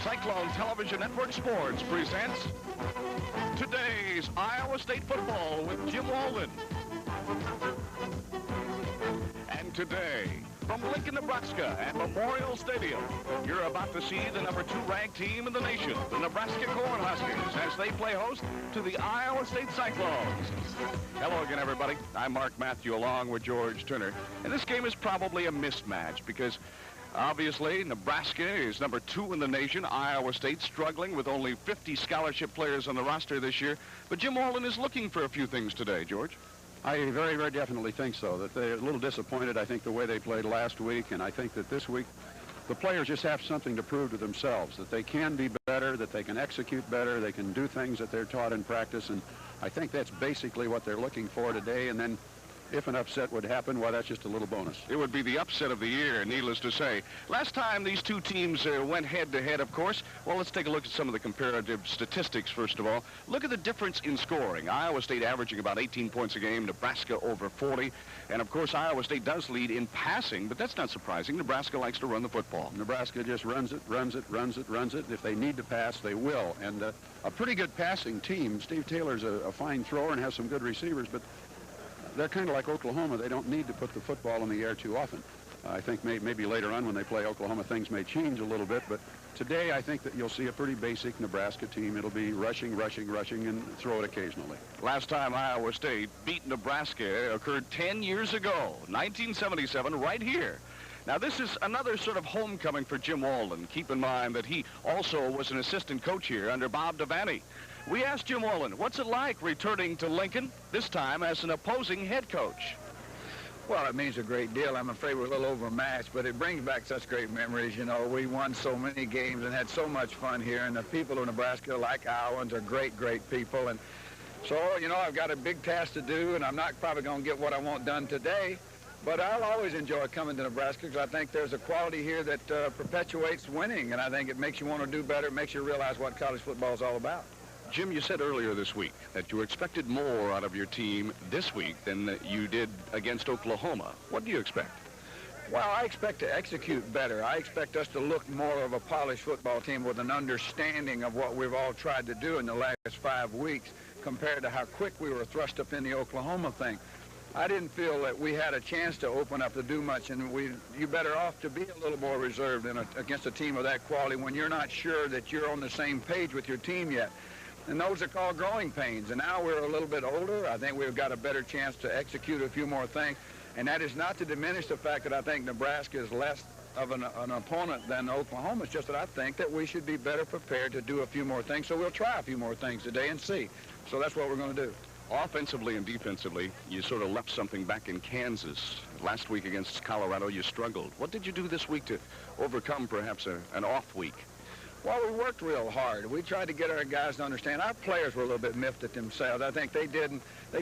Cyclone Television Network Sports presents today's Iowa State football with Jim Walden. And today, from Lincoln, Nebraska at Memorial Stadium, you're about to see the number 2 ranked team in the nation, the Nebraska Cornhuskers, as they play host to the Iowa State Cyclones. Hello again, everybody. I'm Mark Matthew along with George Turner. And this game is probably a mismatch because obviously, Nebraska is number 2 in the nation. Iowa State struggling with only 50 scholarship players on the roster this year. But Jim Walden is looking for a few things today, George. I very, very definitely think so, that they're a little disappointed, I think, the way they played last week. And I think that this week, the players just have something to prove to themselves, that they can be better, that they can execute better, they can do things that they're taught in practice. And I think that's basically what they're looking for today. And then if an upset would happen, well, that's just a little bonus. It would be the upset of the year, needless to say. Last time these two teams went head-to-head, of course. Well, let's take a look at some of the comparative statistics, first of all. Look at the difference in scoring. Iowa State averaging about 18 points a game, Nebraska over 40. And, of course, Iowa State does lead in passing, but that's not surprising. Nebraska likes to run the football. Nebraska just runs it. If they need to pass, they will. And a pretty good passing team. Steve Taylor's a fine thrower and has some good receivers, but they're kind of like Oklahoma. They don't need to put the football in the air too often. I think maybe later on when they play Oklahoma, things may change a little bit. But today, I think that you'll see a pretty basic Nebraska team. It'll be rushing, and throw it occasionally. Last time Iowa State beat Nebraska occurred 10 years ago, 1977, right here. Now, this is another sort of homecoming for Jim Walden. Keep in mind that he also was an assistant coach here under Bob Devaney. We asked Jim Walden, what's it like returning to Lincoln, this time as an opposing head coach? Well, it means a great deal. I'm afraid we're a little overmatched, but it brings back such great memories. You know, we won so many games and had so much fun here, and the people of Nebraska, like Iowans, are great people. And so, you know, I've got a big task to do, and I'm not probably going to get what I want done today, but I'll always enjoy coming to Nebraska because I think there's a quality here that perpetuates winning, and I think it makes you want to do better, it makes you realize what college football is all about. Jim, you said earlier this week that you expected more out of your team this week than you did against Oklahoma. What do you expect? Well, I expect to execute better. I expect us to look more of a polished football team with an understanding of what we've all tried to do in the last 5 weeks compared to how quick we were thrust up in the Oklahoma thing. I didn't feel that we had a chance to open up to do much, and you're better off to be a little more reserved against a team of that quality when you're not sure that you're on the same page with your team yet. And those are called growing pains. And now we're a little bit older. I think we've got a better chance to execute a few more things. And that is not to diminish the fact that I think Nebraska is less of an opponent than Oklahoma. It's just that I think that we should be better prepared to do a few more things. So we'll try a few more things today and see. So that's what we're going to do. Offensively and defensively, you sort of left something back in Kansas. Last week against Colorado, you struggled. What did you do this week to overcome perhaps an off week? Well, we worked real hard. We tried to get our guys to understand. Our players were a little bit miffed at themselves. I think they'd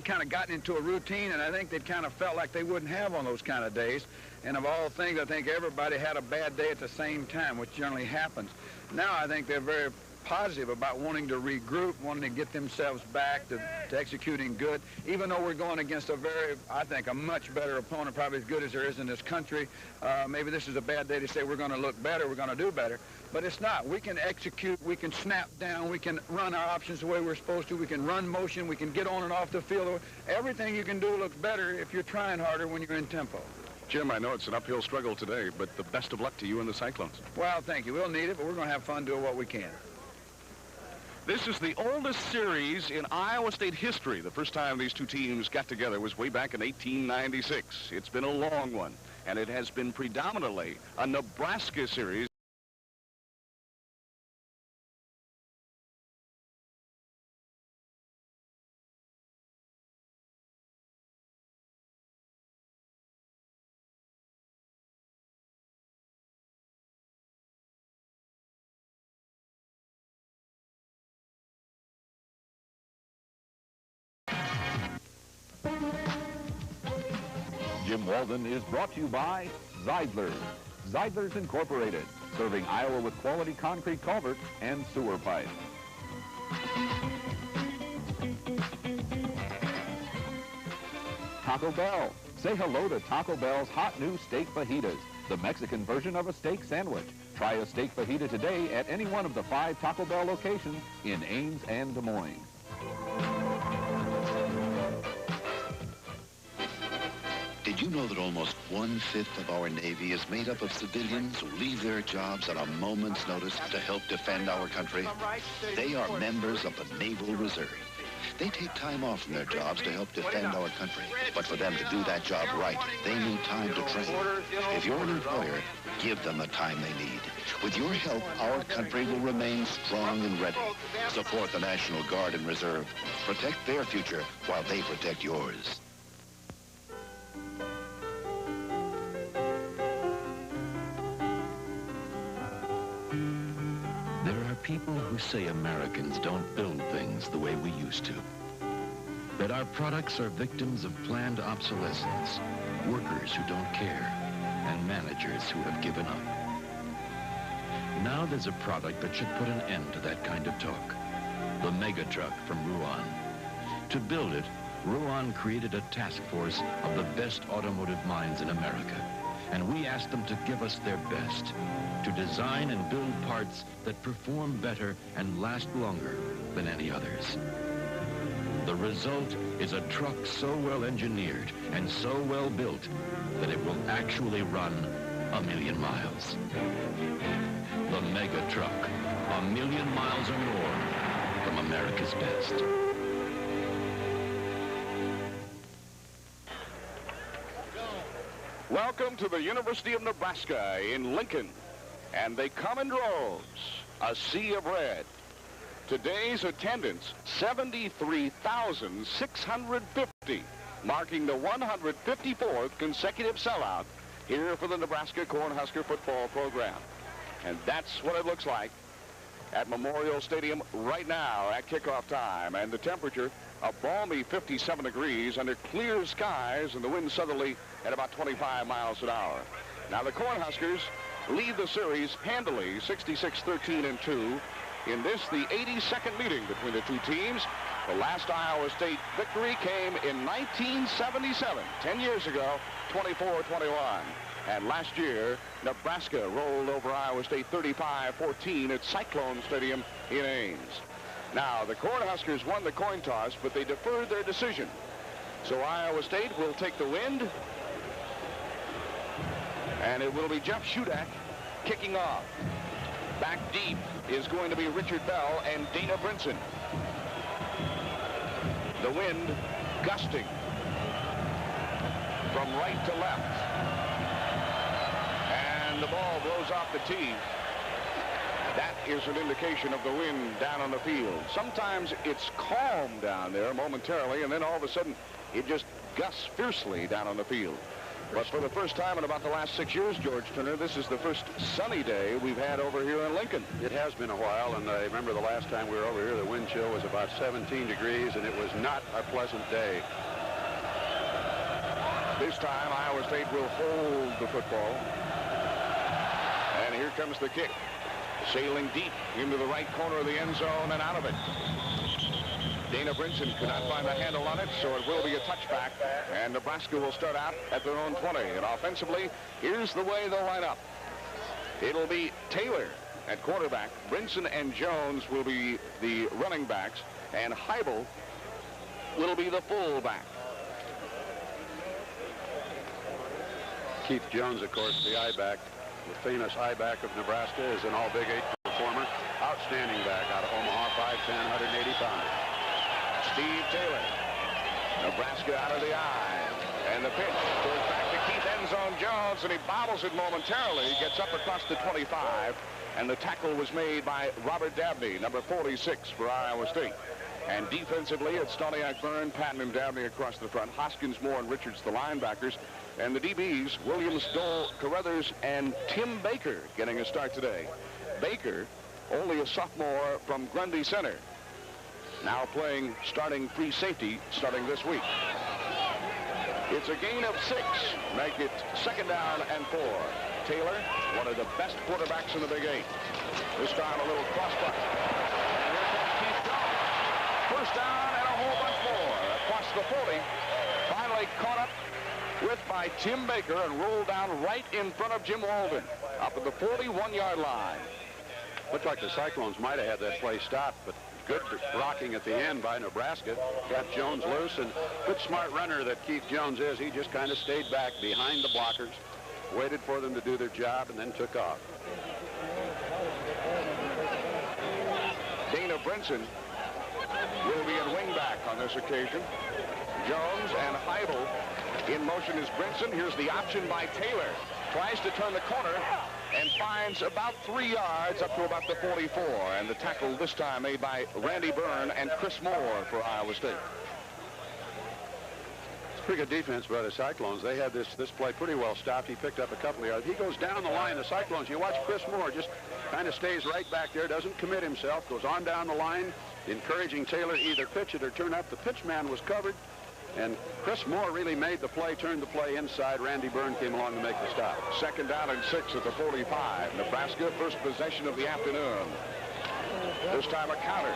kind of gotten into a routine, and I think they'd kind of felt like they wouldn't have on those kind of days. And of all things, I think everybody had a bad day at the same time, which generally happens. Now I think they're very positive about wanting to regroup, wanting to get themselves back to executing good, even though we're going against I think, a much better opponent, probably as good as there is in this country. Maybe this is a bad day to say we're going to look better, we're going to do better, but it's not. We can execute, we can snap down, we can run our options the way we're supposed to, we can run motion, we can get on and off the field. Everything you can do looks better if you're trying harder when you're in tempo. Jim, I know it's an uphill struggle today, but the best of luck to you and the Cyclones. Well, thank you. We'll need it, but we're going to have fun doing what we can. This is the oldest series in Iowa State history. The first time these two teams got together was way back in 1896. It's been a long one, and it has been predominantly a Nebraska series. Jim Walden is brought to you by Zeidler's. Zeidler's Incorporated, serving Iowa with quality concrete culverts and sewer pipe. Taco Bell. Say hello to Taco Bell's hot new steak fajitas. the Mexican version of a steak sandwich. Try a steak fajita today at any one of the 5 Taco Bell locations in Ames and Des Moines. Did you know that almost 1/5 of our Navy is made up of civilians who leave their jobs on a moment's notice to help defend our country? They are members of the Naval Reserve. They take time off from their jobs to help defend our country. But for them to do that job right, they need time to train. If you're an employer, give them the time they need. With your help, our country will remain strong and ready. Support the National Guard and Reserve. Protect their future while they protect yours. There are people who say Americans don't build things the way we used to. That our products are victims of planned obsolescence, workers who don't care, and managers who have given up. Now there's a product that should put an end to that kind of talk. The Mega Truck from Ruan. To build it, Ruan created a task force of the best automotive minds in America. And we asked them to give us their best, to design and build parts that perform better and last longer than any others. The result is a truck so well engineered and so well built that it will actually run 1,000,000 miles. The Mega Truck, 1,000,000 miles or more from America's best. Welcome to the University of Nebraska in Lincoln. And they come in droves, a sea of red. Today's attendance, 73,650, marking the 154th consecutive sellout here for the Nebraska Cornhusker football program. And that's what it looks like at Memorial Stadium right now at kickoff time. And the temperature, a balmy 57 degrees under clear skies, and the wind southerly at about 25 miles an hour. Now the Cornhuskers lead the series handily, 66-13-2. In this, the 82nd meeting between the two teams. The last Iowa State victory came in 1977, 10 years ago, 24-21. And last year, Nebraska rolled over Iowa State 35-14 at Cyclone Stadium in Ames. Now, the Cornhuskers won the coin toss, but they deferred their decision. So Iowa State will take the wind, and it will be Jeff Shudak kicking off. Back deep is going to be Richard Bell and Dana Brinson. The wind gusting from right to left. And the ball blows off the tee. That is an indication of the wind down on the field. Sometimes it's calm down there momentarily, and then all of a sudden it just gusts fiercely down on the field. But for the first time in about the last 6 years, George Turner, this is the first sunny day we've had over here in Lincoln. It has been a while, and I remember the last time we were over here, the wind chill was about 17 degrees, and it was not a pleasant day. This time, Iowa State will hold the football. And here comes the kick. Sailing deep into the right corner of the end zone and out of it. Dana Brinson could not find a handle on it, so it will be a touchback. And Nebraska will start out at their own 20. And offensively, here's the way they'll line up. It'll be Taylor at quarterback. Brinson and Jones will be the running backs. And Heibel will be the fullback. Keith Jones, of course, the I-back. The famous I-back of Nebraska is an all-Big 8 performer. Outstanding back out of Omaha, 5'10", 180 pounds. Steve Taylor. Nebraska out of the eye. And the pitch goes back to Keith Endzone Jones, and he bobbles it momentarily. He gets up across the 25, and the tackle was made by Robert Dabney, number 46 for Iowa State. And defensively, it's Stoniak, Byrne, Patton, and Dabney across the front. Hoskins, Moore, and Richards, the linebackers. And the DBs, Williams, Dole, Carruthers, and Tim Baker getting a start today. Baker, only a sophomore from Grundy Center. Now playing starting free safety starting this week. It's a gain of 6. Make it 2nd down and 4. Taylor, one of the best quarterbacks in the Big 8. This time a little cross-butt. And here comes Keith Jones. 1st down and a whole bunch more. Across the 40. Finally caught up Whipped by Tim Baker and rolled down right in front of Jim Walden up at the 41-yard line. Looked like the Cyclones might have had that play stopped, but good blocking at the end by Nebraska. Got Jones loose, and good smart runner that Keith Jones is. He just kind of stayed back behind the blockers, waited for them to do their job, and then took off. Dana Brinson will be at wingback on this occasion. Jones and Heibel in motion is Brinson. Here's the option by Taylor. Tries to turn the corner and finds about 3 yards up to about the 44. And the tackle this time made by Randy Byrne and Chris Moore for Iowa State. It's pretty good defense by the Cyclones. They had this play pretty well stopped. He picked up a couple of yards. He goes down the line. The Cyclones, you watch Chris Moore, just kind of stays right back there, doesn't commit himself, goes on down the line, encouraging Taylor to either pitch it or turn up. The pitch man was covered, and Chris Moore really made the play, turned the play inside. Randy Byrne came along to make the stop. 2nd down and 6 at the 45. Nebraska, first possession of the afternoon. This time a counter.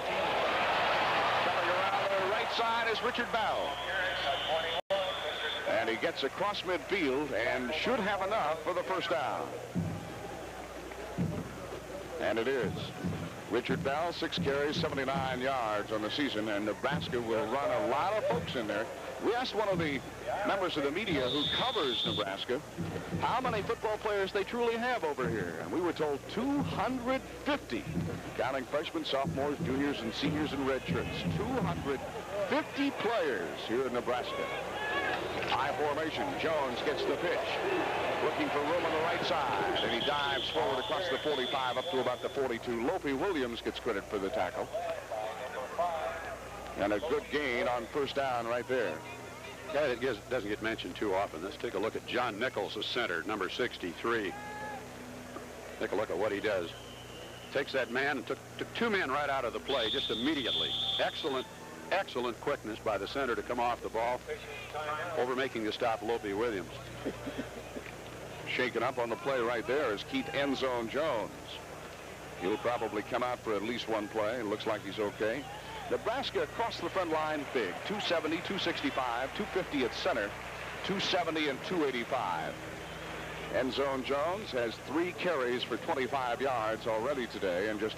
Coming around the right side is Richard Bell. And he gets across midfield and should have enough for the first down. And it is. Richard Bell, 6 carries, 79 yards on the season, and Nebraska will run a lot of folks in there. We asked one of the members of the media who covers Nebraska how many football players they truly have over here, and we were told 250, counting freshmen, sophomores, juniors, and seniors in red shirts. 250 players here in Nebraska. High formation. Jones gets the pitch. Looking for room on the right side, and he dives forward across the 45 up to about the 42. Lope Williams gets credit for the tackle. And a good gain on first down right there. Yeah, it doesn't get mentioned too often. Let's take a look at John Nichols, the center, number 63. Take a look at what he does. Takes that man and took 2 men right out of the play just immediately. Excellent quickness by the center to come off the ball, over making the stop Lope Williams. Shaken up on the play right there is Keith Endzone Jones. He'll probably come out for at least one play. It looks like he's okay. Nebraska across the front line big. 270, 265, 250 at center, 270 and 285. Endzone Jones has 3 carries for 25 yards already today and just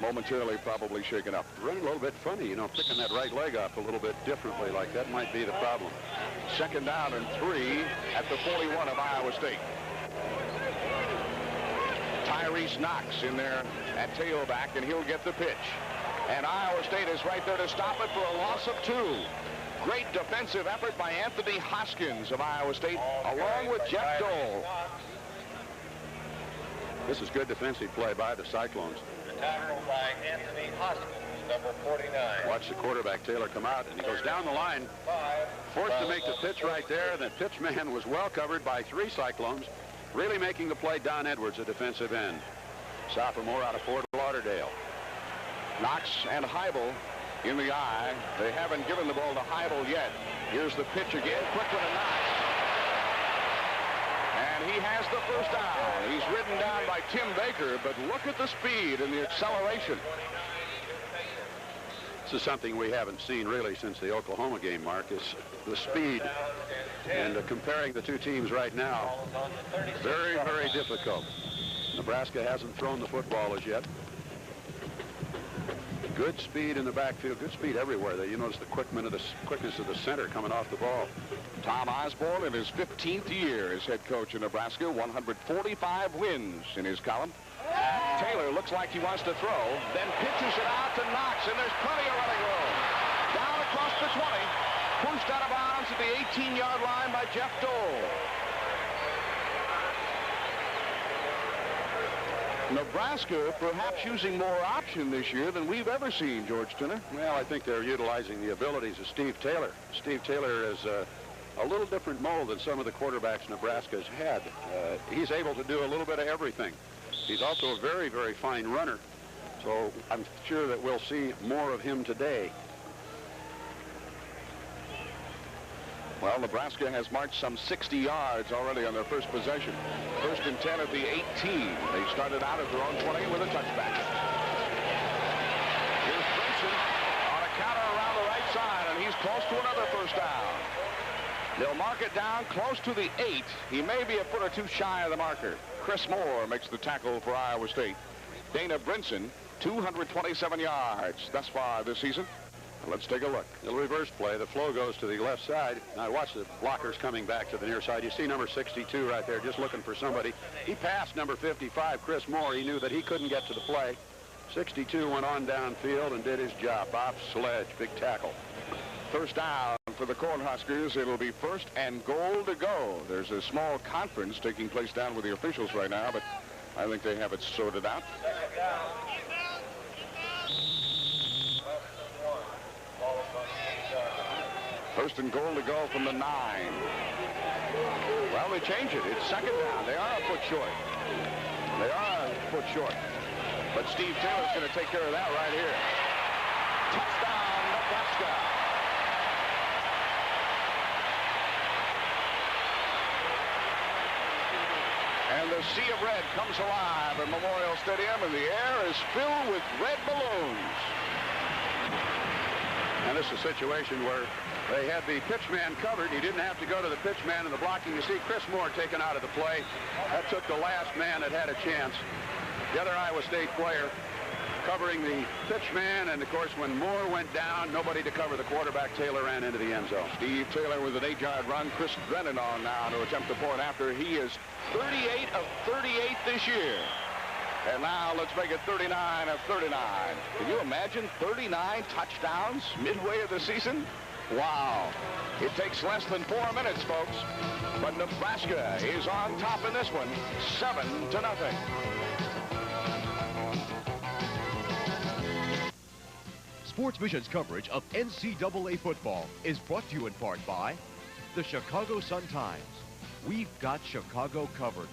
momentarily probably shaken up. Running a little bit funny, you know, picking that right leg up a little bit differently like that might be the problem. 2nd down and 3 at the 41 of Iowa State. Tyrese Knox in there at tailback, and he'll get the pitch. And Iowa State is right there to stop it for a loss of 2. Great defensive effort by Anthony Hoskins of Iowa State, along with Jeff Dole. This is good defensive play by the Cyclones. Tackle by Anthony Hoskins, number 49. Watch the quarterback, Taylor, come out, and he goes down the line. Forced to make the pitch right there. The pitch man was well covered by 3 Cyclones. Really making the play, Don Edwards, a defensive end. Sophomore out of Fort Lauderdale. Knox and Heibel in the eye. They haven't given the ball to Heibel yet. Here's the pitch again. Quick one to Knox. And he has the first down. He's ridden down by Tim Baker, but look at the speed and the acceleration. This is something we haven't seen really since the Oklahoma game, Mark, is the speed. And comparing the 2 teams right now, very, very difficult. Nebraska hasn't thrown the football as yet. Good speed in the backfield, good speed everywhere. You notice the quickness of the center coming off the ball. Tom Osborne in his 15th year as head coach of Nebraska, 145 wins in his column. Taylor looks like he wants to throw, then pitches it out to Knox, and there's plenty of running room. Down across the 20, pushed out of bounds at the 18-yard line by Jeff Dole. Nebraska perhaps using more option this year than we've ever seen, George Turner. Well, I think they're utilizing the abilities of Steve Taylor. Steve Taylor is a little different mold than some of the quarterbacks Nebraska's had. He's able to do a little bit of everything. He's also a very, very fine runner. So I'm sure that we'll see more of him today. Well, Nebraska has marched some 60 yards already on their first possession. 1st and 10 at the 18. They started out at their own 20 with a touchback. Here's Brinson on a counter around the right side, and he's close to another first down. They'll mark it down close to the 8. He may be a foot or two shy of the marker. Chris Moore makes the tackle for Iowa State. Dana Brinson, 227 yards thus far this season. Let's take a look. The reverse play. The flow goes to the left side. Now watch the blockers coming back to the near side. You see number 62 right there, just looking for somebody. He passed number 55, Chris Moore. He knew that he couldn't get to the play. 62 went on downfield and did his job. Bob Sledge, big tackle. First down for the Cornhuskers. It'll be first and goal to go. There's a small conference taking place down with the officials right now, but I think they have it sorted out. First and goal to go from the 9. Well, they change it. It's second down. They are a foot short. They are a foot short. But Steve Taylor's going to take care of that right here. Touchdown, Nebraska. And the sea of red comes alive at Memorial Stadium, and the air is filled with red balloons. And this is a situation where they had the pitch man covered. He didn't have to go to the pitch man in the blocking. You see Chris Moore taken out of the play. That took the last man that had a chance. The other Iowa State player covering the pitch man, and of course when Moore went down, nobody to cover the quarterback. Taylor ran into the end zone. Steve Taylor with an 8-yard run. Chris Drennan on now to attempt the point after. He is 38 of 38 this year. And now let's make it 39 of 39. Can you imagine 39 touchdowns midway of the season? Wow. It takes less than 4 minutes, folks. But Nebraska is on top in this one, 7-0. Sports Vision's coverage of NCAA football is brought to you in part by the Chicago Sun-Times. We've got Chicago covered.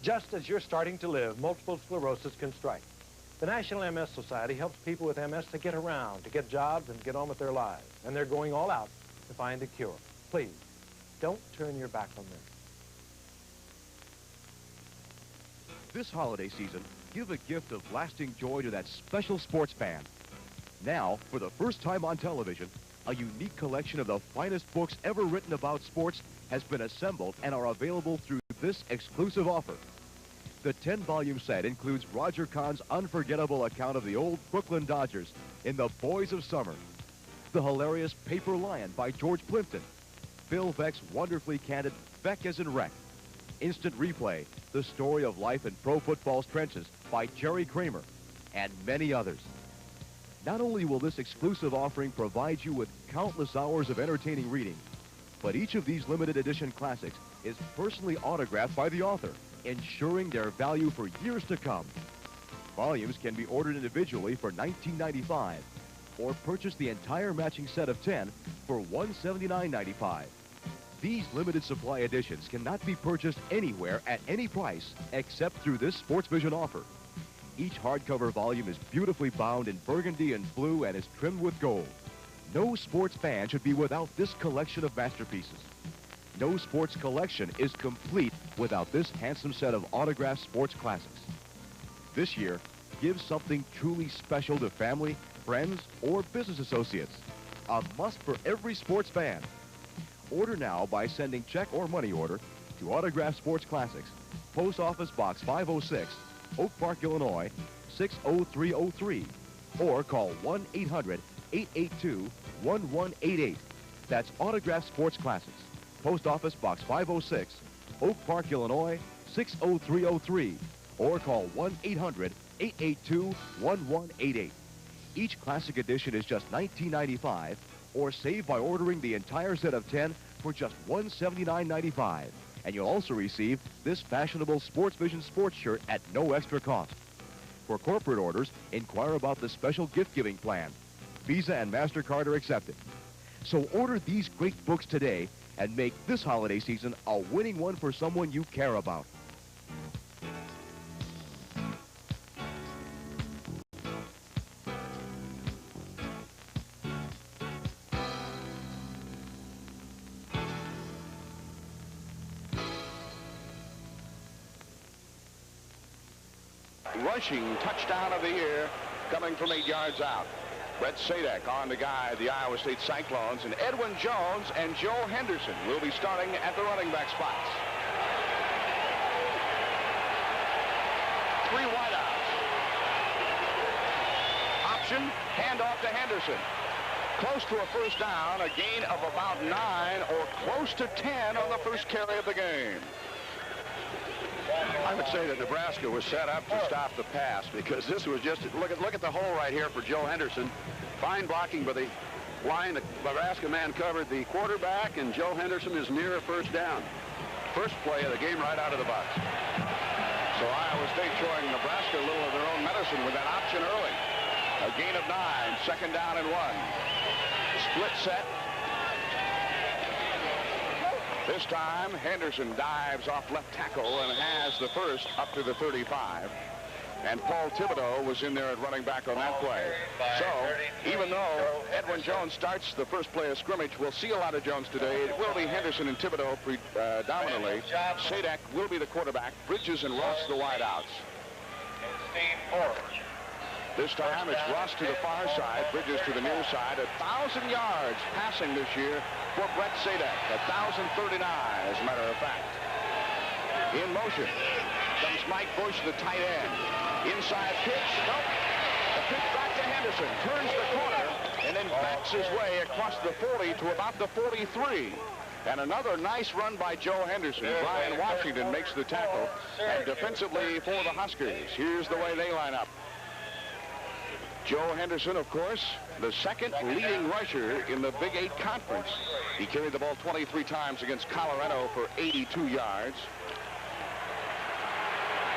Just as you're starting to live, multiple sclerosis can strike. The National MS Society helps people with MS to get around, to get jobs, and get on with their lives. And they're going all out to find a cure. Please, don't turn your back on them. This holiday season, give a gift of lasting joy to that special sports fan. Now, for the first time on television, a unique collection of the finest books ever written about sports has been assembled and are available through this exclusive offer. The 10-volume set includes Roger Kahn's unforgettable account of the old Brooklyn Dodgers in The Boys of Summer, the hilarious Paper Lion by George Plimpton, Phil Beck's wonderfully candid Beck as in Wreck, Instant Replay, the story of life in pro football's trenches by Jerry Kramer, and many others. Not only will this exclusive offering provide you with countless hours of entertaining reading, but each of these limited edition classics is personally autographed by the author, ensuring their value for years to come. Volumes can be ordered individually for $19.95 or purchase the entire matching set of 10 for $179.95. These limited supply editions cannot be purchased anywhere at any price except through this Sports Vision offer. Each hardcover volume is beautifully bound in burgundy and blue and is trimmed with gold. No sports fan should be without this collection of masterpieces. No sports collection is complete without this handsome set of autographed sports classics. This year, give something truly special to family, friends, or business associates. A must for every sports fan. Order now by sending check or money order to Autographed Sports Classics, Post Office Box 506, Oak Park, Illinois, 60303, or call 1-800-882-1188. That's Autographed Sports Classics, Post Office Box 506, Oak Park, Illinois, 60303, or call 1-800-882-1188. Each classic edition is just $19.95, or save by ordering the entire set of 10 for just $179.95. And you'll also receive this fashionable Sports Vision sports shirt at no extra cost. For corporate orders, inquire about the special gift-giving plan. Visa and MasterCard are accepted. So order these great books today and make this holiday season a winning one for someone you care about. Rushing touchdown of the year coming from 8 yards out. Brett Sadek on the guy, the Iowa State Cyclones, and Edwin Jones and Joe Henderson will be starting at the running back spots. 3 wideouts. Option, handoff to Henderson. Close to a first down, a gain of about 9 or close to 10 on the first carry of the game. I would say that Nebraska was set up to stop the pass because this was just, look at the hole right here for Joe Henderson. Fine blocking by the line. The Nebraska man covered the quarterback, and Joe Henderson is near a first down. First play of the game right out of the box. So Iowa State showing Nebraska a little of their own medicine with that option early. A gain of 9, second down and 1. Split set. This time, Henderson dives off left tackle and has the first up to the 35. And Paul Thibodeau was in there at running back on that play. So, even though Edwin Jones starts the first play of scrimmage, we'll see a lot of Jones today. It will be Henderson and Thibodeau predominantly. Sadek will be the quarterback. Bridges and Ross the wideouts. This time, it's Ross to the far side, Bridges to the near side. 1,000 yards passing this year for Brett Sadek. 1,039, as a matter of fact. In motion comes Mike Bush, the tight end. Inside pitch. Nope. A pitch back to Henderson. Turns the corner and then backs his way across the 40 to about the 43. And another nice run by Joe Henderson. Brian Washington makes the tackle. And defensively for the Huskers, here's the way they line up. Joe Henderson, of course, the second leading rusher in the Big 8 Conference. He carried the ball 23 times against Colorado for 82 yards.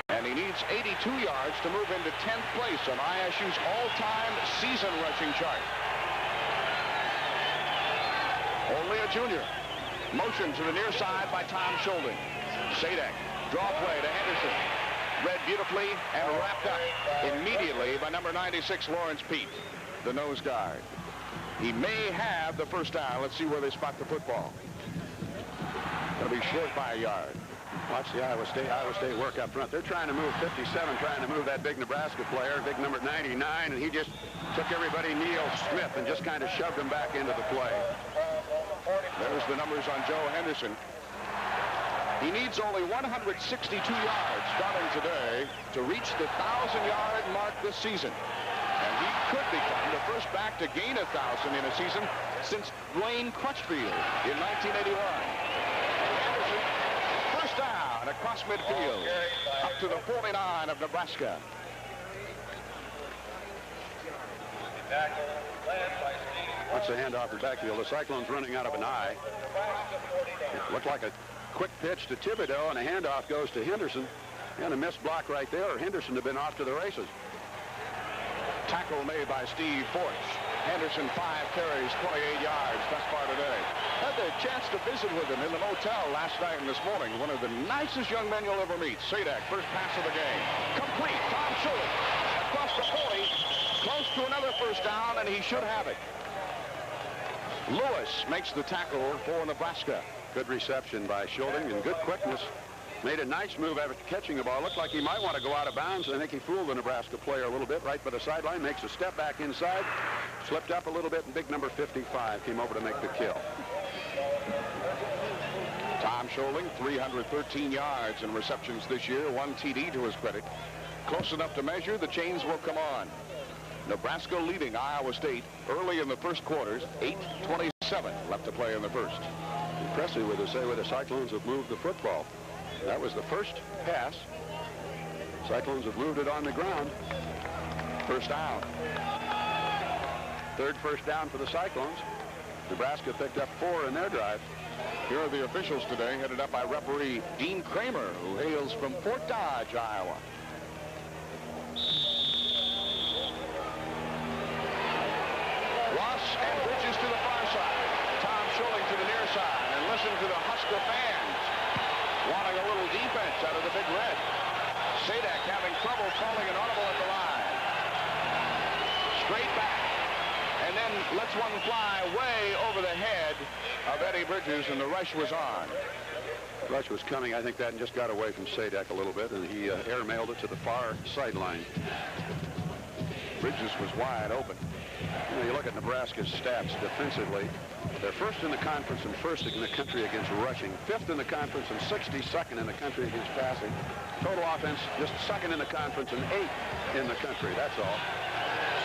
And he needs 82 yards to move into 10th place on ISU's all-time season rushing chart. Only a junior. Motion to the near side by Tom Schulding. Sadek, draw play to Henderson. Read beautifully and wrapped up immediately by number 96, Lawrence Pete, the nose guard. He may have the first down. Let's see where they spot the football. Going to be short by a yard. Watch the Iowa State work up front. They're trying to move 57, trying to move that big Nebraska player, big number 99, and he just took everybody Neil Smith and just kind of shoved him back into the play. There's the numbers on Joe Henderson. He needs only 162 yards starting today to reach the 1,000-yard mark this season. And he could become the first back to gain 1,000 in a season since Dwayne Crutchfield in 1981. Henderson, first down across midfield, up to the 49 of Nebraska. What's the handoff to backfield? The Cyclones running out of an eye. Looked like a quick pitch to Thibodeau, and a handoff goes to Henderson. And a missed block right there, or Henderson had been off to the races. Tackle made by Steve Forch. Henderson, 5 carries, 28 yards thus far today. Had the chance to visit with him in the motel last night and this morning. One of the nicest young men you'll ever meet. Sadek, first pass of the game. Complete. Tom Schulding across the 40. Close to another first down, and he should have it. Lewis makes the tackle for Nebraska. Good reception by Schulding and good quickness. Made a nice move after catching the ball. Looked like he might want to go out of bounds. I think he fooled the Nebraska player a little bit right by the sideline. Makes a step back inside. Slipped up a little bit, and big number 55 came over to make the kill. Tom Schulding, 313 yards in receptions this year. 1 TD to his credit. Close enough to measure. The chains will come on. Nebraska leading Iowa State early in the first quarters. 8:27 left to play in the first. Impressive with the way the Cyclones have moved the football. That was the first pass. Cyclones have moved it on the ground. First down. Third first down for the Cyclones. Nebraska picked up 4 in their drive. Here are the officials today, headed up by referee Dean Kramer, who hails from Fort Dodge, Iowa. Ross and Bridges to the far side. Tom Schulding to the near side. And listen to the Husker fans wanting a little defense out of the Big Red. Sadek having trouble calling an audible at the line. Straight back. And then lets one fly way over the head of Eddie Bridges, and the rush was on. Rush was coming. I think that just got away from Sadek a little bit, and he airmailed it to the far sideline. Bridges was wide open. You know, you look at Nebraska's stats defensively. They're first in the conference and first in the country against rushing. Fifth in the conference and 62nd in the country against passing. Total offense just second in the conference and 8th in the country. That's all.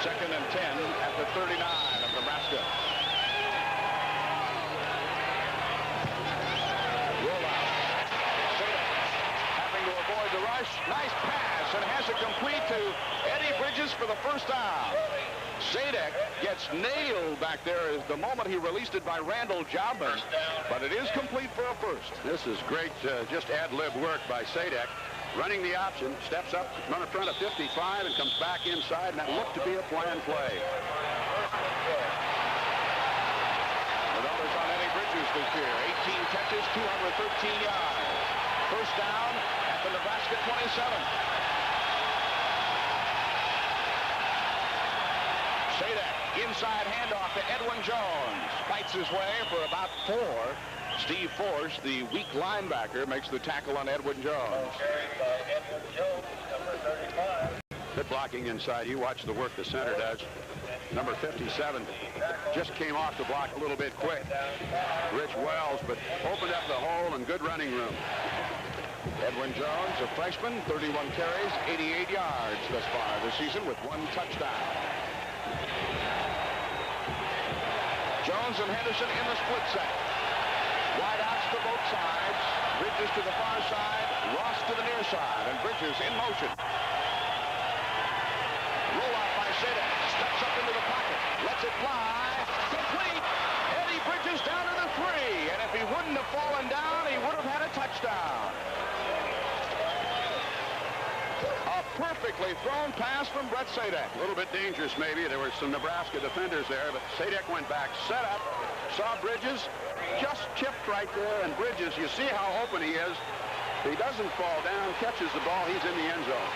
Second and 10 at the 39 of Nebraska. Rollout. Having to avoid the rush. Nice pass, and has it complete to Eddie Bridges for the first down. Sadek gets nailed back there as the moment he released it by Randall Jobin, but it is complete for a first. This is great, just ad-lib work by Sadek. Running the option, steps up, run in front of 55, and comes back inside, and that looked to be a planned play. The numbers on Eddie Bridges this year, 18 catches, 213 yards. First down at the Nebraska 27. Sadek, inside handoff to Edwin Jones. Fights his way for about 4. Steve Force, the weak linebacker, makes the tackle on Edwin Jones. Good blocking inside. You watch the work the center does. Number 57 just came off the block a little bit quick. Rich Wells, but opened up the hole and good running room. Edwin Jones, a freshman, 31 carries, 88 yards thus far this season with 1 touchdown. Jones and Henderson in the split set. Wide outs to both sides. Bridges to the far side. Ross to the near side. And Bridges in motion. Roll out by Sadek. Steps up into the pocket. Lets it fly. Complete. Eddie Bridges down to the 3. And if he wouldn't have fallen down, he would have had a touchdown. A perfectly thrown pass from Brett Sadek. A little bit dangerous, maybe. There were some Nebraska defenders there, but Sadek went back, set up, saw Bridges, just chipped right there, and Bridges, you see how open he is. If he doesn't fall down, catches the ball, he's in the end zone.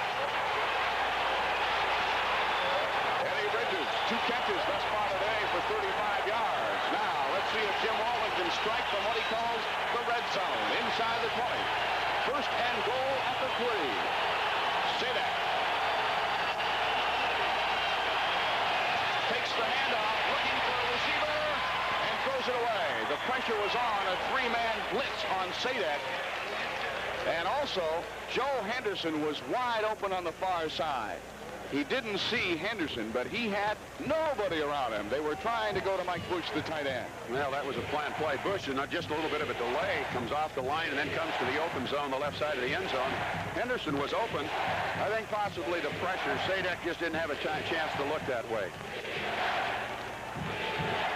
Eddie Bridges, 2 catches thus far today for 35 yards. Now, let's see if Jim Wallen can strike from what he calls the red zone, inside the 20. First and goal at the 3. Sadek takes the handoff, looking for a receiver, and throws it away. The pressure was on, a 3-man blitz on Sadek. And also, Joe Henderson was wide open on the far side. He didn't see Henderson, but he had nobody around him. They were trying to go to Mike Bush, the tight end. Well, that was a planned play. Bush, and just a little bit of a delay, comes off the line and then comes to the open zone, the left side of the end zone. Henderson was open. I think possibly the pressure. Sadek just didn't have a chance to look that way.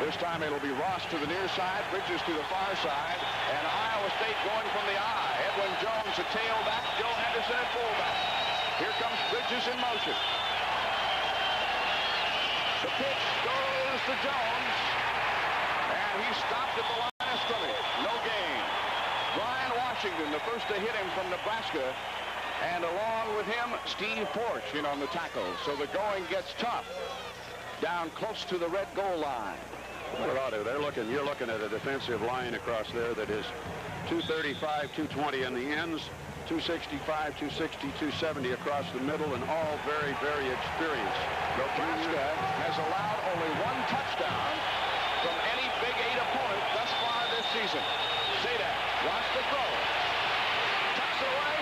This time it'll be Ross to the near side, Bridges to the far side, and Iowa State going from the eye. Edwin Jones, a tailback, Joe Henderson at fullback. Here comes Bridges in motion. The pitch goes to Jones, and he stopped at the line of scrimmage. No gain. Brian Washington, the first to hit him from Nebraska, and along with him, Steve Forch in on the tackle. So the going gets tough down close to the red goal line. Colorado, you're looking at a defensive line across there that is 235, 220 in the ends, 265, 260, 270 across the middle, and all very, very experienced. Nebraska has allowed only 1 touchdown from any Big 8 opponent thus far this season. Sadek wants to throw. Tucks it away.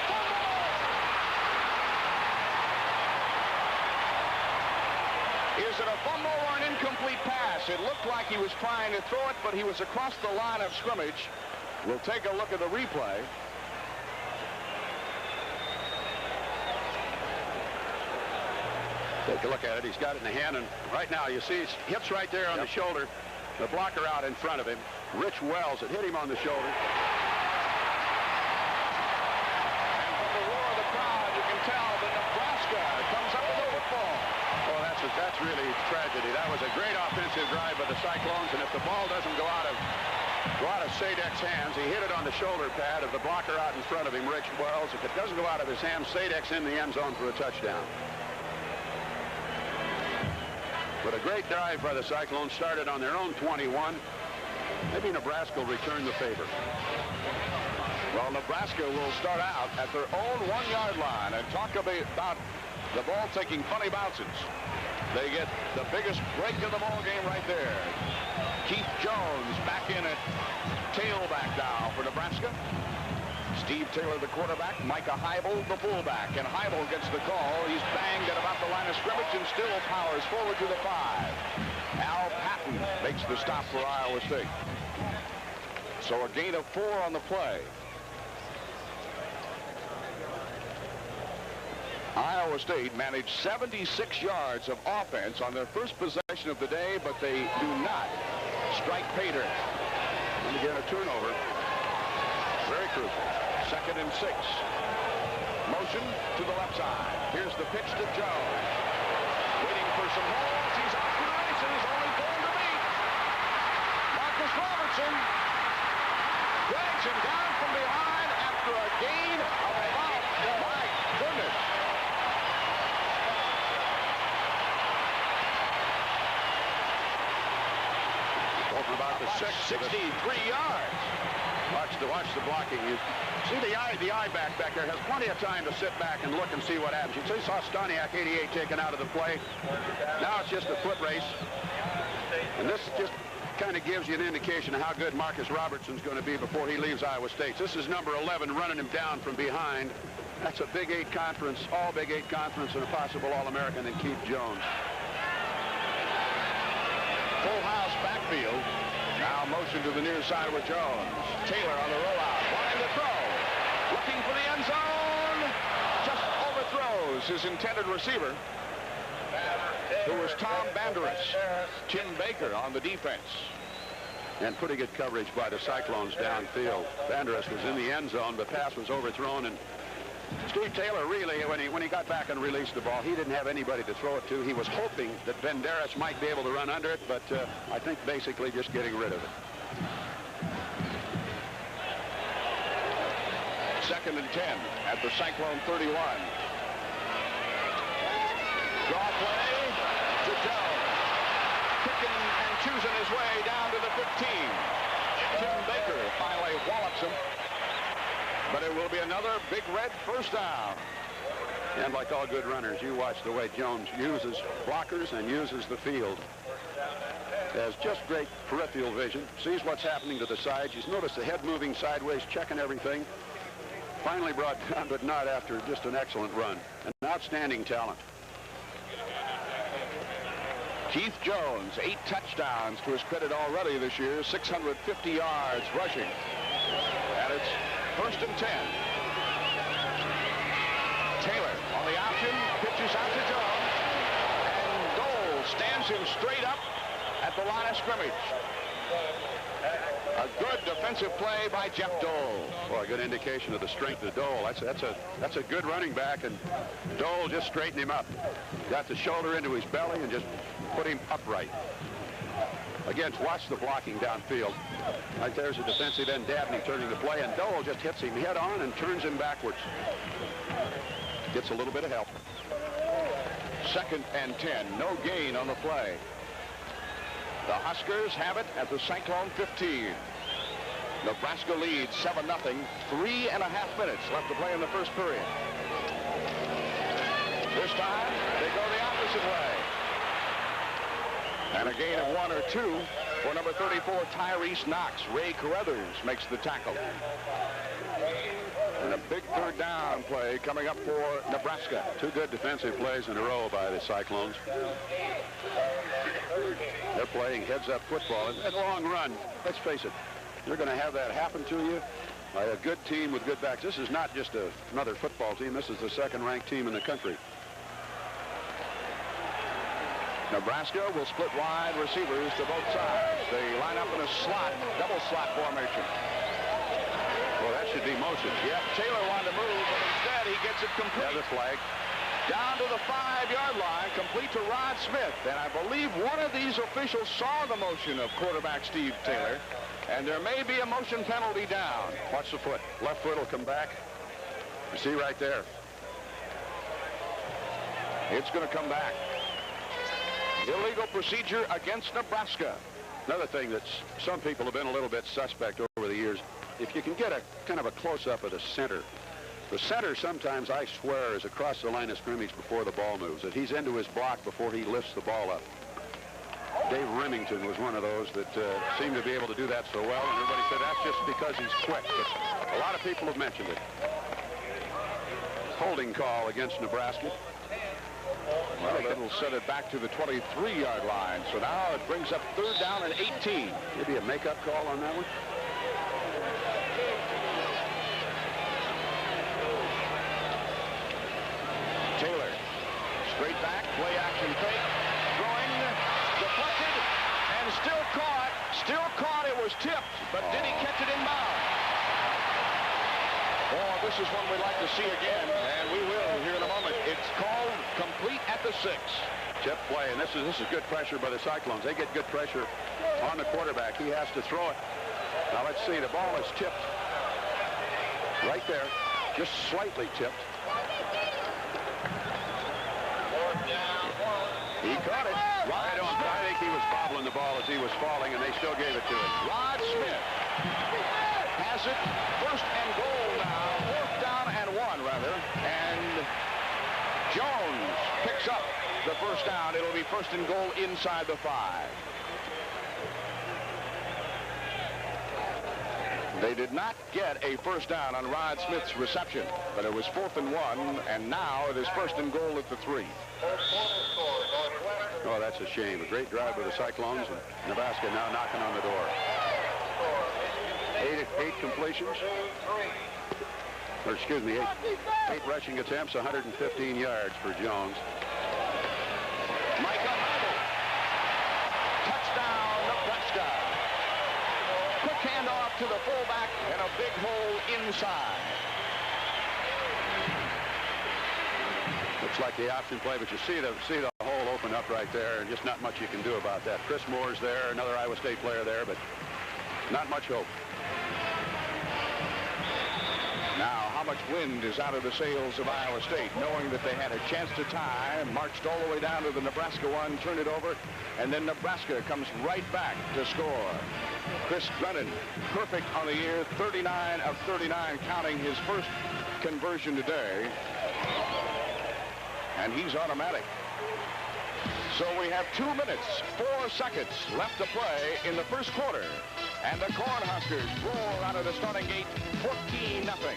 Is it a fumble or an incomplete pass? It looked like he was trying to throw it, but he was across the line of scrimmage. We'll take a look at the replay. Take a look at it. He's got it in the hand, and right now you see he hits right there on the shoulder. The blocker out in front of him. Rich Wells, it hit him on the shoulder. And from the roar of the crowd, you can tell that Nebraska comes up with the football. Oh, that's really tragedy. That was a great offensive drive by the Cyclones, and if the ball doesn't go out of Sadek's hands, he hit it on the shoulder pad of the blocker out in front of him, Rich Wells. If it doesn't go out of his hands, Sadek's in the end zone for a touchdown. But a great drive by the Cyclones, started on their own 21. Maybe Nebraska will return the favor. Well, Nebraska will start out at their own 1-yard line and talk about the ball taking funny bounces. They get the biggest break of the ball game right there. Keith Jones back in at tailback now for Nebraska. Steve Taylor, the quarterback. Micah Heibel, the fullback. And Heibel gets the call. He's banged at about the line of scrimmage and still powers forward to the 5. Al Patton makes the stop for Iowa State. So a gain of 4 on the play. Iowa State managed 76 yards of offense on their first possession of the day, but they do not strike pay dirt. And again, a turnover. Very crucial. 2nd and 6. Motion to the left side. Here's the pitch to Jones. Waiting for some holes. He's off to the races. Only going to beat Marcus Robertson. Drags him down from behind after a gain of about, my goodness. Over about the 63 yards. Watch the blocking. You see the eye back there has plenty of time to sit back and look and see what happens. You saw Stoniak 88 taken out of the play. Now it's just a foot race. And this just kind of gives you an indication of how good Marcus Robertson's going to be before he leaves Iowa State. This is number 11 running him down from behind. That's a Big 8 conference, all Big 8 conference, and a possible All-American in Keith Jones. Full house backfield. Now motion to the near side with Jones. Taylor on the rollout. Wanting to throw. Looking for the end zone. Just overthrows his intended receiver, who was Tom Banderas. Tim Baker on the defense. And pretty good coverage by the Cyclones downfield. Banderas was in the end zone, but pass was overthrown, and Steve Taylor really, when he got back and released the ball, he didn't have anybody to throw it to. He was hoping that Banderas might be able to run under it, but I think basically just getting rid of it. 2nd and 10 at the Cyclone 31. Draw play to Jones. Picking and choosing his way down to the 15. Tim Baker finally wallops him. But it will be another big red first down. And like all good runners, you watch the way Jones uses blockers and uses the field. Has just great peripheral vision, sees what's happening to the sides. He's noticed the head moving sideways, checking everything. Finally brought down, but not after just an excellent run. An outstanding talent. Keith Jones, 8 touchdowns to his credit already this year, 650 yards rushing. And it's 1st and 10. Taylor on the option, pitches out to Jones, and Dole stands him straight up at the line of scrimmage. A good defensive play by Jeff Dole. Boy, a good indication of the strength of Dole. That's a good running back, and Dole just straightened him up. Got the shoulder into his belly and just put him upright. Again, watch the blocking downfield. Right there's a defensive end, Dabney turning the play, and Dole just hits him head on and turns him backwards. Gets a little bit of help. 2nd and 10, no gain on the play. The Huskers have it at the Cyclone 15. Nebraska leads 7-0, 3.5 minutes left to play in the first period. This time, they go the opposite way. And a gain of 1 or 2 for number 34, Tyrese Knox. Ray Carruthers makes the tackle. And a big 3rd down play coming up for Nebraska. 2 good defensive plays in a row by the Cyclones. They're playing heads-up football. And that long run, let's face it, you're going to have that happen to you by a good team with good backs. This is not just another football team. This is the 2nd-ranked team in the country. Nebraska will split wide receivers to both sides. They line up in a slot, double slot formation. Well, that should be motion. Yeah, Taylor wanted to move, but instead he gets it complete. Yeah, the flag. Down to the 5-yard line, complete to Rod Smith. And I believe one of these officials saw the motion of quarterback Steve Taylor. And there may be a motion penalty down. Watch the foot. Left foot will come back. You see right there. It's going to come back. Illegal procedure against Nebraska. Another thing that some people have been a little bit suspect over the years, if you can get a kind of a close-up of the center The center sometimes, I swear, is across the line of scrimmage before the ball moves, that he's into his block before he lifts the ball up. Dave Remington was one of those that seemed to be able to do that so well, and everybody said that's just because he's quick. But a lot of people have mentioned it. Holding call against Nebraska. Well, it'll set it back to the 23-yard line. So now it brings up 3rd down and 18. Maybe a makeup call on that one? Taylor, straight back, play action fake, throwing, deflected, and still caught. Still caught. It was tipped, but did he catch it in bounds? Oh, this is one we'd like to see again, and we will here in a moment. It's called complete at the 6. Chip play, and this is good pressure by the Cyclones. They get good pressure on the quarterback. He has to throw it. Now let's see. The ball is tipped right there, just slightly tipped. He caught it. I think he was bobbling the ball as he was falling, and they still gave it to him. Rod Smith has it. 1st and goal now. 4th down and 1, rather. And Jones picks up the 1st down. It'll be 1st and goal inside the 5. They did not get a 1st down on Rod Smith's reception, but it was 4th and 1, and now it is 1st and goal at the 3. Oh, that's a shame. A great drive by the Cyclones, and Nebraska now knocking on the door. 8 completions. Or excuse me, 8 rushing attempts, 115 yards for Jones. Micah Heidel. Touchdown, Nebraska. Quick handoff to the fullback and a big hole inside. Looks like the option play, but you see the hole open up right there, and just not much you can do about that. Chris Moore's there, another Iowa State player there, but not much hope. Now, how much wind is out of the sails of Iowa State, knowing that they had a chance to tie, marched all the way down to the Nebraska 1, turned it over, and then Nebraska comes right back to score. Chris Drennan, perfect on the year, 39 of 39, counting his first conversion today. And he's automatic. So we have 2 minutes, 4 seconds left to play in the 1st quarter. And the Cornhuskers roll out of the starting gate 14-0.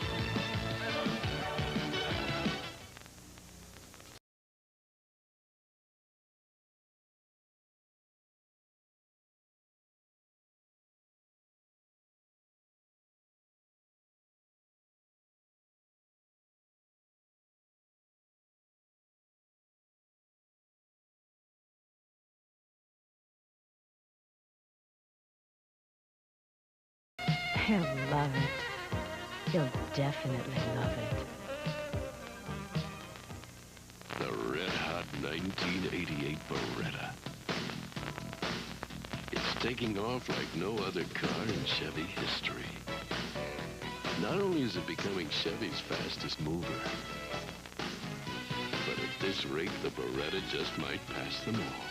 He'll love it. He'll definitely love it. The red-hot 1988 Beretta. It's taking off like no other car in Chevy history. Not only is it becoming Chevy's fastest mover, but at this rate, the Beretta just might pass them all.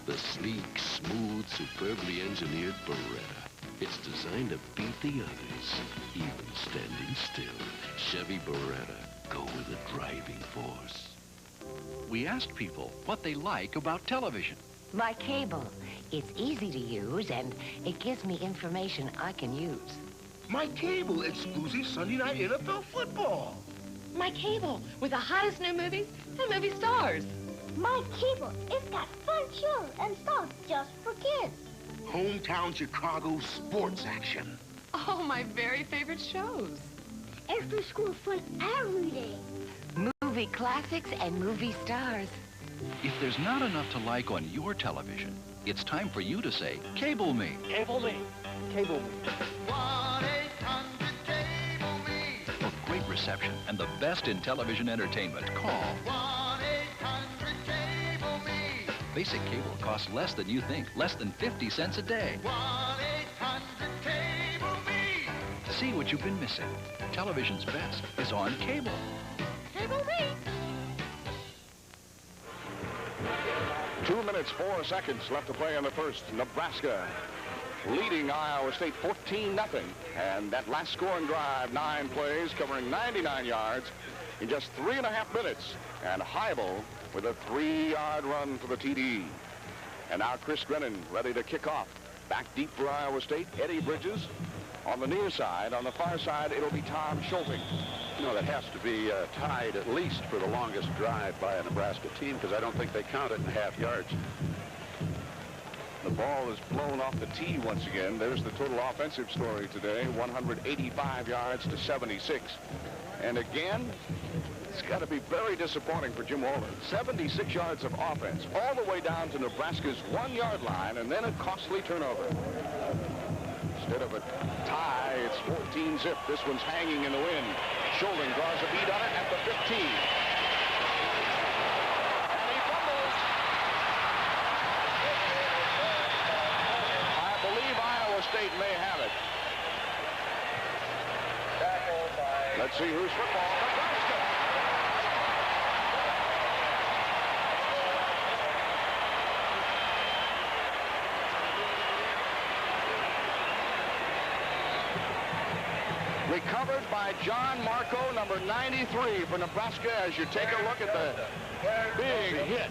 The sleek, smooth, superbly engineered Beretta. It's designed to beat the others, even standing still. Chevy Beretta, go with the driving force. We asked people what they like about television. My cable. It's easy to use, and it gives me information I can use. My cable, exclusive Sunday night NFL football. My cable, with the hottest new movies and movie stars. My cable, it's got fun shows and stuff just for kids. Hometown Chicago sports action. Oh, my very favorite shows. After school fun every day. Movie classics and movie stars. If there's not enough to like on your television, it's time for you to say, cable me. Cable me. Cable me. 1-800-CABLE-ME. For great reception and the best in television entertainment, call 1-800-CABLE-ME. Basic cable costs less than you think, less than 50 cents a day. 1-800-CABLE-ME. See what you've been missing. Television's best is on cable. Cable me. 2 minutes, 4 seconds left to play in the 1st. Nebraska leading Iowa State 14-0. And that last scoring drive, 9 plays, covering 99 yards in just 3.5 minutes. And Heibel with a 3-yard run for the TD. And now Chris Grennan ready to kick off. Back deep for Iowa State, Eddie Bridges. On the near side, on the far side, it'll be Tom Schulting. You know, that has to be tied at least for the longest drive by a Nebraska team, because I don't think they count it in half yards. The ball is blown off the tee once again. There's the total offensive story today, 185 yards to 76. And again, it's got to be very disappointing for Jim Walden. 76 yards of offense, all the way down to Nebraska's 1-yard line, and then a costly turnover. Instead of a tie, it's 14-zip. This one's hanging in the wind. Schulting draws a beat on it at the 15. And he fumbles. I believe Iowa State may have it. Let's see who's football. Nebraska. Recovered by John Marco, number 93 for Nebraska, as you take a look at the big hit.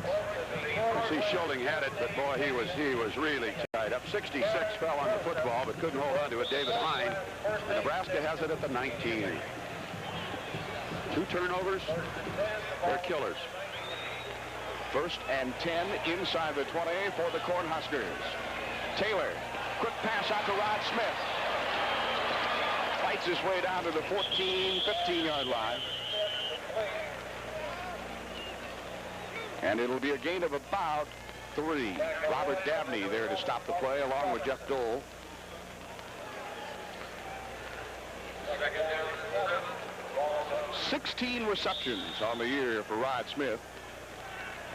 You see, Schulting had it, but boy, he was really tied up. 66 fell on the football, but couldn't hold on to it. David Hine. And Nebraska has it at the 19. 2 turnovers. They're killers. 1st and 10 inside the 20 for the Cornhuskers. Taylor, quick pass out to Rod Smith. Fights his way down to the 14, 15-yard line. And it'll be a gain of about 3. Robert Dabney there to stop the play along with Jeff Dole. "16 receptions on the year for Rod Smith.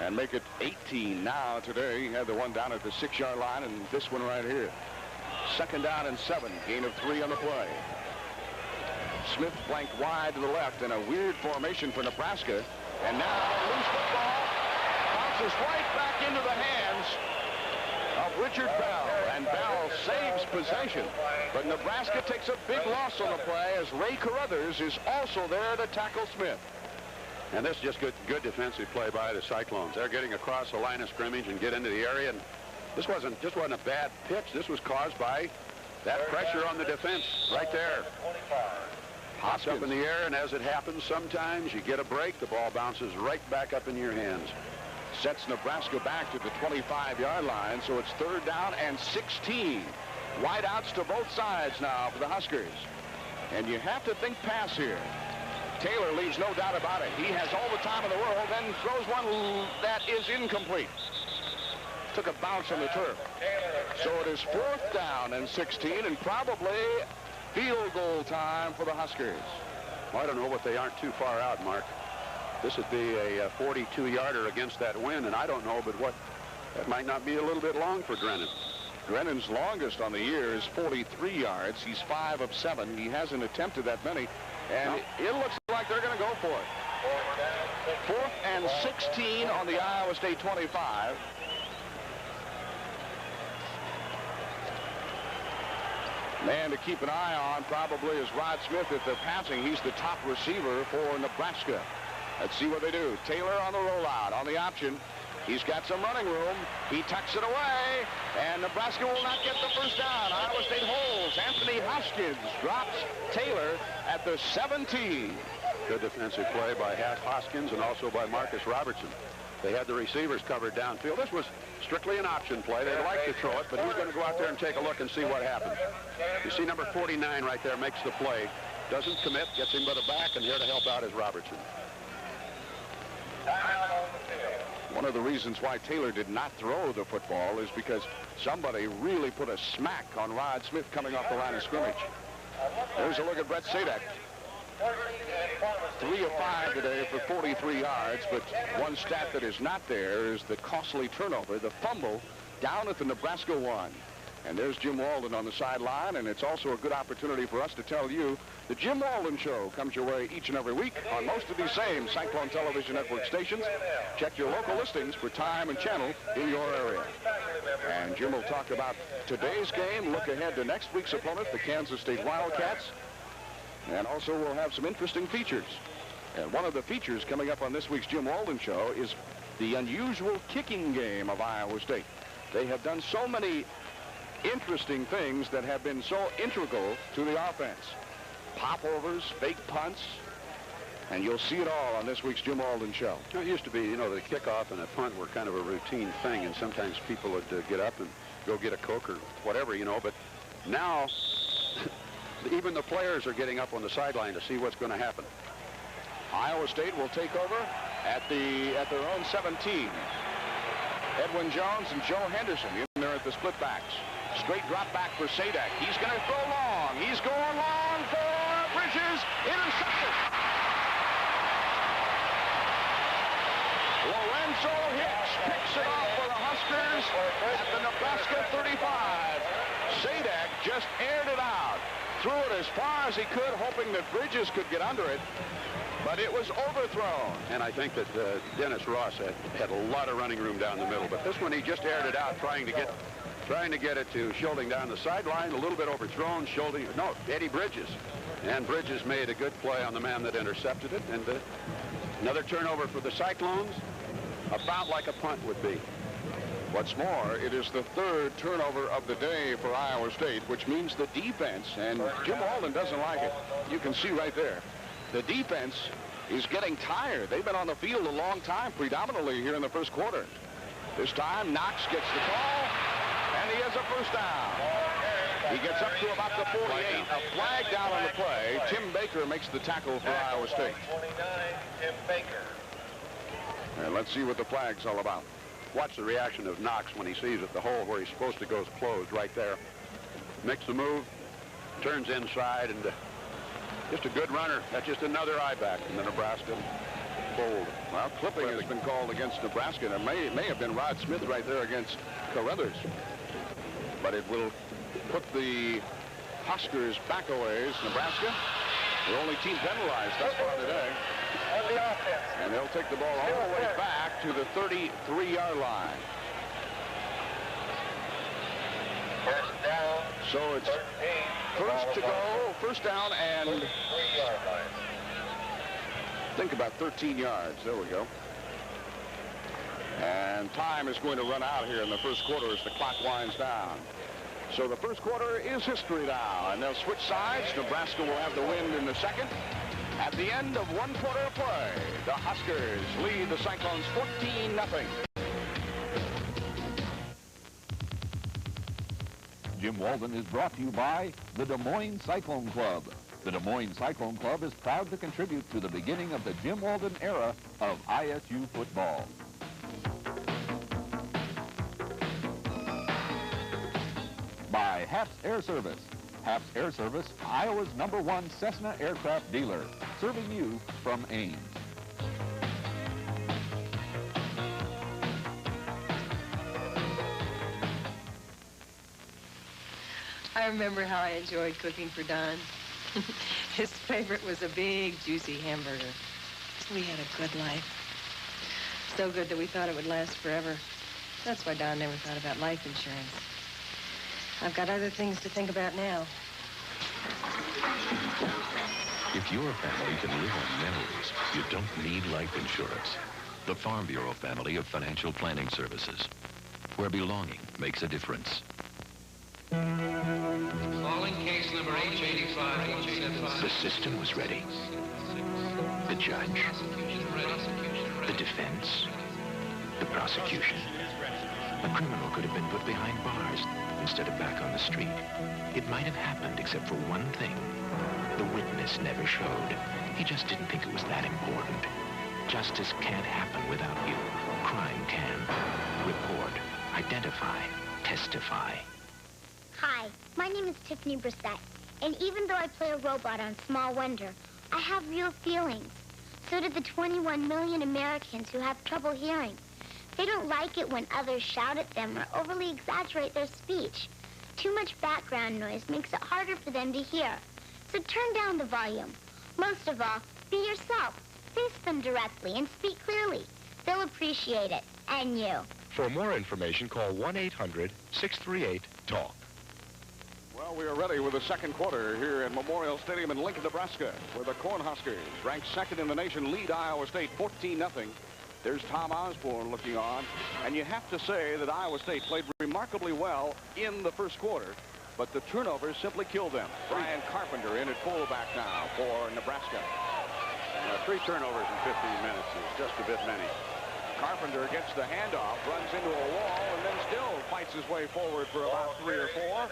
And make it 18 now today. He had the one down at the 6-yard line and this one right here. 2nd down and 7. Gain of 3 on the play. Smith flanked wide to the left in a weird formation for Nebraska. And now loose football bounces right back into the hands of Richard Bell. And Bell saves possession. But Nebraska takes a big loss on the play as Ray Carruthers is also there to tackle Smith. And this is just good defensive play by the Cyclones. They're getting across the line of scrimmage and get into the area. And this wasn't a bad pitch. This was caused by that pressure on the defense right there. Hops up in the air, and as it happens sometimes, you get a break, the ball bounces right back up in your hands. Sets Nebraska back to the 25-yard line, so it's 3rd down and 16. Wideouts to both sides now for the Huskers. And you have to think pass here. Taylor leaves no doubt about it. He has all the time in the world, then throws one that is incomplete. Took a bounce on the turf. So it is 4th down and 16, and probably field goal time for the Huskers. Well, I don't know, but they aren't too far out, Mark. This would be a 42-yarder against that wind, and I don't know, but that might not be a little bit long for Grennan. Grennan's longest on the year is 43 yards. He's 5 of 7. He hasn't attempted that many, and it looks like they're going to go for it. 4th and 16 on the Iowa State 25. Man to keep an eye on probably is Rod Smith. If they're passing, he's the top receiver for Nebraska. Let's see what they do. Taylor on the rollout, on the option. He's got some running room. He tucks it away, and Nebraska will not get the 1st down. Iowa State holds. Anthony Hoskins drops Taylor at the 17. Good defensive play by Hoskins and also by Marcus Robertson. They had the receivers covered downfield. This was strictly an option play. They'd like to throw it, but he's going to go out there and take a look and see what happens. You see number 49 right there makes the play. Doesn't commit, gets him by the back, and here to help out is Robertson. One of the reasons why Taylor did not throw the football is because somebody really put a smack on Rod Smith coming off the line of scrimmage. There's a look at Brett Sadak. 3 of 5 today for 43 yards, but one stat that is not there is the costly turnover, the fumble down at the Nebraska 1. And there's Jim Walden on the sideline, and it's also a good opportunity for us to tell you The Jim Walden Show comes your way each and every week on most of these same Cyclone Television Network stations. Check your local listings for time and channel in your area. And Jim will talk about today's game, look ahead to next week's opponent, the Kansas State Wildcats. And also we'll have some interesting features. And one of the features coming up on this week's Jim Walden Show is the unusual kicking game of Iowa State. They have done so many interesting things that have been so integral to the offense. Popovers, fake punts, and you'll see it all on this week's Jim Walden Show. It used to be, you know, the kickoff and the punt were kind of a routine thing, and sometimes people would get up and go get a Coke or whatever, you know, but now even the players are getting up on the sideline to see what's going to happen. Iowa State will take over at their own 17. Edwin Jones and Joe Henderson in there at the split backs. Straight drop back for Sadek. He's going to throw long. He's going long for Bridges. Intercepted. Lorenzo Hicks picks it off for the Huskers at the Nebraska 35. Sadek just aired it out. Threw it as far as he could, hoping that Bridges could get under it. But it was overthrown. And I think that Dennis Ross had a lot of running room down the middle. But this one, he just aired it out, trying to get it to Schulding down the sideline, a little bit overthrown. Eddie Bridges. And Bridges made a good play on the man that intercepted it. And another turnover for the Cyclones, about like a punt would be. What's more, it is the third turnover of the day for Iowa State, which means the defense, and Jim Walden doesn't like it. You can see right there. The defense is getting tired. They've been on the field a long time, predominantly here in the first quarter. This time, Knox gets the call, and he has a first down. He gets up to about the 48. A flag down on the play. Tim Baker makes the tackle for Iowa State. 29, Tim Baker. And let's see what the flag's all about. Watch the reaction of Knox when he sees that the hole where he's supposed to go is closed right there. Makes the move, turns inside, and just a good runner. That's just another I-back in the Nebraska fold. Well, clipping has been called against Nebraska, and it may have been Rod Smith right there against Carruthers. But it will put the Huskers back a ways. Nebraska, the only team penalized thus far today. And they'll take the ball all the way back to the 33-yard line. First down. So it's first to go, first down, and 3-yard line. think about 13 yards. There we go. And time is going to run out here in the first quarter as the clock winds down. So the first quarter is history now, and they'll switch sides. Nebraska will have the win in the second. At the end of one quarter of play, the Huskers lead the Cyclones 14-0. Jim Walden is brought to you by the Des Moines Cyclone Club. The Des Moines Cyclone Club is proud to contribute to the beginning of the Jim Walden era of ISU football. By Haps Air Service. Haps Air Service, Iowa's #1 Cessna aircraft dealer, serving you from Ames. I remember how I enjoyed cooking for Don. His favorite was a big, juicy hamburger. We had a good life. So good that we thought it would last forever. That's why Don never thought about life insurance. I've got other things to think about now. If your family can live on memories, you don't need life insurance. The Farm Bureau family of financial planning services, where belonging makes a difference. Calling case number H85. The system was ready. The judge, the defense, the prosecution. A criminal could have been put behind bars instead of back on the street. It might have happened except for one thing. The witness never showed. He just didn't think it was that important. Justice can't happen without you. Crime can. Report, identify, testify. Hi, my name is Tiffany Brissett, and even though I play a robot on Small Wonder, I have real feelings. So do the 21 million Americans who have trouble hearing. They don't like it when others shout at them or overly exaggerate their speech. Too much background noise makes it harder for them to hear. So turn down the volume. Most of all, be yourself. Face them directly and speak clearly. They'll appreciate it, and you. For more information, call 1-800-638-TALK. Well, we are ready with the second quarter here at Memorial Stadium in Lincoln, Nebraska, where the Cornhuskers, ranked second in the nation, lead Iowa State 14-0. There's Tom Osborne looking on, and you have to say that Iowa State played remarkably well in the first quarter, but the turnovers simply killed them. Brian Carpenter in at fullback now for Nebraska. 3 turnovers in 15 minutes is just a bit many. Carpenter gets the handoff, runs into a wall, and then still fights his way forward for about 3 or 4.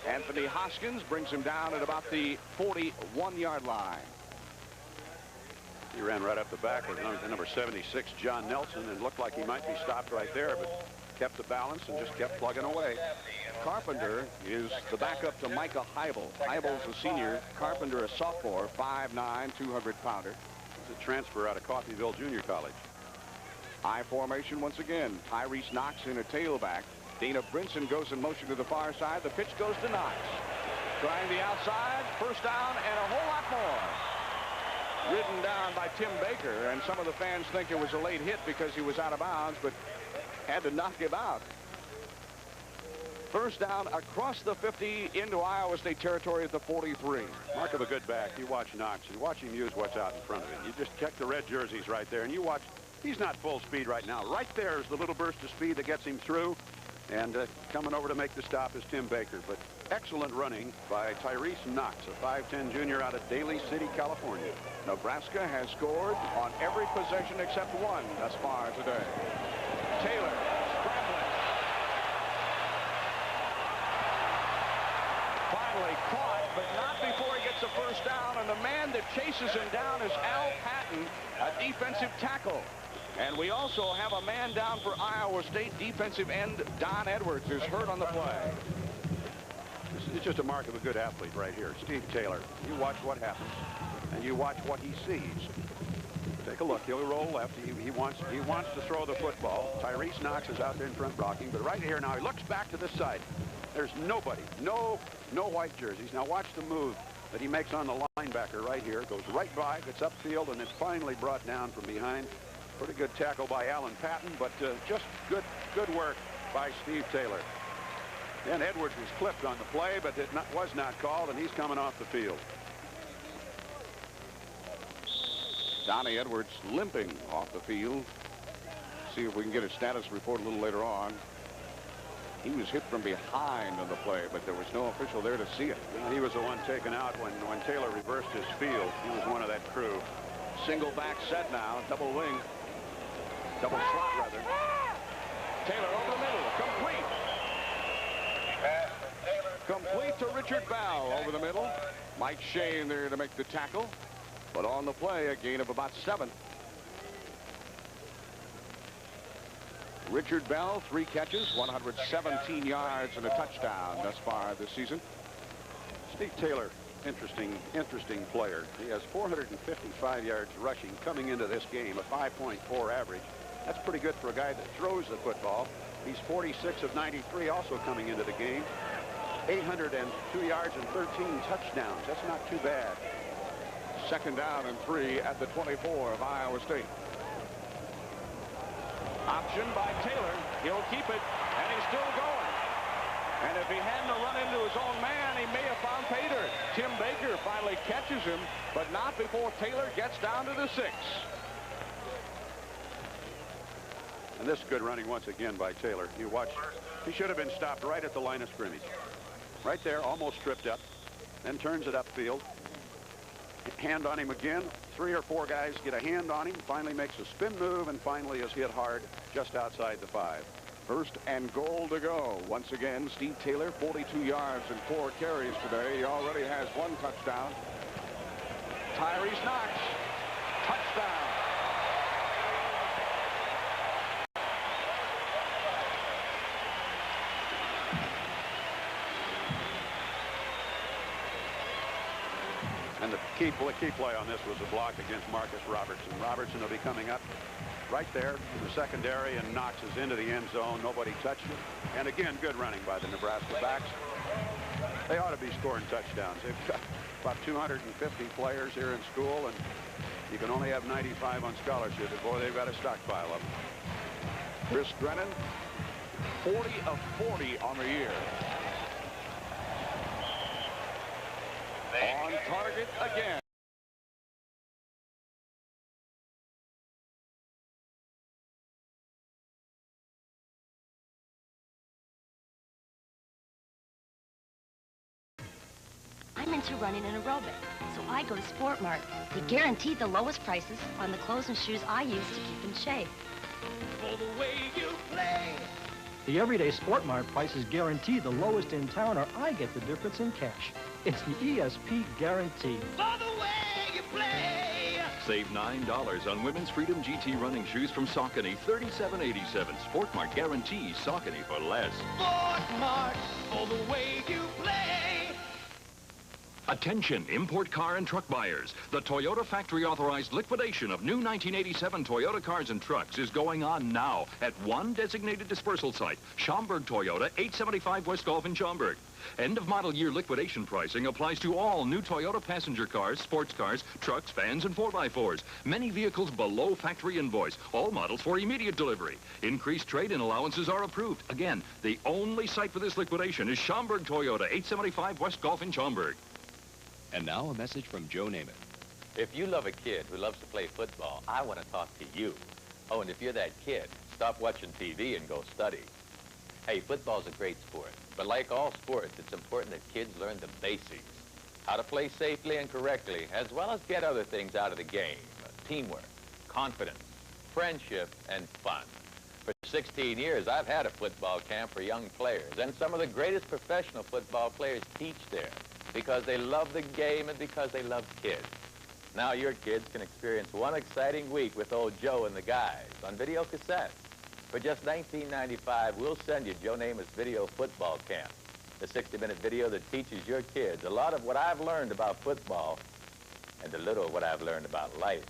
Anthony Hoskins brings him down at about the 41-yard line. He ran right up the back with number 76, John Nelson, and looked like he might be stopped right there, but kept the balance and just kept plugging away. Carpenter is the backup to Micah Heibel. Heibel's a senior, Carpenter a sophomore, 5'9", 200-pounder. He's a transfer out of Coffeyville Junior College. I formation once again. Tyrese Knox in a tailback. Dana Brinson goes in motion to the far side. The pitch goes to Knox. Trying the outside, first down, and a whole lot more. Ridden down by Tim Baker, and some of the fans think it was a late hit because he was out of bounds, but had to knock him out. First down across the 50 into Iowa State territory at the 43. Mark of a good back. You watch Knox. You watch him use what's out in front of him. You just check the red jerseys right there, and you watch. He's not full speed right now. Right there is the little burst of speed that gets him through. And coming over to make the stop is Tim Baker. But excellent running by Tyrese Knox, a 5'10 junior out of Daly City, California. Nebraska has scored on every possession except one thus far today. Taylor scrambling. Finally caught, but not before he gets a first down. And the man that chases him down is Al Patton, a defensive tackle. And we also have a man down for Iowa State. Defensive end Don Edwards is hurt on the play. It's just a mark of a good athlete right here. Steve Taylor. You watch what happens, and you watch what he sees. Take a look. He'll roll left. He wants to throw the football. Tyrese Knox is out there in front blocking, but right here now he looks back to this side. There's nobody. No white jerseys. Now watch the move that he makes on the linebacker right here. Goes right by, gets upfield, and it's finally brought down from behind. Pretty good tackle by Alan Patton, but just good work by Steve Taylor. And Edwards was clipped on the play, but it was not called, and he's coming off the field. Donnie Edwards limping off the field. See if we can get a status report a little later on. He was hit from behind on the play, but there was no official there to see it. He was the one taken out when Taylor reversed his field. He was one of that crew. Single back set now, double wing. Double slot, rather. Taylor over the middle, complete. Complete to Richard Bell over the middle. Mike Shane there to make the tackle. But on the play, a gain of about 7. Richard Bell, 3 catches, 117 yards and a touchdown thus far this season. Steve Taylor, interesting player. He has 455 yards rushing coming into this game, a 5.4 average. That's pretty good for a guy that throws the football. He's 46 of 93 also coming into the game. 802 yards and 13 touchdowns. That's not too bad. Second down and 3 at the 24 of Iowa State. Option by Taylor. He'll keep it, and he's still going. And if he hadn't run into his own man, he may have found pay dirt. Tim Baker finally catches him, but not before Taylor gets down to the 6. And this is good running once again by Taylor. You watch, he should have been stopped right at the line of scrimmage. Right there, almost stripped up, then turns it upfield. Hand on him again. 3 or 4 guys get a hand on him, finally makes a spin move, and finally is hit hard just outside the 5. First and goal to go. Once again, Steve Taylor, 42 yards and 4 carries today. He already has 1 touchdown. Tyrese Knox, touchdown. And the key play on this was a block against Marcus Robertson. Robertson will be coming up right there in the secondary, and Knox is into the end zone. Nobody touched it. And again, good running by the Nebraska backs. They ought to be scoring touchdowns. They've got about 250 players here in school, and you can only have 95 on scholarship. And boy, they've got a stockpile of them. Chris Drennan, 40 of 40 on the year. On target again. I'm into running and aerobic, so I go to Sport Mart. They guarantee the lowest prices on the clothes and shoes I use to keep in shape. For the way you play. The everyday Sport Mart prices guarantee the lowest in town, or I get the difference in cash. It's the ESP guarantee. For the way you play. Save $9 on women's Freedom GT running shoes from Saucony, $37.87. Sport Mart guarantees Saucony for less. Sport Mart. For the way you play. Attention, import car and truck buyers. The Toyota factory-authorized liquidation of new 1987 Toyota cars and trucks is going on now at one designated dispersal site, Schaumburg Toyota, 875 West Gulf in Schaumburg. End-of-model year liquidation pricing applies to all new Toyota passenger cars, sports cars, trucks, vans, and 4x4s. Many vehicles below factory invoice. All models for immediate delivery. Increased trade-in allowances are approved. Again, the only site for this liquidation is Schaumburg Toyota, 875 West Gulf in Schaumburg. And now a message from Joe Namath. If you love a kid who loves to play football, I want to talk to you. Oh, and if you're that kid, stop watching TV and go study. Hey, football's a great sport, but like all sports, it's important that kids learn the basics. How to play safely and correctly, as well as get other things out of the game. Teamwork, confidence, friendship, and fun. For 16 years, I've had a football camp for young players, and some of the greatest professional football players teach there, because they love the game and because they love kids. Now your kids can experience one exciting week with old Joe and the guys on video cassettes. For just $19.95, we'll send you Joe Namath's Video Football Camp, the 60-minute video that teaches your kids a lot of what I've learned about football and a little of what I've learned about life.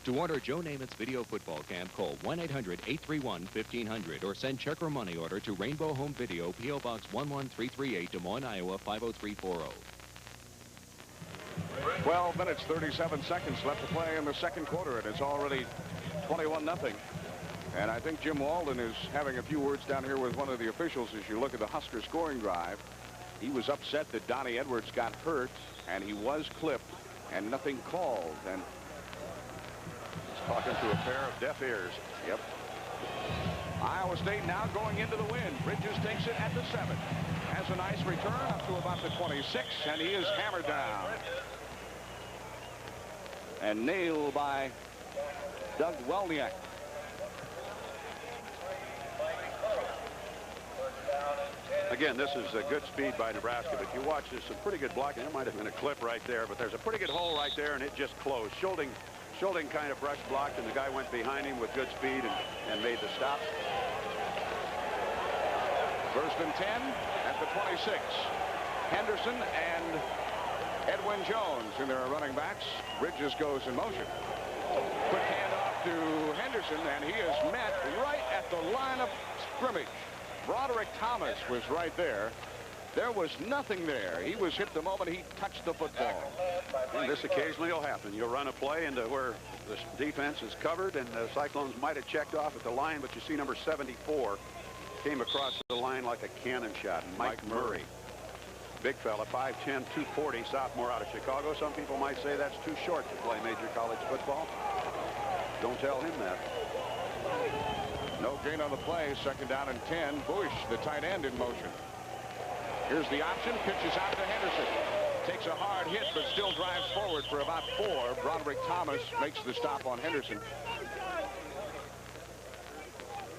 To order Joe Namath's Video Football Camp, call 1-800-831-1500 or send check or money order to Rainbow Home Video, P.O. Box 11338, Des Moines, Iowa 50340. 12 minutes, 37 seconds left to play in the second quarter, and it's already 21-0. And I think Jim Walden is having a few words down here with one of the officials as you look at the Husker scoring drive. He was upset that Donnie Edwards got hurt, and he was clipped, and nothing called. And talking to a pair of deaf ears. Yep. Iowa State now going into the wind. Bridges takes it at the 7. Has a nice return up to about the 26, and he is hammered down. And nailed by Doug Welniak. Again, this is a good speed by Nebraska, but if you watch, there's some pretty good blocking. There might have been a clip right there, but there's a pretty good hole right there, and it just closed. Schulding kind of brush blocked, and the guy went behind him with good speed and made the stop. First and 10 at the 26. Henderson and Edwin Jones in their running backs. Bridges goes in motion. Quick handoff to Henderson, and he is met right at the line of scrimmage. Broderick Thomas was right there. There was nothing there. He was hit the moment he touched the football. And this occasionally will happen. You'll run a play into where the defense is covered, and the Cyclones might have checked off at the line, but you see number 74 came across the line like a cannon shot. Mike Murray. Big fella, 5'10", 240, sophomore out of Chicago. Some people might say that's too short to play major college football. Don't tell him that. No gain on the play. Second down and 10. Bush, the tight end, in motion. Here's the option. Pitches out to Henderson. Takes a hard hit, but still drives forward for about 4. Broderick Thomas makes the stop on Henderson.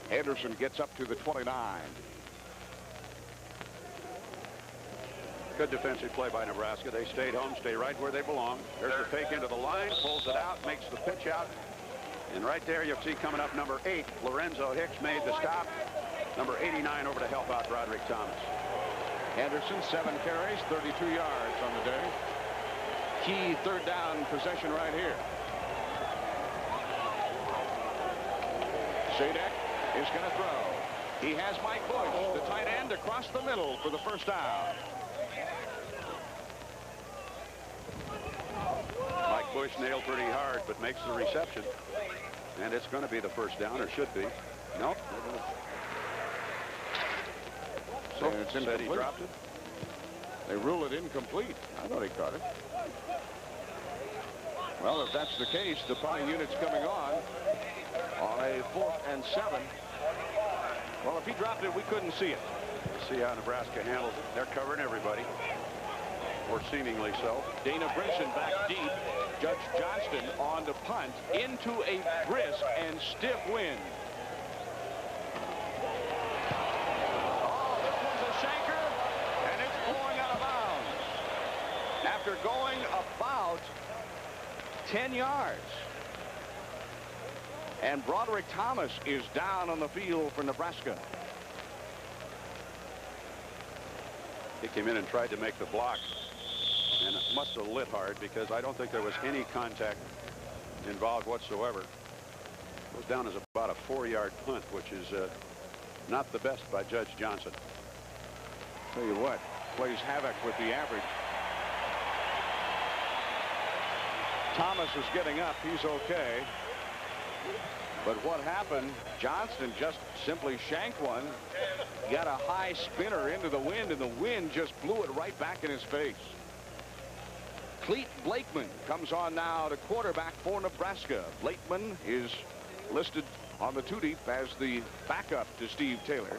Henderson gets up to the 29. Good defensive play by Nebraska. They stayed home, stay right where they belong. There's the fake into the line, pulls it out, makes the pitch out. And right there you'll see coming up number 8, Lorenzo Hicks made the stop. Number 89 over to help out Broderick Thomas. Henderson, 7 carries, 32 yards on the day. Key third down possession right here. Sadek is going to throw. He has Mike Bush, the tight end, across the middle for the first down. push, nailed pretty hard, but makes the reception. And it's going to be the first down, or should be. Nope. So it's said incomplete. He dropped it. They rule it incomplete. I thought he caught it. Well, if that's the case, the punting unit's coming on a 4th and 7. Well, if he dropped it, we couldn't see it. See how Nebraska handles it. They're covering everybody, or seemingly so. Dana Brinson back deep. Judge Johnston on the punt into a brisk and stiff wind. Oh, this one's a shanker, and it's going out of bounds. After going about 10 yards. And Broderick Thomas is down on the field for Nebraska. He came in and tried to make the block, and it must have lit hard because I don't think there was any contact involved whatsoever. It was down as about a 4-yard punt, which is not the best by Judge Johnson. Tell you what, plays havoc with the average. Thomas is getting up. He's okay. But what happened, Johnston just simply shanked one, got a high spinner into the wind, and the wind just blew it right back in his face. Cleet Blakeman comes on now to quarterback for Nebraska. Blakeman is listed on the 2-deep as the backup to Steve Taylor.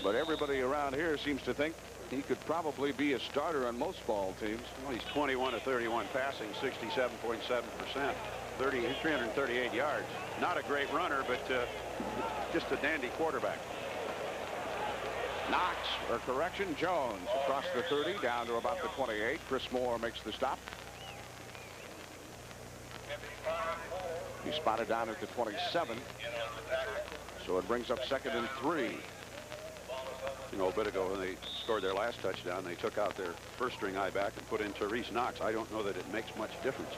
But everybody around here seems to think he could probably be a starter on most ball teams. Well, he's 21 of 31 passing, 67.7%, 338 yards. Not a great runner, but just a dandy quarterback. Knox, or correction, Jones across the 30 down to about the 28. Chris Moore makes the stop. He's spotted down at the 27. So it brings up 2nd and 3. You know, a bit ago when they scored their last touchdown, they took out their first-string I-back and put in Therese Knox. I don't know that it makes much difference.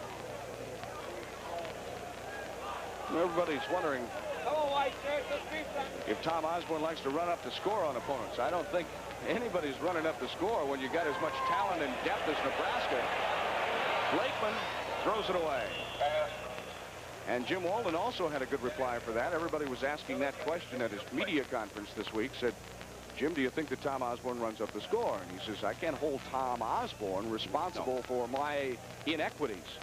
Everybody's wondering if Tom Osborne likes to run up the score on opponents. I don't think anybody's running up the score when you got as much talent and depth as Nebraska. Blakeman throws it away. And Jim Walden also had a good reply for that. Everybody was asking that question at his media conference this week. Said, Jim, do you think that Tom Osborne runs up the score? And he says, I can't hold Tom Osborne responsible for my inequities.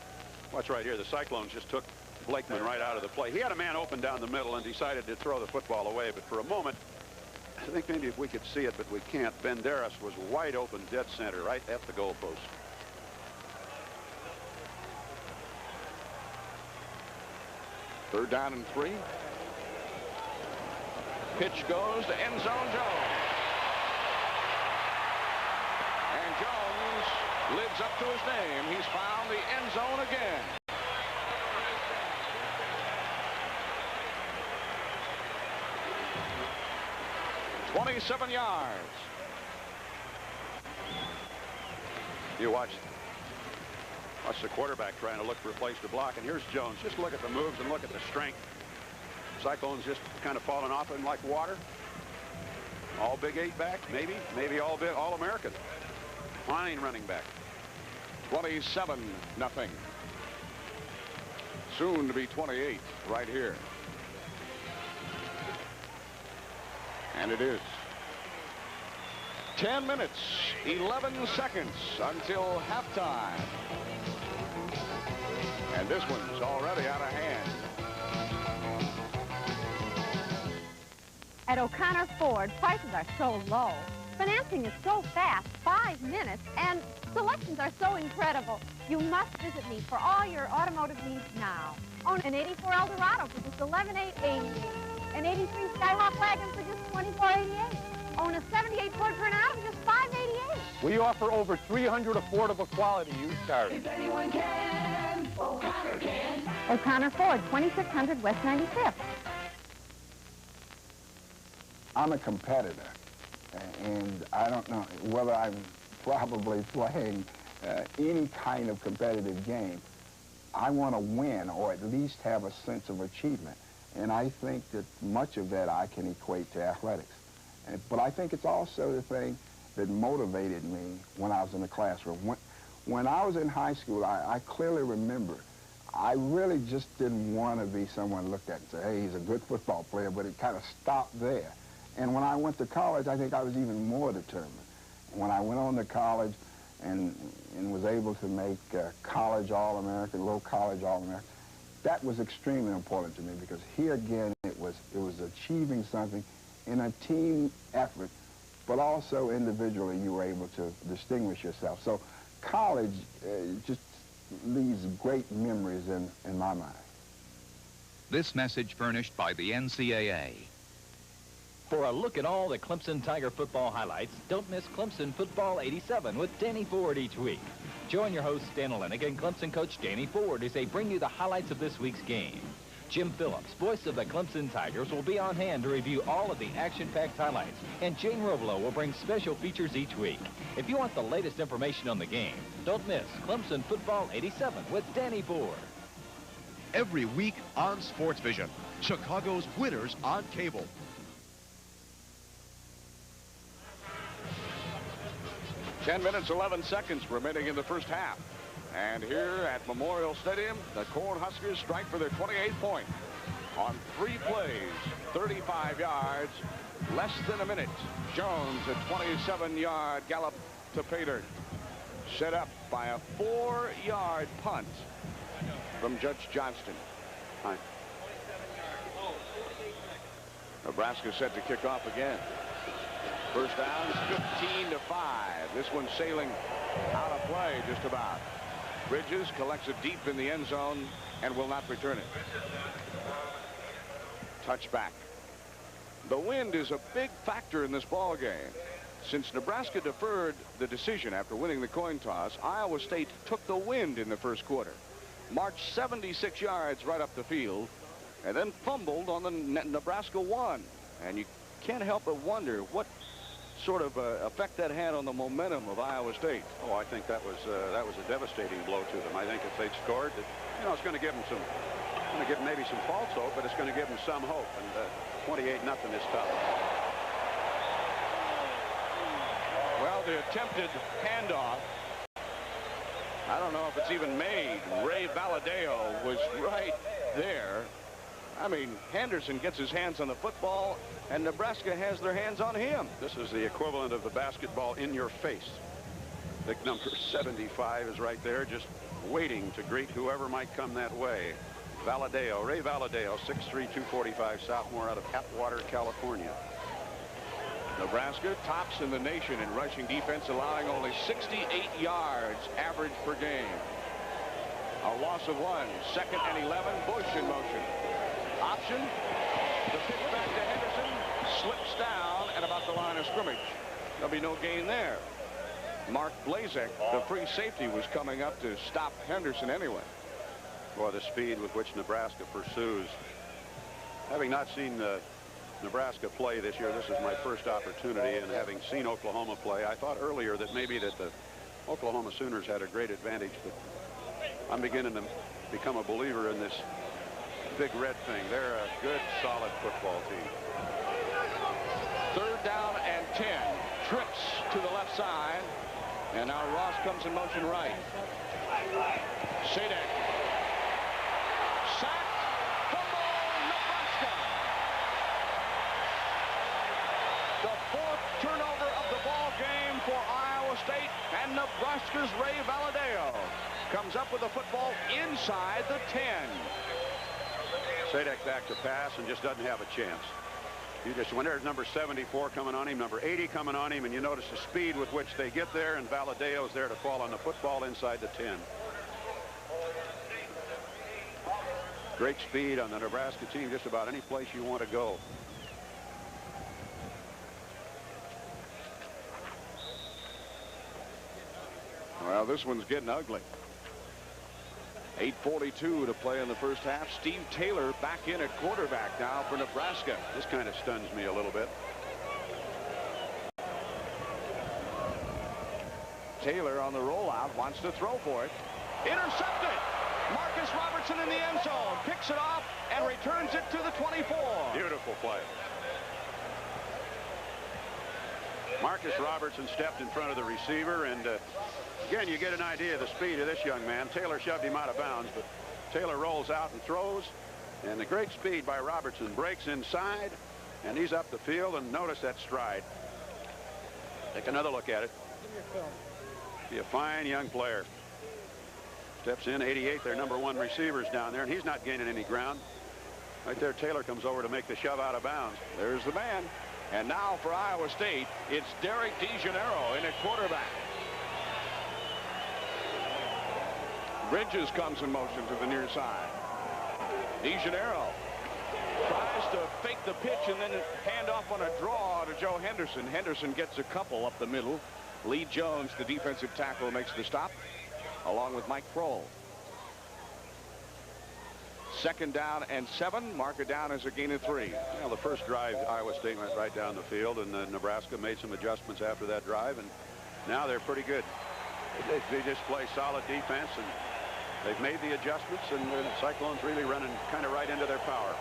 Watch right here. The Cyclones just took Blakeman right out of the play. He had a man open down the middle and decided to throw the football away. But for a moment, I think maybe if we could see it, but we can't. Banderas was wide open, dead center, right at the goalpost. Third down and 3. Pitch goes to end zone Jones. And Jones lives up to his name. He's found the end zone again. "27 yards. You watch the quarterback trying to look for a place to block, and here's Jones. Just look at the moves and look at the strength. Cyclones just kind of falling off him like water. All Big 8 back, maybe all American. Fine running back. 27-0. Soon to be 28 right here. And it is 10 minutes, 11 seconds until halftime. And this one's already out of hand. At O'Connor Ford, prices are so low. Financing is so fast, 5 minutes, and selections are so incredible. You must visit me for all your automotive needs now. Own an 84 Eldorado for just $11,888. An 83 Skyhawk wagon for just $24,88. Own a 78 Ford Granada for just $588. We offer over 300 affordable quality used cars. If anyone can, O'Connor can. O'Connor Ford, 2600 West 95th. I'm a competitor, and I don't know whether I'm probably playing any kind of competitive game. I want to win, or at least have a sense of achievement. And I think that much of that I can equate to athletics. But I think it's also the thing that motivated me when I was in the classroom. When I was in high school, I clearly remember I really just didn't want to be someone looked at and say, hey, he's a good football player, but it kind of stopped there. And when I went to college, I think I was even more determined. When I went on to college and was able to make college All-American, low college All-American, that was extremely important to me because here again it was achieving something in a team effort, but also individually you were able to distinguish yourself. So college just leaves great memories in my mind. This message furnished by the NCAA. For a look at all the Clemson Tiger football highlights, don't miss Clemson Football 87 with Danny Ford each week. Join your host, Stan Olenek, and Clemson coach Danny Ford as they bring you the highlights of this week's game. Jim Phillips, voice of the Clemson Tigers, will be on hand to review all of the action-packed highlights, and Jane Roblo will bring special features each week. If you want the latest information on the game, don't miss Clemson Football 87 with Danny Ford. Every week on Sports Vision, Chicago's winners on cable. Ten minutes, 11 seconds remaining in the first half. And here at Memorial Stadium, the Cornhuskers strike for their 28th point. On 3 plays, 35 yards, less than a minute. Jones, a 27-yard gallop to pay dirt. Set up by a 4-yard punt from Judge Johnston. Hi. Nebraska set to kick off again. First down, 15-5. This one sailing out of play just about. Bridges collects it deep in the end zone and will not return it. Touchback. The wind is a big factor in this ball game. Since Nebraska deferred the decision after winning the coin toss, Iowa State took the wind in the first quarter, marched 76 yards right up the field, and then fumbled on the Nebraska 1. And you can't help but wonder what sort of effect that had on the momentum of Iowa State. Oh, I think that was a devastating blow to them. I think if they'd scored, it's going to give them maybe some false hope, but it's going to give them some hope. And 28-0 is tough. Well, the attempted handoff, I don't know if it's even made. Ray Valadeo was right there. I mean, Henderson gets his hands on the football, and Nebraska has their hands on him. This is the equivalent of the basketball in your face. Big number 75 is right there, just waiting to greet whoever might come that way. Valadeo, Ray Valadeo, 6'3", 245, sophomore out of Atwater, California. Nebraska tops in the nation in rushing defense, allowing only 68 yards average per game. A loss of 1. 2nd and 11. Bush in motion. Option. The pitch back to Henderson. Slips down at about the line of scrimmage. There'll be no gain there. Mark Blazek, the free safety, was coming up to stop Henderson anyway. Boy, the speed with which Nebraska pursues. Having not seen Nebraska play this year, this is my first opportunity, and having seen Oklahoma play, I thought earlier that maybe that the Oklahoma Sooners had a great advantage, but I'm beginning to become a believer in this big red thing. They're a good, solid football team. 3rd down and 10. Trips to the left side. And now Ross comes in motion right. Sadek. Sack. Fumble, Nebraska. The 4th turnover of the ball game for Iowa State, and Nebraska's Ray Valadeo comes up with the football inside the 10. Sadek back to pass and just doesn't have a chance. When there's number 74 coming on him, number 80 coming on him, and you notice the speed with which they get there, and Valadeo's there to fall on the football inside the 10. Great speed on the Nebraska team, just about any place you want to go. Well, this one's getting ugly. 8:42 to play in the first half. Steve Taylor back in at quarterback now for Nebraska. This kind of stuns me a little bit. Taylor on the rollout, wants to throw for it. Intercepted. Marcus Robertson in the end zone. Picks it off and returns it to the 24. Beautiful play. Marcus Robertson stepped in front of the receiver, and again, you get an idea of the speed of this young man. Taylor shoved him out of bounds, but Taylor rolls out and throws, and the great speed by Robertson breaks inside, and he's up the field, and notice that stride. Take another look at it. Be a fine young player. Steps in, 88, their #1 receivers down there, and he's not gaining any ground. Right there, Taylor comes over to make the shove out of bounds. There's the man. And now for Iowa State, it's Derek DeGennaro in at quarterback. Bridges comes in motion to the near side. DeGennaro tries to fake the pitch and then hand off on a draw to Joe Henderson. Henderson gets a couple up the middle. Lee Jones, the defensive tackle, makes the stop, along with Mike Kroll. 2nd down and 7. Mark it down as a gain of 3. Well, the first drive, Iowa State went right down the field, and Nebraska made some adjustments after that drive, and now they're pretty good. They just play solid defense, and they've made the adjustments, and the Cyclones really running kind of right into their power.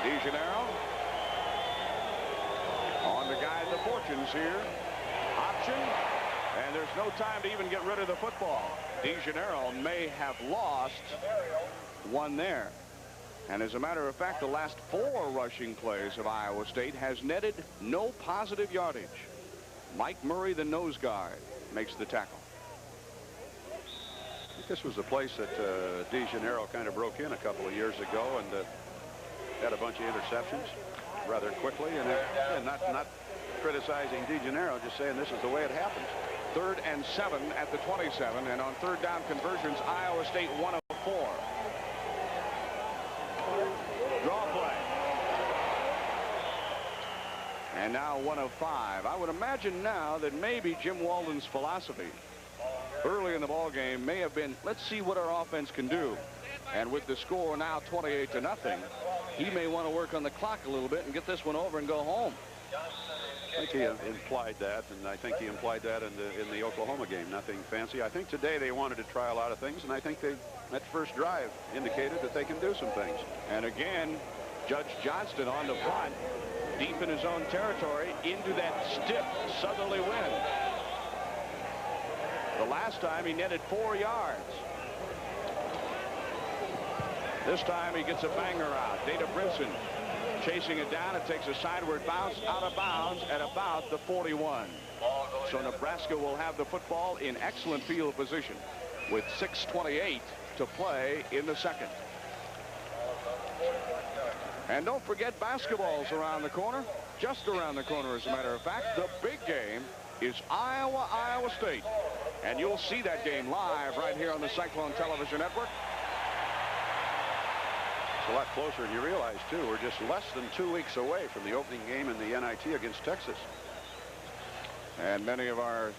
DeGennaro on the guide the fortunes here. Option, and there's no time to even get rid of the football. DeGennaro may have lost one there. And as a matter of fact, the last 4 rushing plays of Iowa State has netted no positive yardage. Mike Murray, the nose guard, makes the tackle. I think this was the place that DeGennaro kind of broke in a couple of years ago, and had a bunch of interceptions rather quickly, and not criticizing DeGennaro, just saying this is the way it happens. 3rd and 7 at the 27, and on 3rd down conversions, Iowa State 1 of 4. Draw play. And now 1 of 5. I would imagine now that maybe Jim Walden's philosophy early in the ball game may have been, let's see what our offense can do. And with the score now 28-0, he may want to work on the clock a little bit and get this one over and go home. I think he implied that, and I think he implied that in the Oklahoma game. Nothing fancy. I think today they wanted to try a lot of things, and I think that first drive indicated that they can do some things. And again, Judge Johnston on the front, deep in his own territory, into that stiff southerly wind. The last time he netted 4 yards. This time he gets a banger out. Data Brinson chasing it down. It takes a sideward bounce out of bounds at about the 41. So Nebraska will have the football in excellent field position with 6:28 to play in the 2nd. And don't forget, basketball's around the corner. Just around the corner, as a matter of fact. The big game is Iowa State. And you'll see that game live right here on the Cyclone Television Network. It's a lot closer than you realize, too. We're just less than 2 weeks away from the opening game in the NIT against Texas. And many of our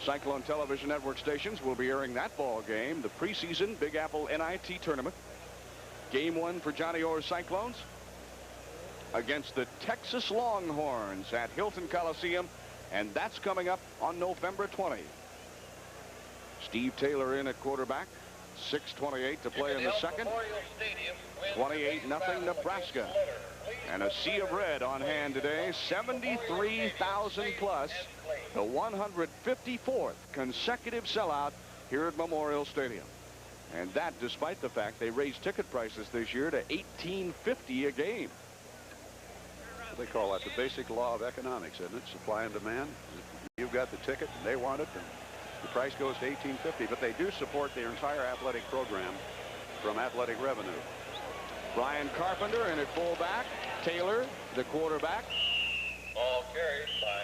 Cyclone Television Network stations will be airing that ball game, the preseason Big Apple NIT tournament. Game 1 for Johnny Orr's Cyclones against the Texas Longhorns at Hilton Coliseum, and that's coming up on November 20. Steve Taylor in at quarterback. 6:28 to play in the 2nd. 28-0 Nebraska. And a sea of red on hand today. 73,000 plus. The 154th consecutive sellout here at Memorial Stadium. And that despite the fact they raised ticket prices this year to $18.50 a game. They call that the basic law of economics, isn't it? Supply and demand. You've got the ticket and they want it, and the price goes to $18.50, but they do support their entire athletic program from athletic revenue. Brian Carpenter in at fullback. Taylor, the quarterback. Ball carried by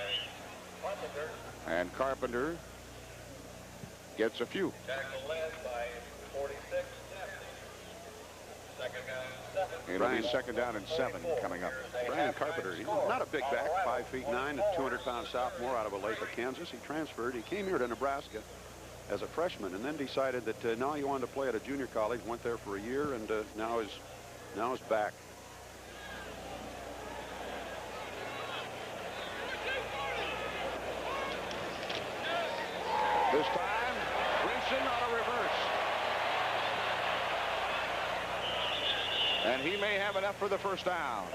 Carpenter. And Carpenter gets a few. Tackle led by 46. Second down, 7. It'll be 2nd down and 7 coming up. Brian Carpenter, he's not a big back, 5'9", a 200-pound sophomore out of Olathe, Kansas. He transferred. He came here to Nebraska as a freshman, and then decided that now he wanted to play at a junior college. Went there for a year, and now is back. This time, Brinson on a reverse. And he may have enough for the first down.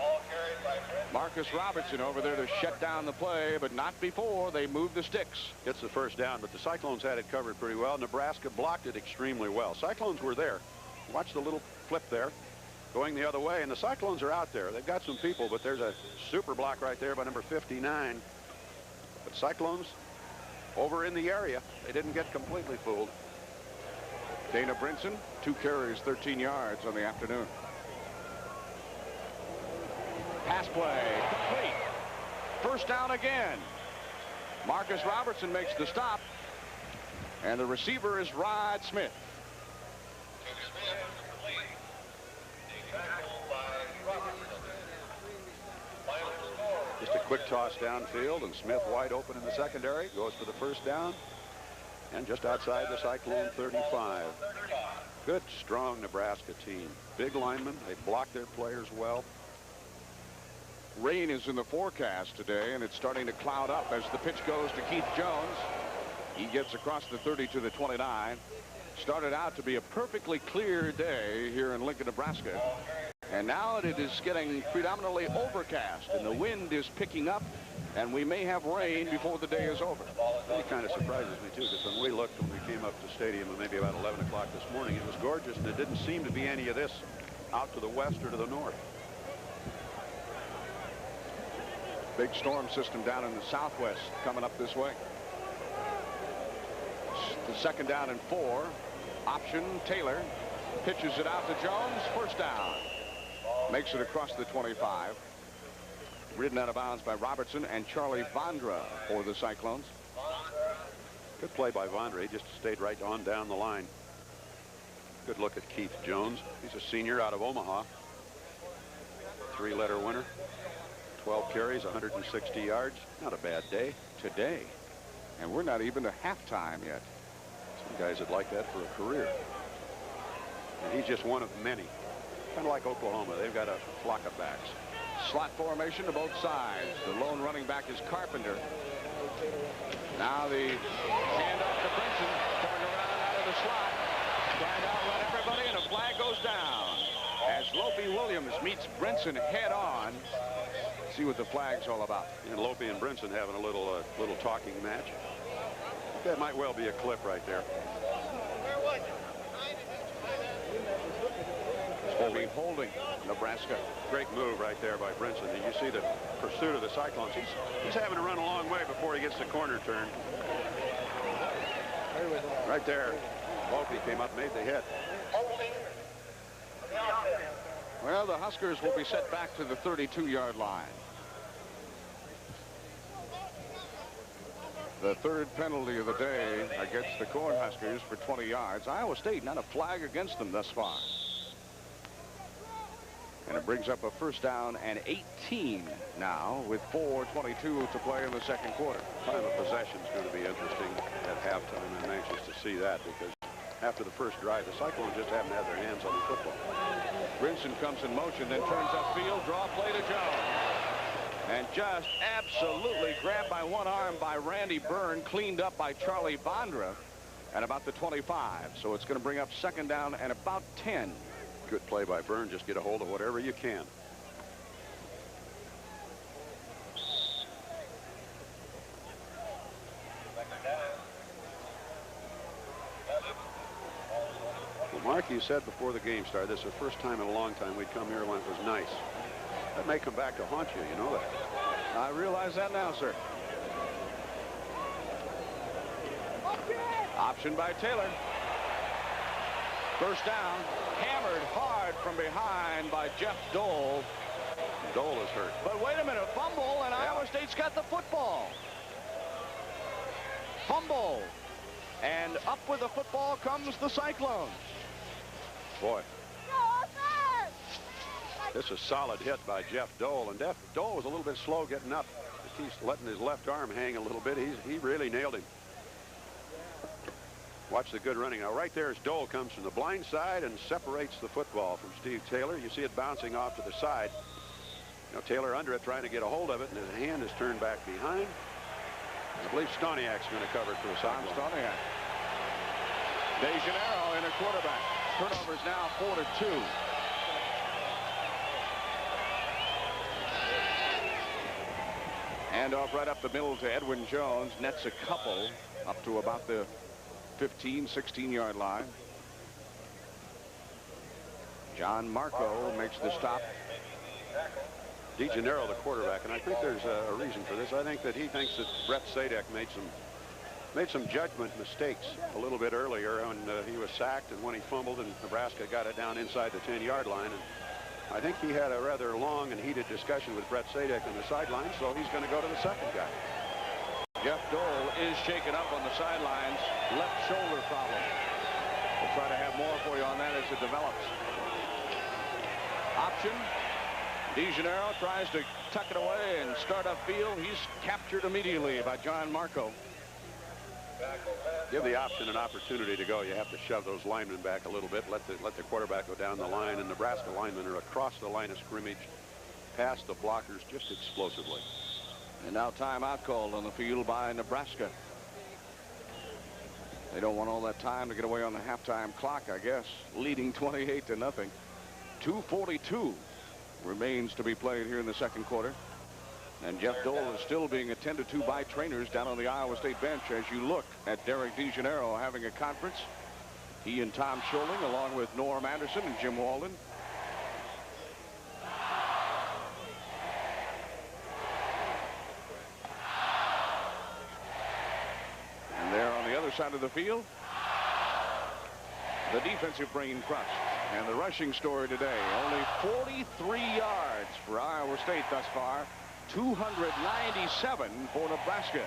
Marcus Robertson over there to shut down the play, but not before they move the sticks. Gets the first down, but the Cyclones had it covered pretty well. Nebraska blocked it extremely well. Cyclones were there. Watch the little flip there, going the other way, and the Cyclones are out there. They've got some people, but there's a super block right there by number 59. But Cyclones over in the area. They didn't get completely fooled. Dana Brinson, 2 carries, 13 yards on the afternoon. Pass play complete. First down again. Marcus Robertson makes the stop, and the receiver is Rod Smith. Just a quick toss downfield, and Smith wide open in the secondary. Goes for the first down, and just outside the Cyclone 35. Good, strong Nebraska team. Big linemen. They block their players well. Rain is in the forecast today, and it's starting to cloud up as the pitch goes to Keith Jones. He gets across the 30 to the 29. Started out to be a perfectly clear day here in Lincoln, Nebraska. And now it is getting predominantly overcast, and the wind is picking up, and we may have rain before the day is over. It kind of surprises me, too, because when we looked, when we came up to the stadium, maybe about 11 o'clock this morning, it was gorgeous, and it didn't seem to be any of this out to the west or to the north. Big storm system down in the southwest coming up this way. The second down and 4. Option, Taylor pitches it out to Jones. First down. Makes it across the 25. Ridden out of bounds by Robertson and Charlie Vondra for the Cyclones. Good play by Vondra. He just stayed right on down the line. Good look at Keith Jones. He's a senior out of Omaha. 3-letter winner. 12 carries, 160 yards. Not a bad day today. And we're not even to halftime yet. Some guys would like that for a career. And he's just one of many. Kind of like Oklahoma. They've got a flock of backs. Slot formation to both sides. The lone running back is Carpenter. Now the handoff to Brinson. Coming around out of the slot. Trying to outrun everybody, and a flag goes down. As Lope Williams meets Brinson head on. See what the flag's all about. And Lope and Brinson having a little talking match. That might well be a clip right there. Holding Nebraska. Great move right there by Brinson. And you see the pursuit of the Cyclones. He's having to run a long way before he gets the corner turn. Right there. Lope came up, made the hit. Well, the Huskers will be set back to the 32-yard line. The third penalty of the day against the Cornhuskers for 20 yards. Iowa State, not a flag against them thus far. And it brings up a first down and 18 now with 4:22 to play in the second quarter. Time of possession is going to be interesting at halftime. I'm anxious to see that because after the first drive, the Cyclones just haven't had their hands on the football. Brinson comes in motion, then turns upfield, draw play to Jones. And just absolutely grabbed by one arm by Randy Byrne, cleaned up by Charlie Vondra at about the 25. So it's going to bring up second down and about 10. Good play by Byrne. Just get a hold of whatever you can. Well, Mark, you said before the game started, this is the first time in a long time we'd come here when it was nice. That may come back to haunt you, you know that. I realize that now, sir. Option by Taylor. First down, hammered hard from behind by Jeff Dole. Dole is hurt. But wait a minute, fumble, and Iowa State's got the football. Fumble. And up with the football comes the Cyclones. Boy. This is a solid hit by Jeff Dole. And Dole was a little bit slow getting up. He's letting his left arm hang a little bit. He really nailed him. Watch the good running. Now, right there as Dole comes from the blind side and separates the football from Steve Taylor. You see it bouncing off to the side. You know, Taylor under it trying to get a hold of it, and his hand is turned back behind. I believe Stoniak's going to cover it for the Cyclones. Stoniak. DeGennaro in a quarterback. Turnovers now 4-2. And off right up the middle to Edwin Jones. Nets a couple up to about the 15, 16-yard line. John Marco makes the stop. DeGennaro, the quarterback, and I think there's a reason for this. I think that he thinks that Brett Sadek made some judgment mistakes a little bit earlier when he was sacked and when he fumbled and Nebraska got it down inside the 10-yard line. And I think he had a rather long and heated discussion with Brett Sadek on the sideline, so he's going to go to the second guy. Jeff Dole is shaken up on the sidelines. Left shoulder problem. We'll try to have more for you on that as it develops. Option. DeGennaro tries to tuck it away and start upfield. He's captured immediately by John Marco. Give the option an opportunity to go. You have to shove those linemen back a little bit. Let the quarterback go down the line, and Nebraska linemen are across the line of scrimmage, past the blockers just explosively. And now timeout called on the field by Nebraska. They don't want all that time to get away on the halftime clock, I guess. Leading 28-0. 2:42 remains to be played here in the second quarter. And Jeff Dole is still being attended to by trainers down on the Iowa State bench as you look at Derek DeGennaro having a conference. He and Tom Scholing, along with Norm Anderson and Jim Walden. And there on the other side of the field, the defensive brain crushed. And the rushing story today, only 43 yards for Iowa State thus far. 297 for Nebraska.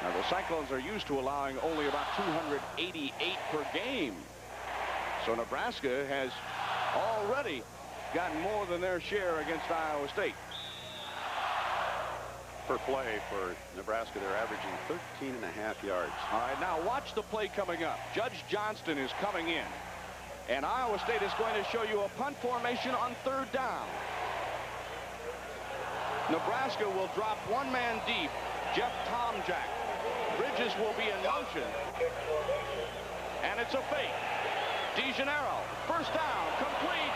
Now the Cyclones are used to allowing only about 288 per game. So Nebraska has already gotten more than their share against Iowa State. Per play for Nebraska, they're averaging 13.5 yards. All right, now watch the play coming up. Judge Johnston is coming in. And Iowa State is going to show you a punt formation on third down. Nebraska will drop one man deep, Jeff Tomjack. Bridges will be in motion. And it's a fake. DeGennaro, first down, complete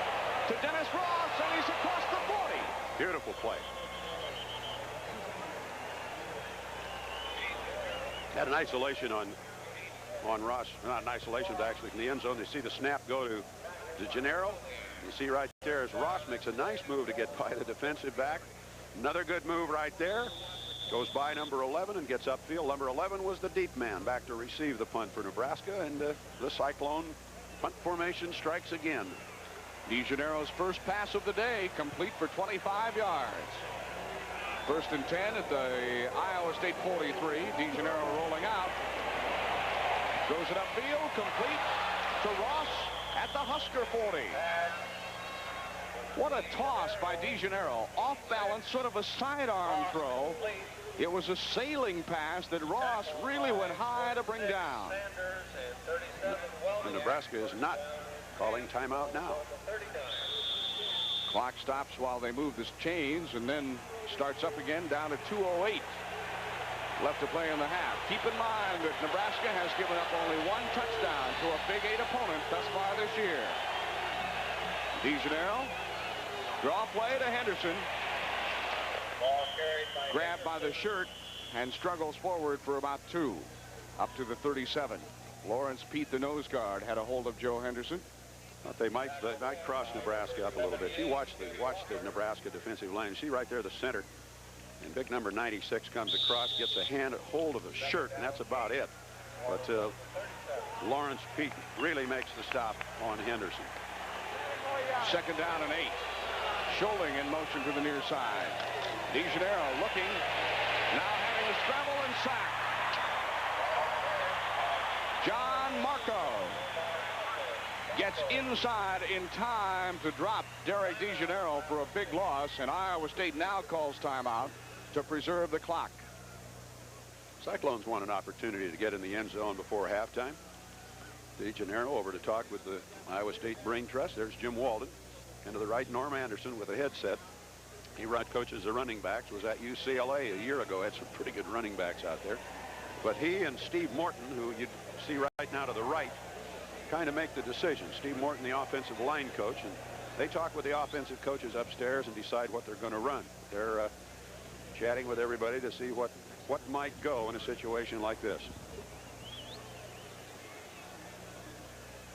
to Dennis Ross, and he's across the 40. Beautiful play. Had an isolation on Ross, not an isolation, but actually in the end zone. You see the snap go to DeGennaro. You see right there as Ross makes a nice move to get by the defensive back. Another good move right there. Goes by number 11 and gets upfield. Number 11 was the deep man back to receive the punt for Nebraska, and the Cyclone punt formation strikes again. DeGennaro's first pass of the day, complete for 25 yards. First and 10 at the Iowa State 43. DeGennaro rolling out. Throws it upfield, complete to Ross at the Husker 40. What a toss by DeGennaro. Off balance, sort of a sidearm throw. It was a sailing pass that Ross really went high to bring down. And Nebraska is not calling timeout now. Clock stops while they move the chains and then starts up again down to 2:08. Left to play in the half. Keep in mind that Nebraska has given up only one touchdown to a Big 8 opponent thus far this year. DeGennaro, draw play to Henderson. Grabbed by the shirt and struggles forward for about 2. Up to the 37. Lawrence Pete, the nose guard, had a hold of Joe Henderson. But they might cross Nebraska up a little bit. You watch the Nebraska defensive line. See right there the center. And big number 96 comes across, gets a hold of the shirt, and that's about it. But Lawrence Pete really makes the stop on Henderson. Second down and 8. Scholing in motion to the near side. DeGennaro looking, now having to scramble and sack. John Marco gets inside in time to drop Derek DeGennaro for a big loss, and Iowa State now calls timeout to preserve the clock. Cyclones want an opportunity to get in the end zone before halftime. DeGennaro over to talk with the Iowa State Brain Trust. There's Jim Walden. And to the right, Norm Anderson with a headset. He coaches the running backs, was at UCLA a year ago. Had some pretty good running backs out there. But he and Steve Morton, who you see right now to the right, kind of make the decision. Steve Morton, the offensive line coach, and they talk with the offensive coaches upstairs and decide what they're going to run. chatting with everybody to see what might go in a situation like this.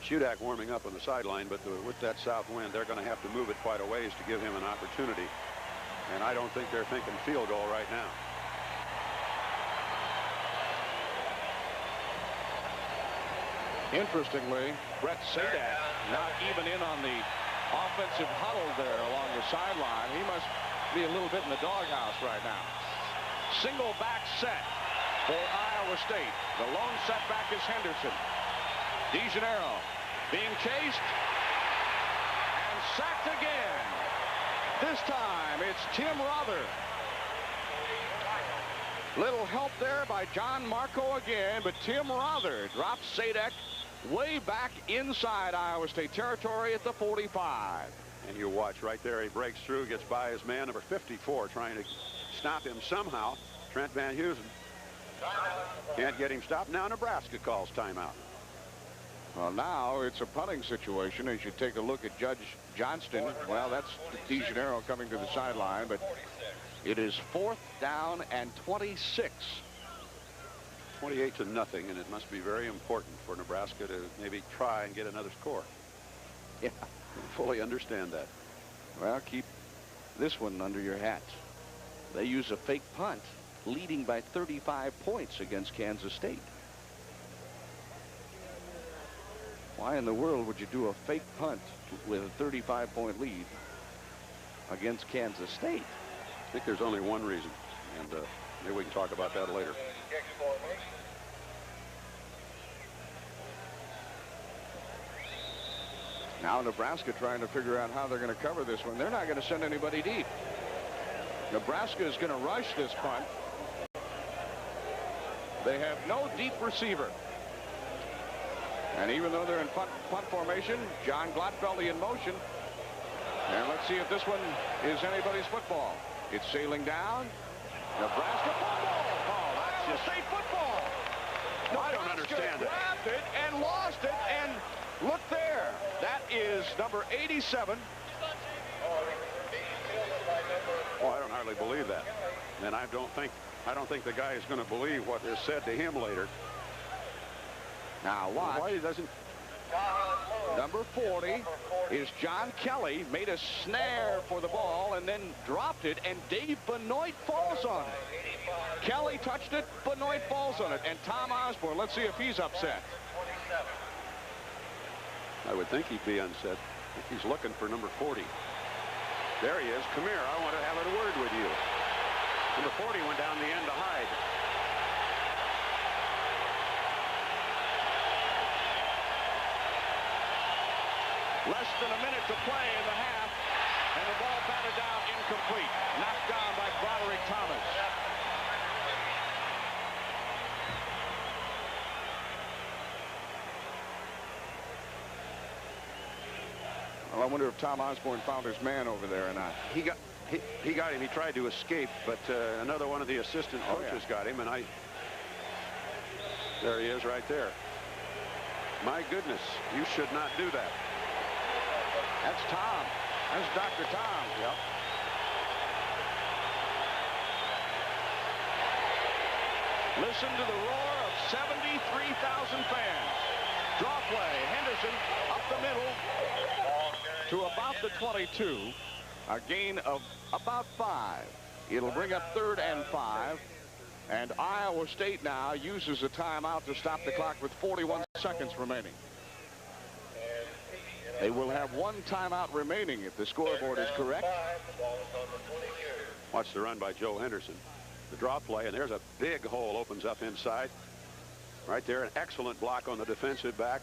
Shudak warming up on the sideline, but with that south wind, they're going to have to move it quite a ways to give him an opportunity. And I don't think they're thinking field goal right now. Interestingly, Brett Sadak not even in on the offensive huddle there along the sideline. He must be a little bit in the doghouse right now. Single back set for Iowa State. The lone setback is Henderson. DeGennaro being chased and sacked again. This time it's Tim Rother. Little help there by John Marco again, but Tim Rother drops Sadak way back inside Iowa State territory at the 45. And you watch right there, he breaks through, gets by his man, number 54, trying to stop him somehow. Trent Van Husen can't get him stopped. Now Nebraska calls timeout. Well, now it's a punting situation as you take a look at Judge Johnston. Well, that's DeGennaro coming to the sideline, but it is 4th down and 26. 28-0, and it must be very important for Nebraska to maybe try and get another score. Yeah, fully understand that. Well, keep this one under your hat. They use a fake punt, leading by 35 points against Kansas State. Why in the world would you do a fake punt with a 35-point lead against Kansas State? I think there's only one reason, and maybe we can talk about that later. Now Nebraska trying to figure out how they're going to cover this one. They're not going to send anybody deep. Nebraska is going to rush this punt. They have no deep receiver. And even though they're in punt formation, John Gladfeldy in motion. And let's see if this one is anybody's football. It's sailing down. Nebraska football. Oh, that's just State football. No, I don't understand it. Grabbed it and lost it, and look there. That is number 87. Oh, I don't hardly believe that. And I don't think the guy is going to believe what is said to him later. Now watch. Why he doesn't? Number 40 is John Kelly. Made a snare for the ball and then dropped it, and Dave Benoit falls on it. Kelly touched it, Benoit falls on it, and Tom Osborne, let's see if he's upset. I would think he'd be upset. He's looking for number 40. There he is. Come here. I want to have a word with you. Number 40 went down the end to hide. Less than a minute to play in the half, and the ball batted down incomplete. Knocked down by Broderick Thomas. Well, I wonder if Tom Osborne found his man over there or not. He got him. He tried to escape, but another one of the assistant coaches got him, and there he is right there. My goodness, you should not do that. That's Tom. That's Dr. Tom. Yep. Listen to the roar of 73,000 fans. Draw play. Henderson up the middle to about the 22. A gain of about 5. It'll bring up 3rd and 5. And Iowa State now uses a timeout to stop the clock with 41 seconds remaining. They will have one timeout remaining if the scoreboard is correct. Watch the run by Joe Henderson. The draw play, and there's a big hole opens up inside. Right there, an excellent block on the defensive back.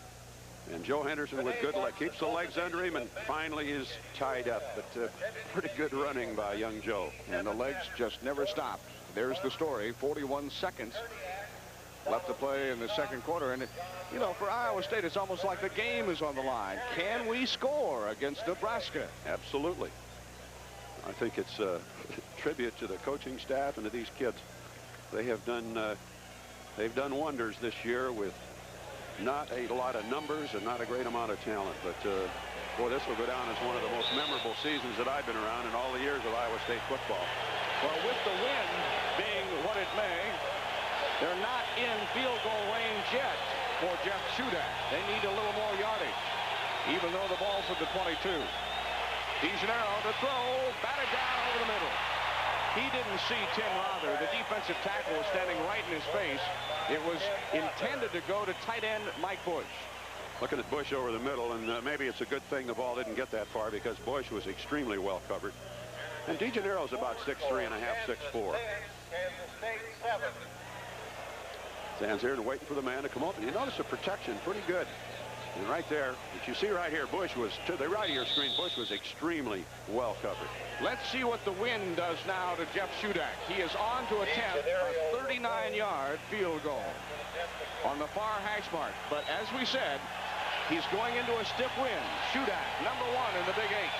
And Joe Henderson with good leg, keeps the legs under him, and finally is tied up. But pretty good running by young Joe. And the legs just never stopped. There's the story. 41 seconds left to play in the second quarter. And, you know, for Iowa State, it's almost like the game is on the line. Can we score against Nebraska? Absolutely. I think it's a tribute to the coaching staff and to these kids. They have done, they've done wonders this year with not a lot of numbers and not a great amount of talent. But, boy, this will go down as one of the most memorable seasons that I've been around in all the years of Iowa State football. Well, with the wind being what it may, they're not in field goal range yet for Jeff Shudak. They need a little more yardage, even though the ball's at the 22. DeGennaro to throw, batted down over the middle. He didn't see Tim Rother. The defensive tackle was standing right in his face. It was intended to go to tight end Mike Bush. Looking at Bush over the middle, and maybe it's a good thing the ball didn't get that far because Bush was extremely well covered. And DeGennaro's about 6'3 and a half, 6'4. Stands here and waiting for the man to come open. You notice the protection pretty good. And right there, that you see right here, Bush was to the right of your screen. Bush was extremely well covered. Let's see what the wind does now to Jeff Shudak. He is on to attempt a 39-yard field goal on the far hash mark. But as we said, he's going into a stiff wind. Shudak, number 1 in the Big 8.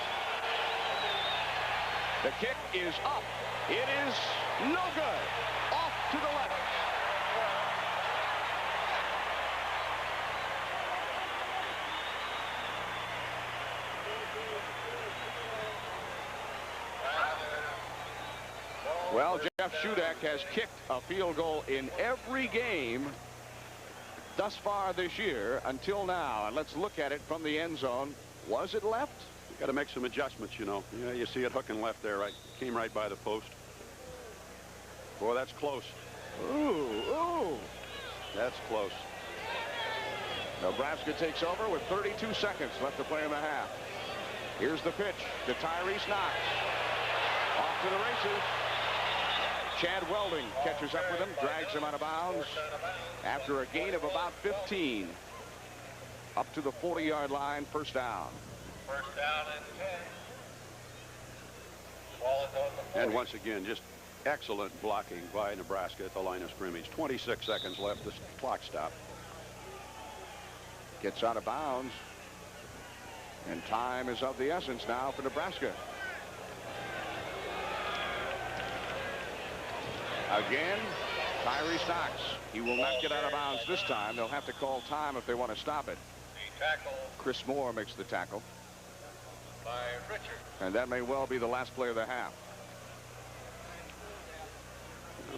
The kick is up. It is no good. Off to the left. Well, Jeff Shudak has kicked a field goal in every game thus far this year until now. And let's look at it from the end zone. Was it left? You got to make some adjustments, you know. You see it hooking left there, right? Came right by the post. Boy, that's close. Ooh. That's close. Nebraska takes over with 32 seconds left to play in the half. Here's the pitch to Tyrese Knox. Off to the races. Chad Welding catches up with him, drags him out of bounds after a gain of about 15. Up to the 40-yard line, first down. First down and 10. And once again, just excellent blocking by Nebraska at the line of scrimmage. 26 seconds left. The clock stopped. Gets out of bounds. And time is of the essence now for Nebraska. Again, Tyrese Knox. He will not get out of bounds this time. They'll have to call time if they want to stop it. Chris Moore makes the tackle. By Richard. And that may well be the last play of the half.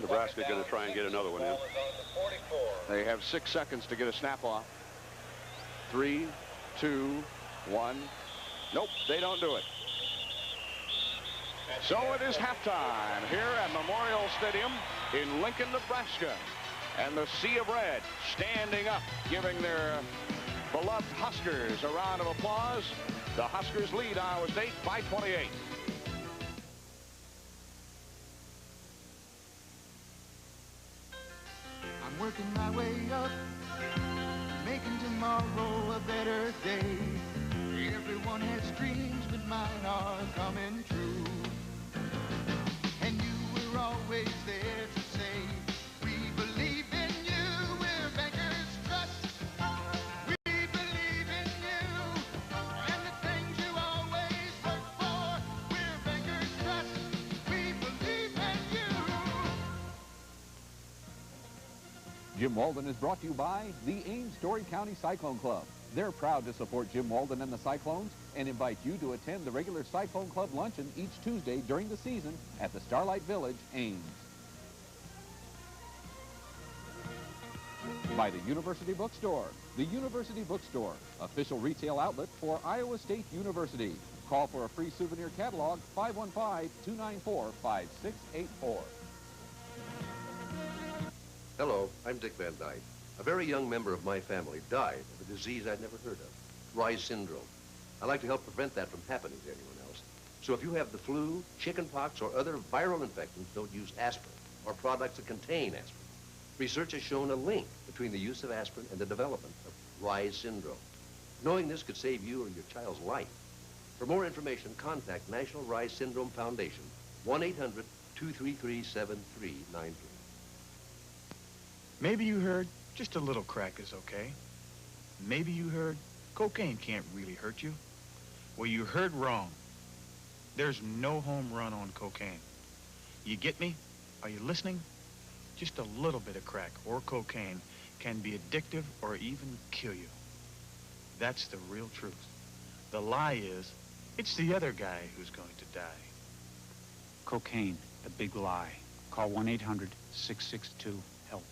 Nebraska going to try and get another one in. They have 6 seconds to get a snap off. 3, 2, 1. Nope, they don't do it. So it is halftime here at Memorial Stadium in Lincoln, Nebraska. And the Sea of Red standing up, giving their beloved Huskers a round of applause. The Huskers lead Iowa State by 28. I'm working my way up, making tomorrow a better day. Everyone has dreams, but mine are coming true. And you were always there to say, we believe in you, we're Bankers Trust. We believe in you, and the things you always work for. We're Bankers Trust. We believe in you. Jim Walden is brought to you by the Ames-Story County Cyclone Club. They're proud to support Jim Walden and the Cyclones and invite you to attend the regular Cyclone Club luncheon each Tuesday during the season at the Starlight Village, Ames. By the University Bookstore. The University Bookstore, official retail outlet for Iowa State University. Call for a free souvenir catalog, 515-294-5684. Hello, I'm Dick Van Dyke. A very young member of my family died of a disease I'd never heard of, Rye's syndrome. I'd like to help prevent that from happening to anyone else. So if you have the flu, chickenpox, or other viral infections, don't use aspirin or products that contain aspirin. Research has shown a link between the use of aspirin and the development of Rye's syndrome. Knowing this could save you or your child's life. For more information, contact National Rye's Syndrome Foundation, 1-800-233-7393. Maybe you heard just a little crack is okay. Maybe you heard cocaine can't really hurt you. Well, you heard wrong. There's no home run on cocaine. You get me? Are you listening? Just a little bit of crack or cocaine can be addictive or even kill you. That's the real truth. The lie is, it's the other guy who's going to die. Cocaine, a big lie. Call 1-800-662-HELP.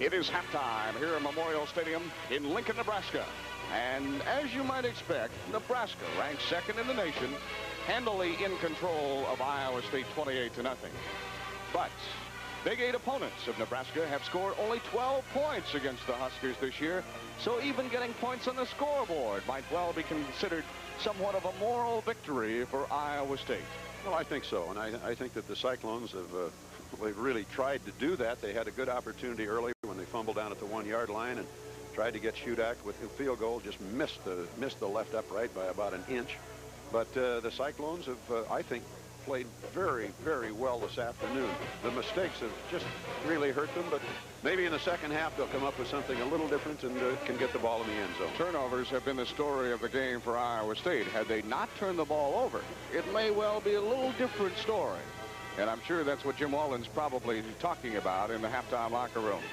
It is halftime here at Memorial Stadium in Lincoln, Nebraska. And as you might expect, Nebraska, ranked second in the nation, handily in control of Iowa State 28-0. But Big Eight opponents of Nebraska have scored only 12 points against the Huskers this year, so even getting points on the scoreboard might well be considered somewhat of a moral victory for Iowa State. Well, I think so, and I think that the Cyclones have they've really tried to do that. They had a good opportunity early when they fumbled down at the 1-yard line and tried to get Shudak with the field goal, just missed the left upright by about an inch. But the Cyclones have, I think, played very, very well this afternoon. The mistakes have just really hurt them, but maybe in the second half they'll come up with something a little different and can get the ball in the end zone. Turnovers have been the story of the game for Iowa State. Had they not turned the ball over, it may well be a little different story. And I'm sure that's what Jim Walden's probably talking about in the halftime locker room.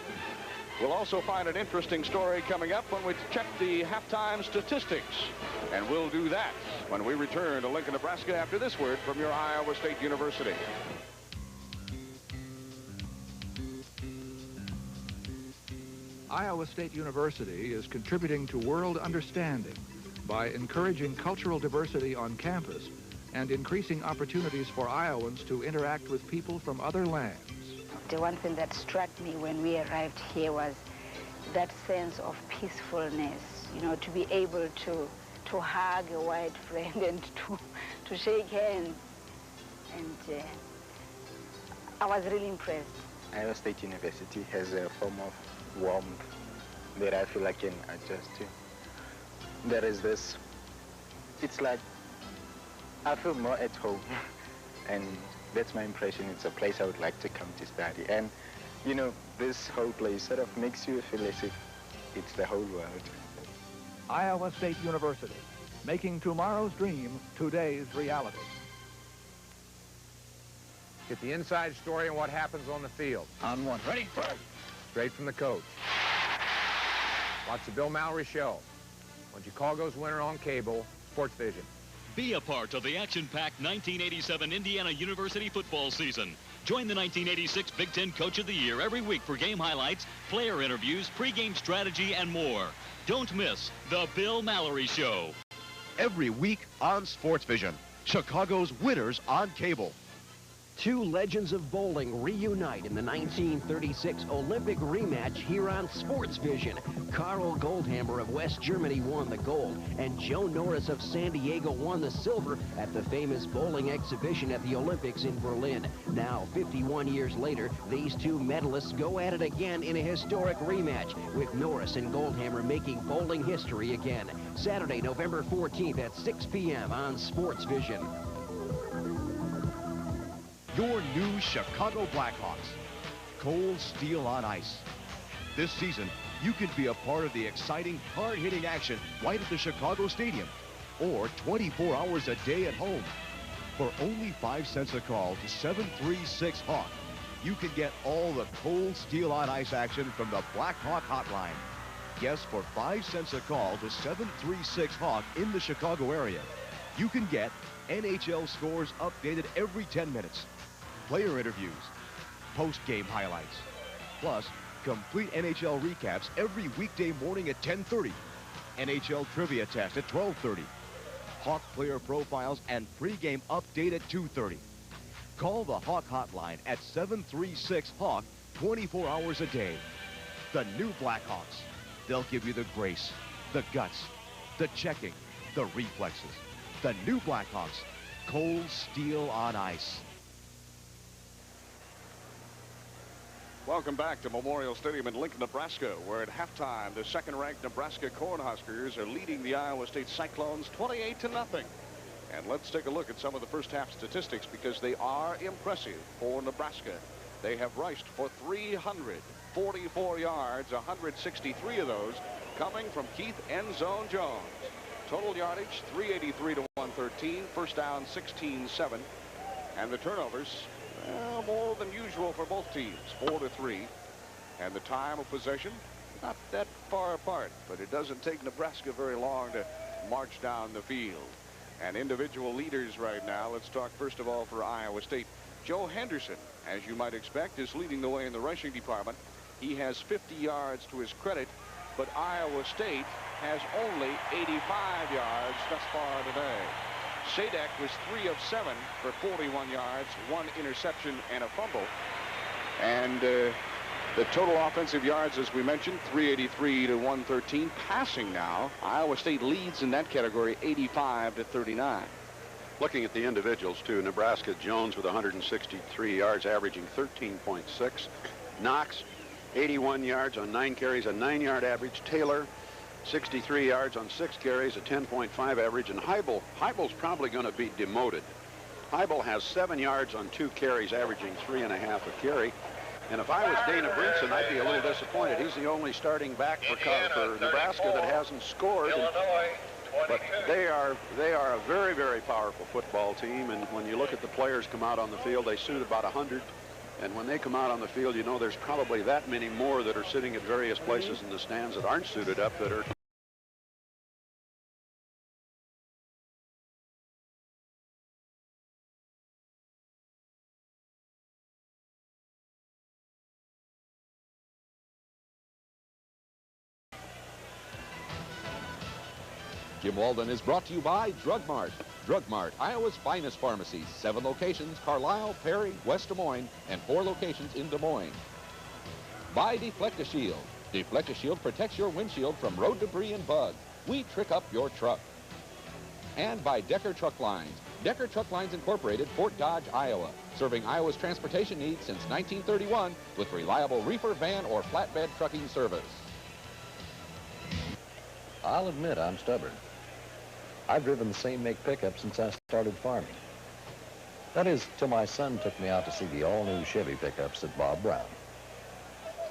We'll also find an interesting story coming up when we check the halftime statistics. And we'll do that when we return to Lincoln, Nebraska after this word from your Iowa State University. Iowa State University is contributing to world understanding by encouraging cultural diversity on campus and increasing opportunities for Iowans to interact with people from other lands. The one thing that struck me when we arrived here was that sense of peacefulness, you know, to be able to hug a white friend and to shake hands. And I was really impressed. Iowa State University has a form of warmth that I feel I can adjust to. There is this, it's like I feel more at home. And that's my impression. It's a place I would like to come to study. And, you know, this whole place sort of makes you feel as if it's the whole world. Iowa State University, making tomorrow's dream today's reality. Get the inside story on what happens on the field. On one. Ready? Straight from the coach. Watch the Bill Mallory Show. When Chicago's winner on cable, Sports Vision. Be a part of the action-packed 1987 Indiana University football season. Join the 1986 Big Ten Coach of the Year every week for game highlights, player interviews, pregame strategy, and more. Don't miss the Bill Mallory Show. Every week on Sports Vision, Chicago's winners on cable. Two legends of bowling reunite in the 1936 Olympic rematch here on Sports Vision. Karl Goldhammer of West Germany won the gold, and Joe Norris of San Diego won the silver at the famous bowling exhibition at the Olympics in Berlin. Now, 51 years later, these two medalists go at it again in a historic rematch, with Norris and Goldhammer making bowling history again. Saturday, November 14th at 6 p.m. on Sports Vision. Your new Chicago Blackhawks. Cold steel on ice. This season, you can be a part of the exciting, hard-hitting action right at the Chicago Stadium, or 24 hours a day at home. For only 5 cents a call to 736-HAWK, you can get all the cold steel on ice action from the Blackhawk Hotline. Yes, for 5 cents a call to 736-HAWK in the Chicago area, you can get NHL scores updated every 10 minutes. Player interviews, post-game highlights, plus complete NHL recaps every weekday morning at 10:30, NHL trivia test at 12:30, Hawk player profiles and pregame update at 2:30. Call the Hawk Hotline at 736-HAWK 24 hours a day. The new Blackhawks. They'll give you the grace, the guts, the checking, the reflexes. The new Blackhawks. Cold steel on ice. Welcome back to Memorial Stadium in Lincoln, Nebraska, where at halftime, the second-ranked Nebraska Cornhuskers are leading the Iowa State Cyclones 28-0. And let's take a look at some of the first-half statistics because they are impressive for Nebraska. They have rushed for 344 yards, 163 of those coming from Keith End Zone Jones. Total yardage, 383 to 113. First down, 16-7. And the turnovers, well, more than usual for both teams, 4-3. And the time of possession, not that far apart, but it doesn't take Nebraska very long to march down the field. And individual leaders right now. Let's talk first of all for Iowa State. Joe Henderson, as you might expect, is leading the way in the rushing department. He has 50 yards to his credit, but Iowa State has only 85 yards thus far today. Sadek was 3 of 7 for 41 yards, 1 interception and a fumble. And the total offensive yards, as we mentioned, 383 to 113. Passing now, Iowa State leads in that category 85 to 39. Looking at the individuals, too, Nebraska, Jones with 163 yards, averaging 13.6. Knox, 81 yards on 9 carries, a 9-yard average. Taylor, 63 yards on 6 carries, a 10.5 average. And Heibel's probably going to be demoted. Heibel has 7 yards on 2 carries, averaging 3.5 a carry. And if I was Dana Brinson, I'd be a little disappointed. He's the only starting back for Nebraska that hasn't scored. But they are a very, very powerful football team. And when you look at the players come out on the field, they suit about 100. And when they come out on the field, you know there's probably that many more that are sitting at various places in the stands that aren't suited up that are. Jim Walden is brought to you by Drug Mart. Drug Mart, Iowa's finest pharmacy. 7 locations, Carlisle, Perry, West Des Moines, and 4 locations in Des Moines. By Deflect-A-Shield. Deflect-A-Shield protects your windshield from road debris and bugs. We trick up your truck. And by Decker Truck Lines. Decker Truck Lines Incorporated, Fort Dodge, Iowa. Serving Iowa's transportation needs since 1931 with reliable reefer, van, or flatbed trucking service. I'll admit I'm stubborn. I've driven the same make pickup since I started farming. That is, till my son took me out to see the all-new Chevy pickups at Bob Brown.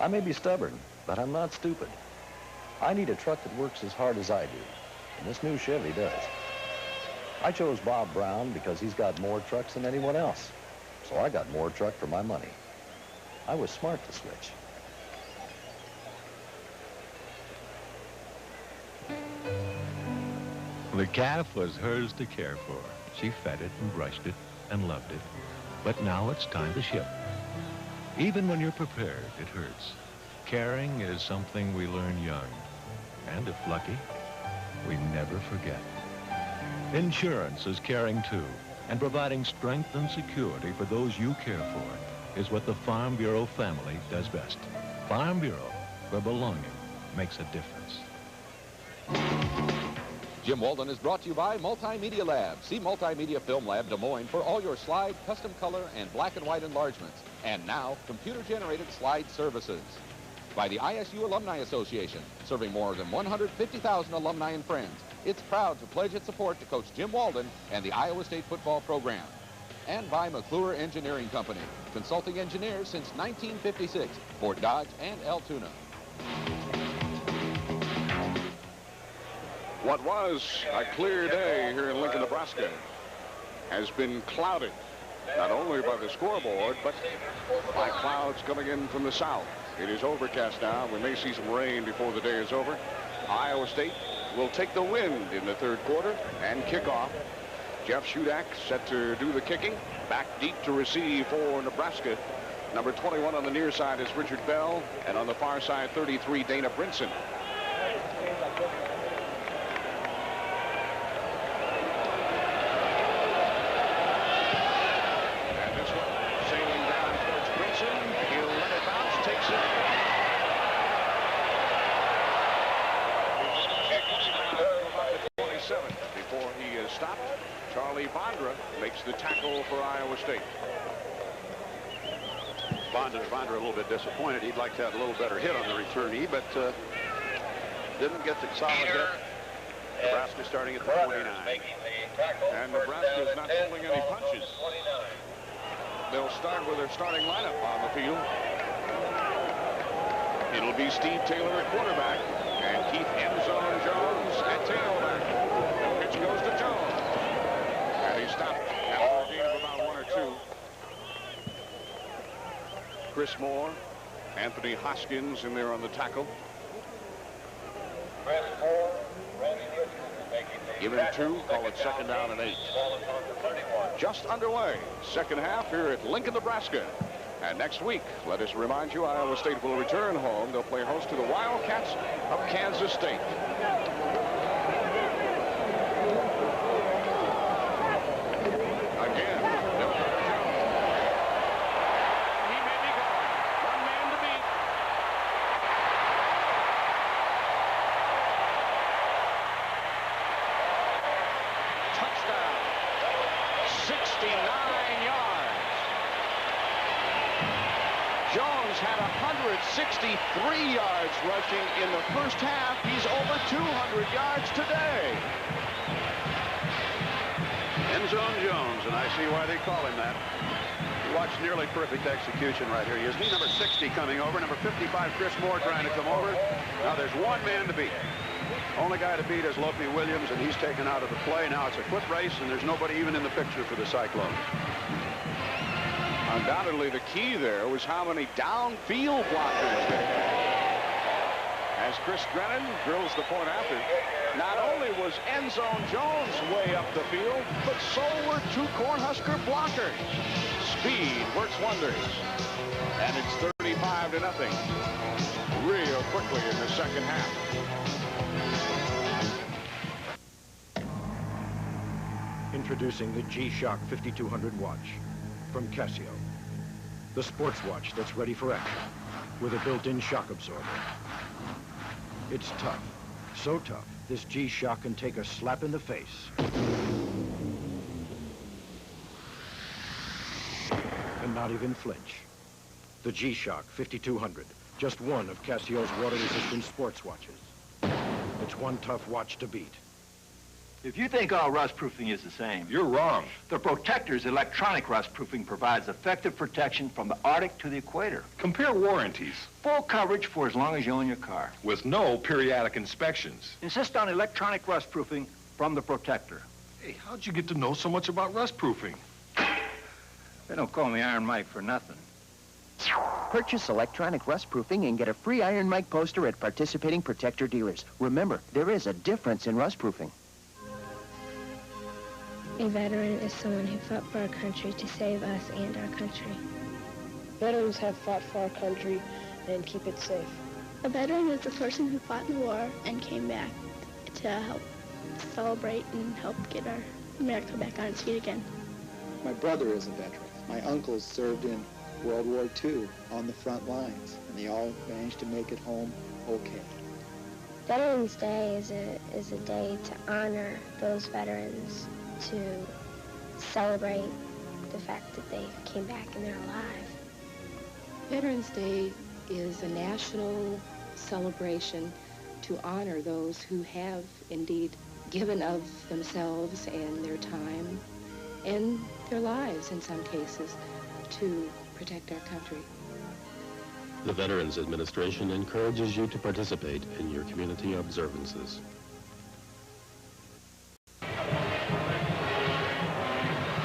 I may be stubborn, but I'm not stupid. I need a truck that works as hard as I do, and this new Chevy does. I chose Bob Brown because he's got more trucks than anyone else, so I got more truck for my money. I was smart to switch. The calf was hers to care for. She fed it and brushed it and loved it. But now it's time to ship. Even when you're prepared, it hurts. Caring is something we learn young. And if lucky, we never forget. Insurance is caring too. And providing strength and security for those you care for is what the Farm Bureau family does best. Farm Bureau, where belonging makes a difference. Jim Walden is brought to you by Multimedia Lab. See Multimedia Film Lab Des Moines for all your slide, custom color, and black and white enlargements. And now, computer-generated slide services. By the ISU Alumni Association, serving more than 150,000 alumni and friends. It's proud to pledge its support to Coach Jim Walden and the Iowa State football program. And by McClure Engineering Company, consulting engineers since 1956, Fort Dodge and Altoona. What was a clear day here in Lincoln, Nebraska, has been clouded, not only by the scoreboard, but by clouds coming in from the south. It is overcast now. We may see some rain before the day is over. Iowa State will take the wind in the third quarter and kick off. Jeff Shudak set to do the kicking. Back deep to receive for Nebraska. Number 21 on the near side is Richard Bell, and on the far side, 33, Dana Brinson. Before he is stopped, Charlie Bondra makes the tackle for Iowa State. Bondra a little bit disappointed. He'd like to have a little better hit on the returnee, but didn't get the solid hit. Nebraska starting at the 29. And Nebraska is not pulling any punches. They'll start with their starting lineup on the field. It'll be Steve Taylor at quarterback and Keith Endzone Jones at tailback. The pitch goes to Jones. And he stopped after a gain of about 1 or 2. Chris Moore, Anthony Hoskins in there on the tackle. Chris Moore, Give him 2, call it second down and 8. Just underway, second half here at Lincoln, Nebraska. And next week, let us remind you, Iowa State will return home. They'll play host to the Wildcats of Kansas State. Again, he may be gone. One man to beat. Touchdown. 69 yards. Jones had 163 yards rushing in the first half. He's over 200 yards today. End zone Jones, and I see why they call him that. You watch nearly perfect execution right here. You see number 60 coming over, number 55, Chris Moore, trying to come over. Now there's one man to beat. Only guy to beat is Lope Williams, and he's taken out of the play. Now it's a foot race, and there's nobody even in the picture for the Cyclones. Undoubtedly, the key there was how many downfield blockers they had. As Chris Drennan drills the point after, not only was End Zone Jones way up the field, but so were 2 Cornhusker blockers. Speed works wonders. And it's 35-0 real quickly in the second half. Introducing the G-Shock 5200 watch from Casio. The sports watch that's ready for action with a built-in shock absorber. It's tough, so tough, this G-Shock can take a slap in the face and not even flinch. The G-Shock 5200, just one of Casio's water-resistant sports watches. It's one tough watch to beat. If you think all rust-proofing is the same, you're wrong. The Protector's electronic rust-proofing provides effective protection from the Arctic to the equator. Compare warranties. Full coverage for as long as you own your car. With no periodic inspections. Insist on electronic rust-proofing from the Protector. Hey, how'd you get to know so much about rust-proofing? They don't call me Iron Mike for nothing. Purchase electronic rust-proofing and get a free Iron Mike poster at participating Protector dealers. Remember, there is a difference in rust-proofing. A veteran is someone who fought for our country to save us and our country. Veterans have fought for our country and keep it safe. A veteran is a person who fought in the war and came back to help celebrate and help get our America back on its feet again. My brother is a veteran. My uncles served in World War II on the front lines, and they all managed to make it home okay. Veterans Day is a day to honor those veterans, to celebrate the fact that they came back and they're alive. Veterans Day is a national celebration to honor those who have indeed given of themselves and their time and their lives in some cases to protect our country. The Veterans Administration encourages you to participate in your community observances.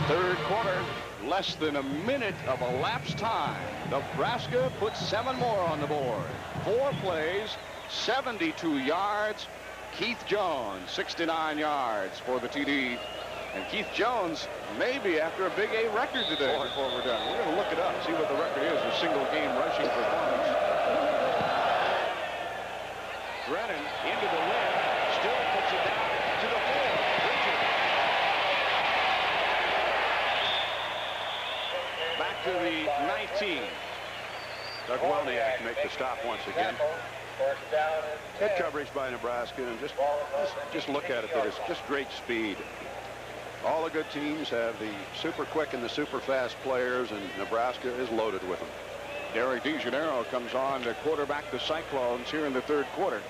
Third quarter, less than a minute of elapsed time. Nebraska puts 7 more on the board. 4 plays, 72 yards. Keith Jones, 69 yards for the TD. And Keith Jones may be after a Big A record today before we're done. We're going to look it up, see what the record is, a single game rushing performance. Drennan into the limb, still puts it down to the floor. Back to the 19. Doug Welniak make the stop once again. Good coverage by Nebraska, and just look at it. That it's just great speed. All the good teams have the super quick and the super fast players, and Nebraska is loaded with them. Derek DeGennaro comes on to quarterback the Cyclones here in the third quarter.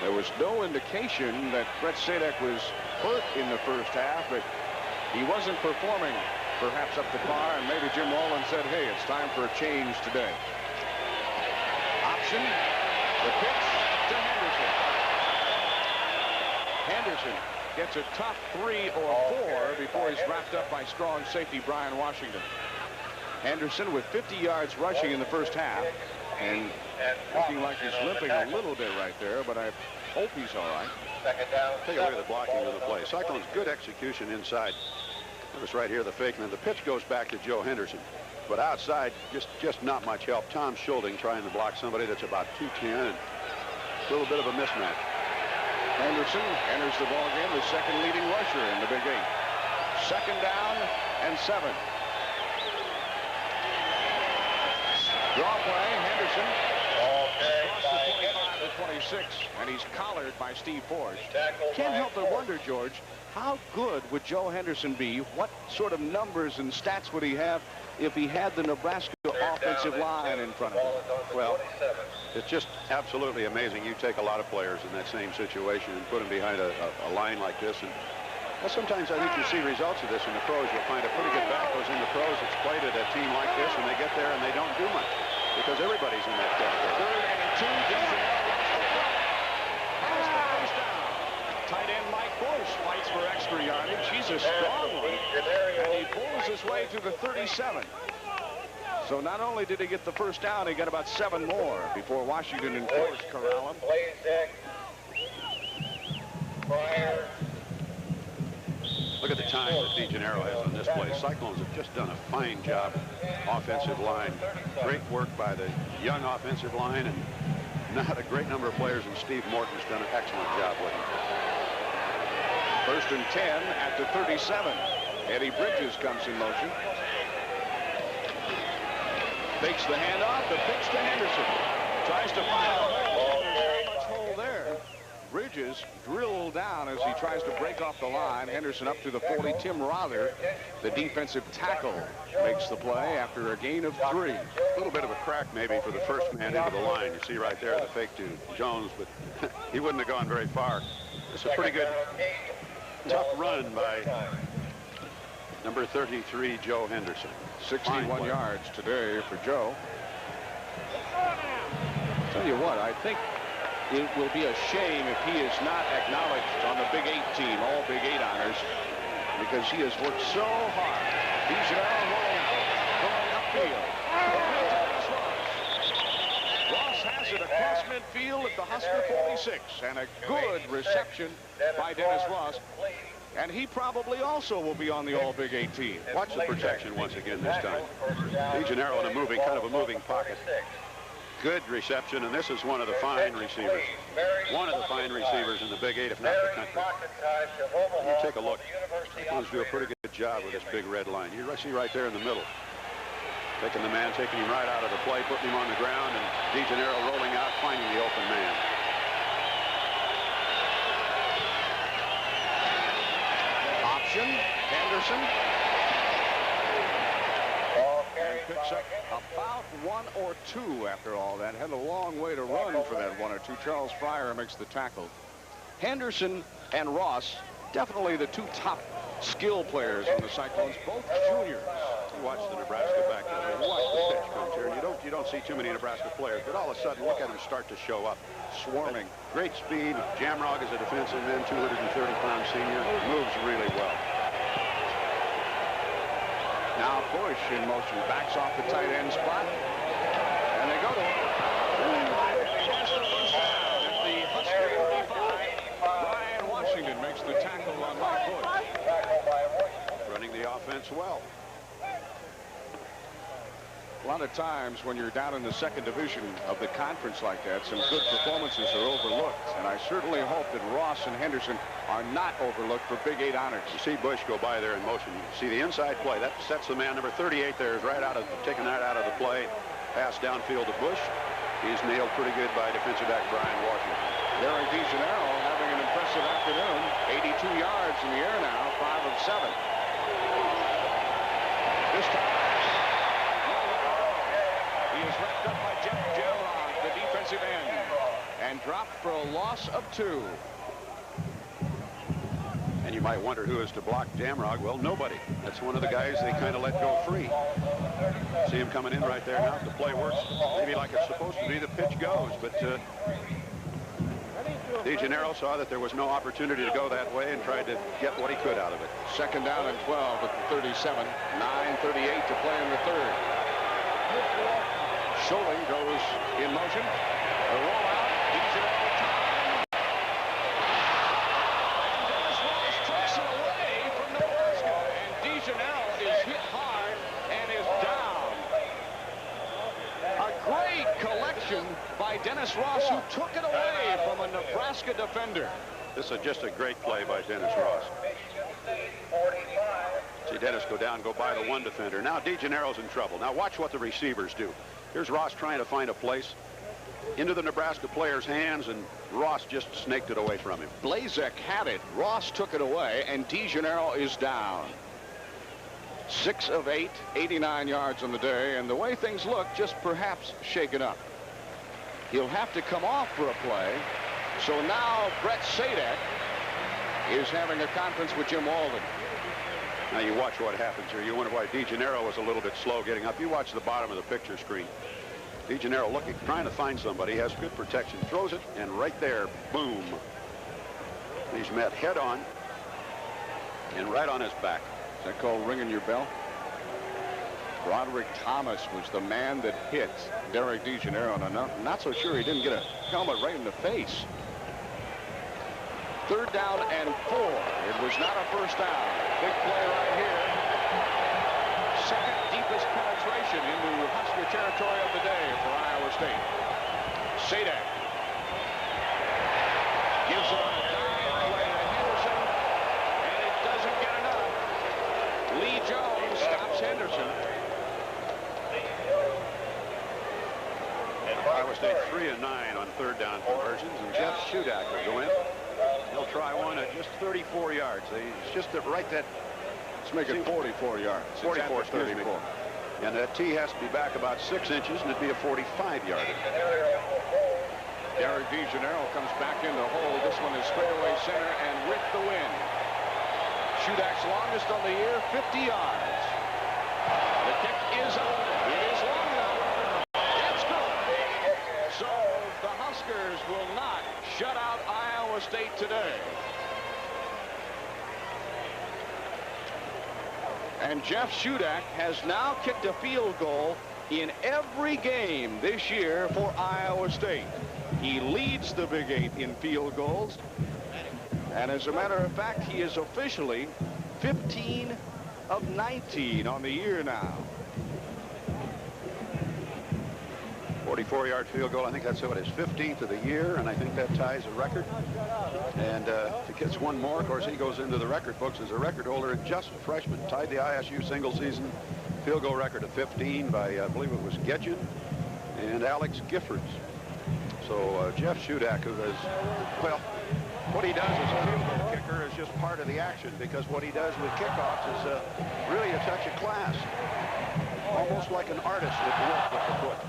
There was no indication that Brett Sadek was hurt in the first half, but he wasn't performing perhaps up to par, and maybe Jim Wallen said, hey, it's time for a change today. Option, the pitch to Henderson. Henderson gets a tough 3 or 4 before he's wrapped up by strong safety Brian Washington. Henderson with 50 yards rushing in the first half, and Looking like he's limping a little bit right there, but I hope he's all right. Take a look at the blocking of the play. Cyclones, good execution inside. Notice right here the fake, and then the pitch goes back to Joe Henderson. But outside, just not much help. Tom Schulding trying to block somebody that's about 210, and a little bit of a mismatch. Henderson enters the ball game, the second leading rusher in the Big 8. Second down and 7. Draw play, Henderson. Across the 25 to 26, and he's collared by Steve Forge. Can't help but wonder, George, how good would Joe Henderson be? What sort of numbers and stats would he have if he had the Nebraska offensive line in front of him? Well, it's just absolutely amazing. You take a lot of players in that same situation and put them behind a line like this. And well, sometimes I think you see results of this in the pros. You'll find a pretty good back goes in the pros that's played at a team like this, and they get there and they don't do much because everybody's in that category. Third and 2. Has the first down. Tight end Mike Bush fights for extra yardage. He's a strong one, and he pulls his way to the 37. So not only did he get the first down, he got about 7 more before Washington and Forge corral him. Look at the time that DeGennaro has on this play. Cyclones have just done a fine job. Offensive line, great work by the young offensive line, and not a great number of players, and Steve Morton's done an excellent job with him. First and 10 at the 37. Eddie Bridges comes in motion. Fakes the handoff, the pitch to Henderson. Tries to find a hole. There's not much hole there. Bridges drilled down as he tries to break off the line. Henderson up to the 40. Tim Rother, the defensive tackle, makes the play after a gain of 3. A little bit of a crack maybe for the first man into the line. You see right there the fake to Jones, but he wouldn't have gone very far. It's a pretty good, tough run by number 33, Joe Henderson. 61 yards today for Joe. Tell you what, I think it will be a shame if he is not acknowledged on the Big 8 team, all Big 8 honors, because he has worked so hard. He's now rolling upfield. Ross has it across midfield at the Husker 46, and a good reception by Dennis Ross. And he probably also will be on the all Big 8 team. Watch the protection once again this time. DeGennaro in a moving, kind of a moving pocket. Good reception, and this is one of the fine receivers. One of the fine receivers in the Big 8, if not the country. You take a look. Cyclones do a pretty good job with this big red line. You see right there in the middle. Taking the man, taking him right out of the play, putting him on the ground, and DeGennaro rolling out, finding the open man. Option, Henderson. And picks up about 1 or 2 after all that. Had a long way to run for that 1 or 2. Charles Fryer makes the tackle. Henderson and Ross, definitely the 2 top skill players on the Cyclones, both juniors. You watch the Nebraska back there. You watch the pitch comes here, and you don't see too many Nebraska players, but all of a sudden, look at them start to show up. Swarming. Great speed. Jamrog is a defensive end, 230-pound senior. Moves really well. Now Bush in motion, backs off the tight end spot, and they go to him. At the Husker 45, Brian Washington makes the tackle on Mike Bush. Running the offense well. A lot of times when you're down in the 2nd division of the conference like that, some good performances are overlooked. And I certainly hope that Ross and Henderson are not overlooked for Big 8 honors. You see Bush go by there in motion. You see the inside play. That sets the man. Number 38 there is right out of, taking that out of the play. Pass downfield to Bush. He's nailed pretty good by defensive back Brian Washington. Derek DeGennaro having an impressive afternoon. 82 yards in the air now, 5 of 7. This time, he is wrapped up by Jeff Jamrog, the defensive end, and dropped for a loss of 2. And you might wonder who is to block Jamrog. Well, nobody. That's one of the guys they kind of let go free. See him coming in right there now. The play works maybe like it's supposed to be. The pitch goes, but DeGennaro saw that there was no opportunity to go that way and tried to get what he could out of it. Second down and 12 at the 37. 9:38 to play in the 3rd. Scholing goes in motion. A rollout. DeGeneral time. And Dennis Ross takes it away from Nebraska. And DeGeneral is hit hard and is down. A great collection by Dennis Ross, who took it away from a Nebraska defender. This is just a great play by Dennis Ross. See Dennis go down, go by the one defender. Now DeGenero's in trouble. Now watch what the receivers do. Here's Ross trying to find a place into the Nebraska player's hands, and Ross just snaked it away from him. Blazek had it. Ross took it away, and DeGeneral is down. 6 of 8, 89 yards on the day, and the way things look, just perhaps shaken up. He'll have to come off for a play. So now Brett Sadek is having a conference with Jim Walden. Now you watch what happens here. You wonder why DeGeneral was a little bit slow getting up. You watch the bottom of the picture screen. DeGeneral looking, trying to find somebody, has good protection, throws it, and right there, boom. He's met head on and right on his back. Is that called ringing your bell? Broderick Thomas was the man that hit Derek DeGeneral, and I'm not so sure he didn't get a helmet right in the face. 3rd down and 4. It was not a first down. Big play right here. Second deepest penetration into Husker territory of the day for Iowa State. Sadek gives it on a dime play to Henderson, and it doesn't get enough. Lee Jones stops Henderson. Iowa State 3 of 9 on 3rd down conversions, and Jeff Shudak will go in. He'll try one at just 34 yards. It's just that right that. Let's make it 44 yards. 44, 34. And that tee has to be back about 6 inches, and it'd be a 45-yarder. Derek DeGeneral comes back in the hole. This one is straightaway center and with the wind. Shudak's longest on the year, 50 yards. The kick is up. It is long enough. It's good. So the Huskers will not shut out Iowa State today. And Jeff Shudak has now kicked a field goal in every game this year for Iowa State. He leads the Big 8 in field goals. And as a matter of fact, he is officially 15 of 19 on the year now. 44-yard field goal. I think that's what his 15th of the year, and I think that ties a record. And if he gets one more, of course, he goes into the record books as a record holder, and just a freshman tied the ISU single-season field goal record of 15 by, I believe it was Gedgen and Alex Giffords. So Jeff Shudak, who is, well, what he does as a field goal kicker is just part of the action, because what he does with kickoffs is really a touch of class. Almost like an artist would work with the foot.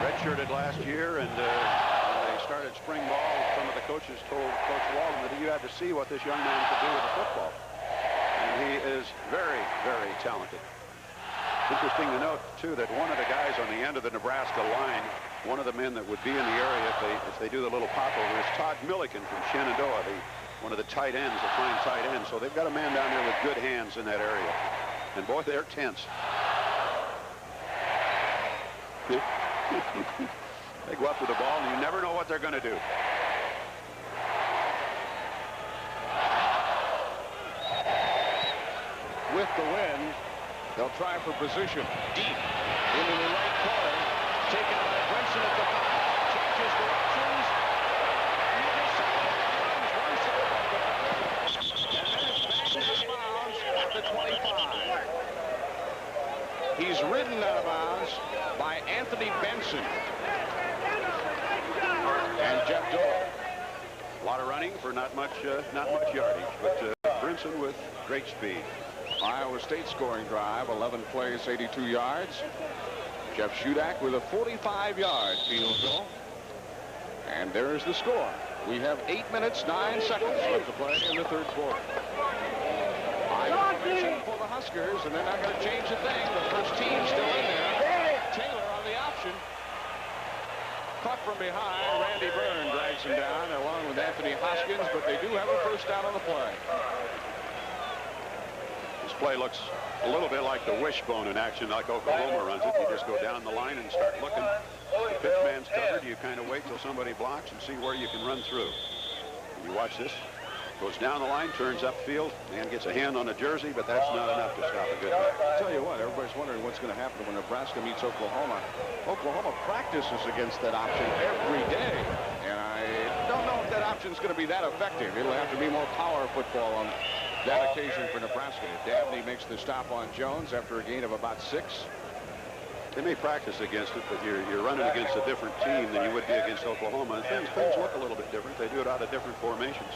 Redshirted last year, and when they started spring ball, some of the coaches told Coach Walden that you had to see what this young man could do with the football. And he is very, very talented. Interesting to note, too, that one of the guys on the end of the Nebraska line, one of the men that would be in the area if they do the little popover, is Todd Milliken from Shenandoah, one of the tight ends, a fine tight end. So they've got a man down there with good hands in that area. And boy, they're tense. They go up with the ball, and you never know what they're going to do. With the wind, they'll try for position. Deep into the right corner. Taken by Brinson at the 5. Changes directions. And he just runs one side of the 5. And then it's back out of bounds at the 25. He's ridden out of bounds by Anthony Benson. And Jeff Dole. A lot of running for not much yardage, but Brinson with great speed. Iowa State scoring drive, 11 plays, 82 yards. Jeff Shudak with a 45-yard field goal. And there's the score. We have 8 minutes, 9 seconds left to play in the 3rd quarter. For the Huskers, and they're not going to change a thing. The first team still in there. Taylor on the option. Caught from behind. Randy Byrne drags him down along with Anthony Hoskins, but they do have a first down on the play. His play looks a little bit like the wishbone in action, like Oklahoma runs it. You just go down the line and start looking. The fifth man's covered. You kind of wait till somebody blocks and see where you can run through. You watch this. Goes down the line, turns upfield, and gets a hand on the jersey, but that's not enough to stop a good back. I'll tell you what, everybody's wondering what's going to happen when Nebraska meets Oklahoma. Oklahoma practices against that option every day, and I don't know if that option's going to be that effective. It'll have to be more power football on that occasion for Nebraska. Dabney makes the stop on Jones after a gain of about 6. They may practice against it, but you're running against a different team than you would be against Oklahoma. And things look a little bit different. They do it out of different formations.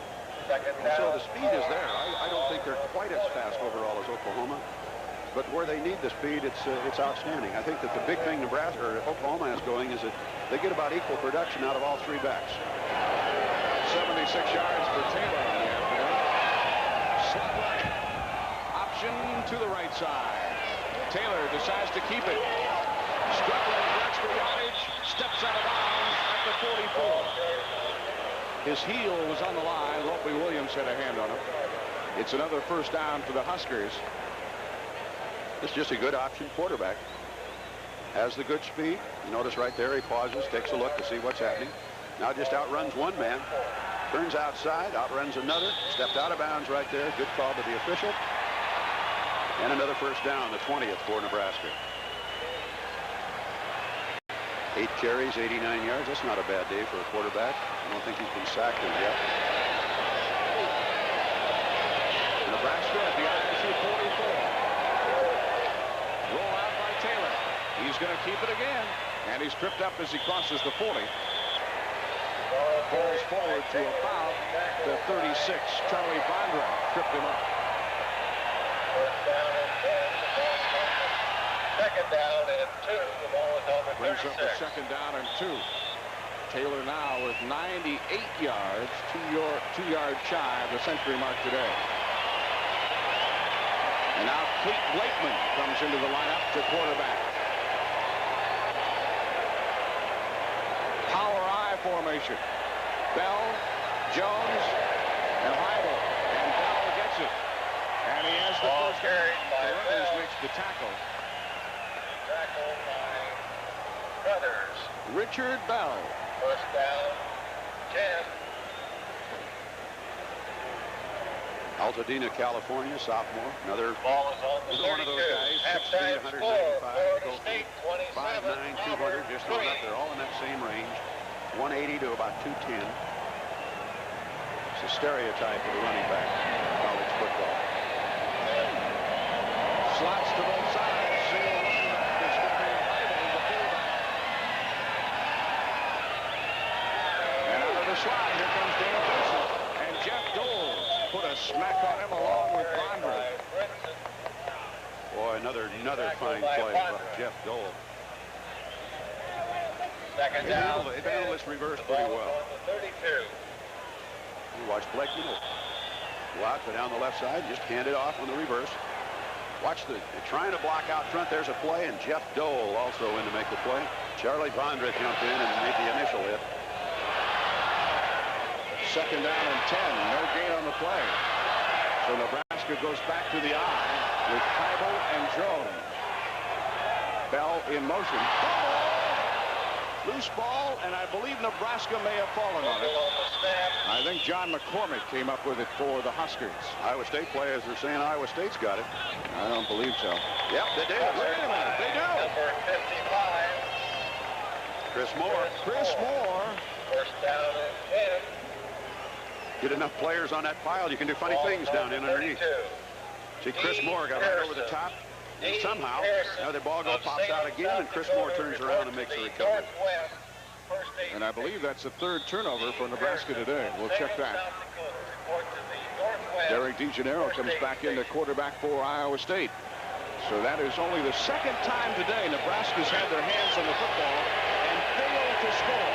So the speed is there. I don't think they're quite as fast overall as Oklahoma, but where they need the speed, it's outstanding. I think that the big thing Nebraska or Oklahoma has going is that they get about equal production out of all 3 backs. 76 yards for Taylor on the afternoon. Slot right. Option to the right side. Taylor decides to keep it. Struggling for extra yardage. Steps out of bounds at the 44. His heel was on the line. Lopey Williams had a hand on him. It's another first down for the Huskers. It's just a good option quarterback. Has the good speed. You notice right there he pauses, takes a look to see what's happening. Now just outruns one man. Turns outside, outruns another. Stepped out of bounds right there. Good call to the official. And another first down, the 20th for Nebraska. 8 carries, 89 yards. That's not a bad day for a quarterback. I don't think he's been sacked yet. Nebraska at the ISU 44. Roll out by Taylor. He's going to keep it again. And he's tripped up as he crosses the 40. Falls forward to about the 36. Charlie Bondra tripped him up. Second down and 2. The ball is over 36. Brings up the second down and 2. Taylor now with 98 yards, 2 yards shy of the century mark today. And now Cleet Blakeman comes into the lineup to quarterback. Power I formation. Bell, Jones, and Heibel. And Bell gets it. And he has the first carry. Carruthers makes the tackle. Tackle by Brothers. Richard Bell. First down, 10. Altadena, California, sophomore. Another Ball is on the 32. one of those guys, 6'3", 195, Florida State, 27. 5'9", 200, just on up there, all in that same range. 180 to about 210. It's a stereotype of the running back in college football. Slots to both sides. Single running back is going to be Heibel, the fullback. And out of the slot, here comes Dan Vincent. And Jeff Dole put a smack on him along with Bondra. Boy, another fine play by Jeff Dole. Second down. They handled this reverse pretty well. 32. You watch Blakeman go out, go down the left side, just hand it off on the reverse. Watch they're trying to block out front. There's a play, and Jeff Dole also in to make the play. Charlie Bondra jumped in and made the initial hit. Second down and 10. No gain on the play. So Nebraska goes back to the eye with Heibel and Jones. Bell in motion. Loose ball, and I believe Nebraska may have fallen on it. I think John McCormick came up with it for the Huskers. Iowa State players are saying Iowa State's got it. I don't believe so. Yep, they do. Wait a minute, they do. Number 55. Chris Moore. Chris Moore. First down and 10. Get enough players on that pile, you can do funny things down in underneath. See, Chris Moore got right over the top. And somehow, now the ball pops out again, and Chris Moore turns around and makes a recovery. And I believe that's the third turnover for Nebraska today. We'll check that. Derek DeGennaro comes back into quarterback for Iowa State. So that is only the second time today Nebraska's had their hands on the football and failed to score.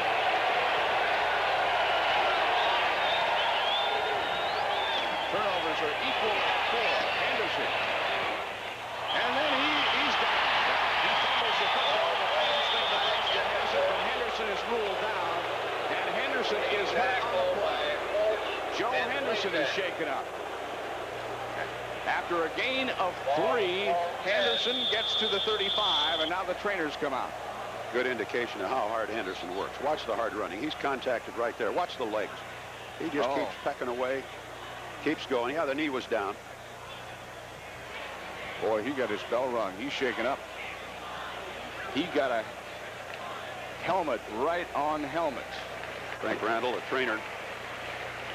Turnovers are equal at 4. Henderson. And then he's down. He fumbles the football. The first thing Nebraska has it, but Henderson is ruled down. And Henderson is hurt on the play. Joe Henderson is shaken up. After a gain of 3, Henderson gets to the 35, and now the trainers come out. Good indication of how hard Henderson works. Watch the hard running. He's contacted right there. Watch the legs. He just keeps pecking away, keeps going. Yeah, the knee was down. Boy, he got his bell rung. He's shaking up. He got a helmet right on helmet. Frank Randall, the trainer,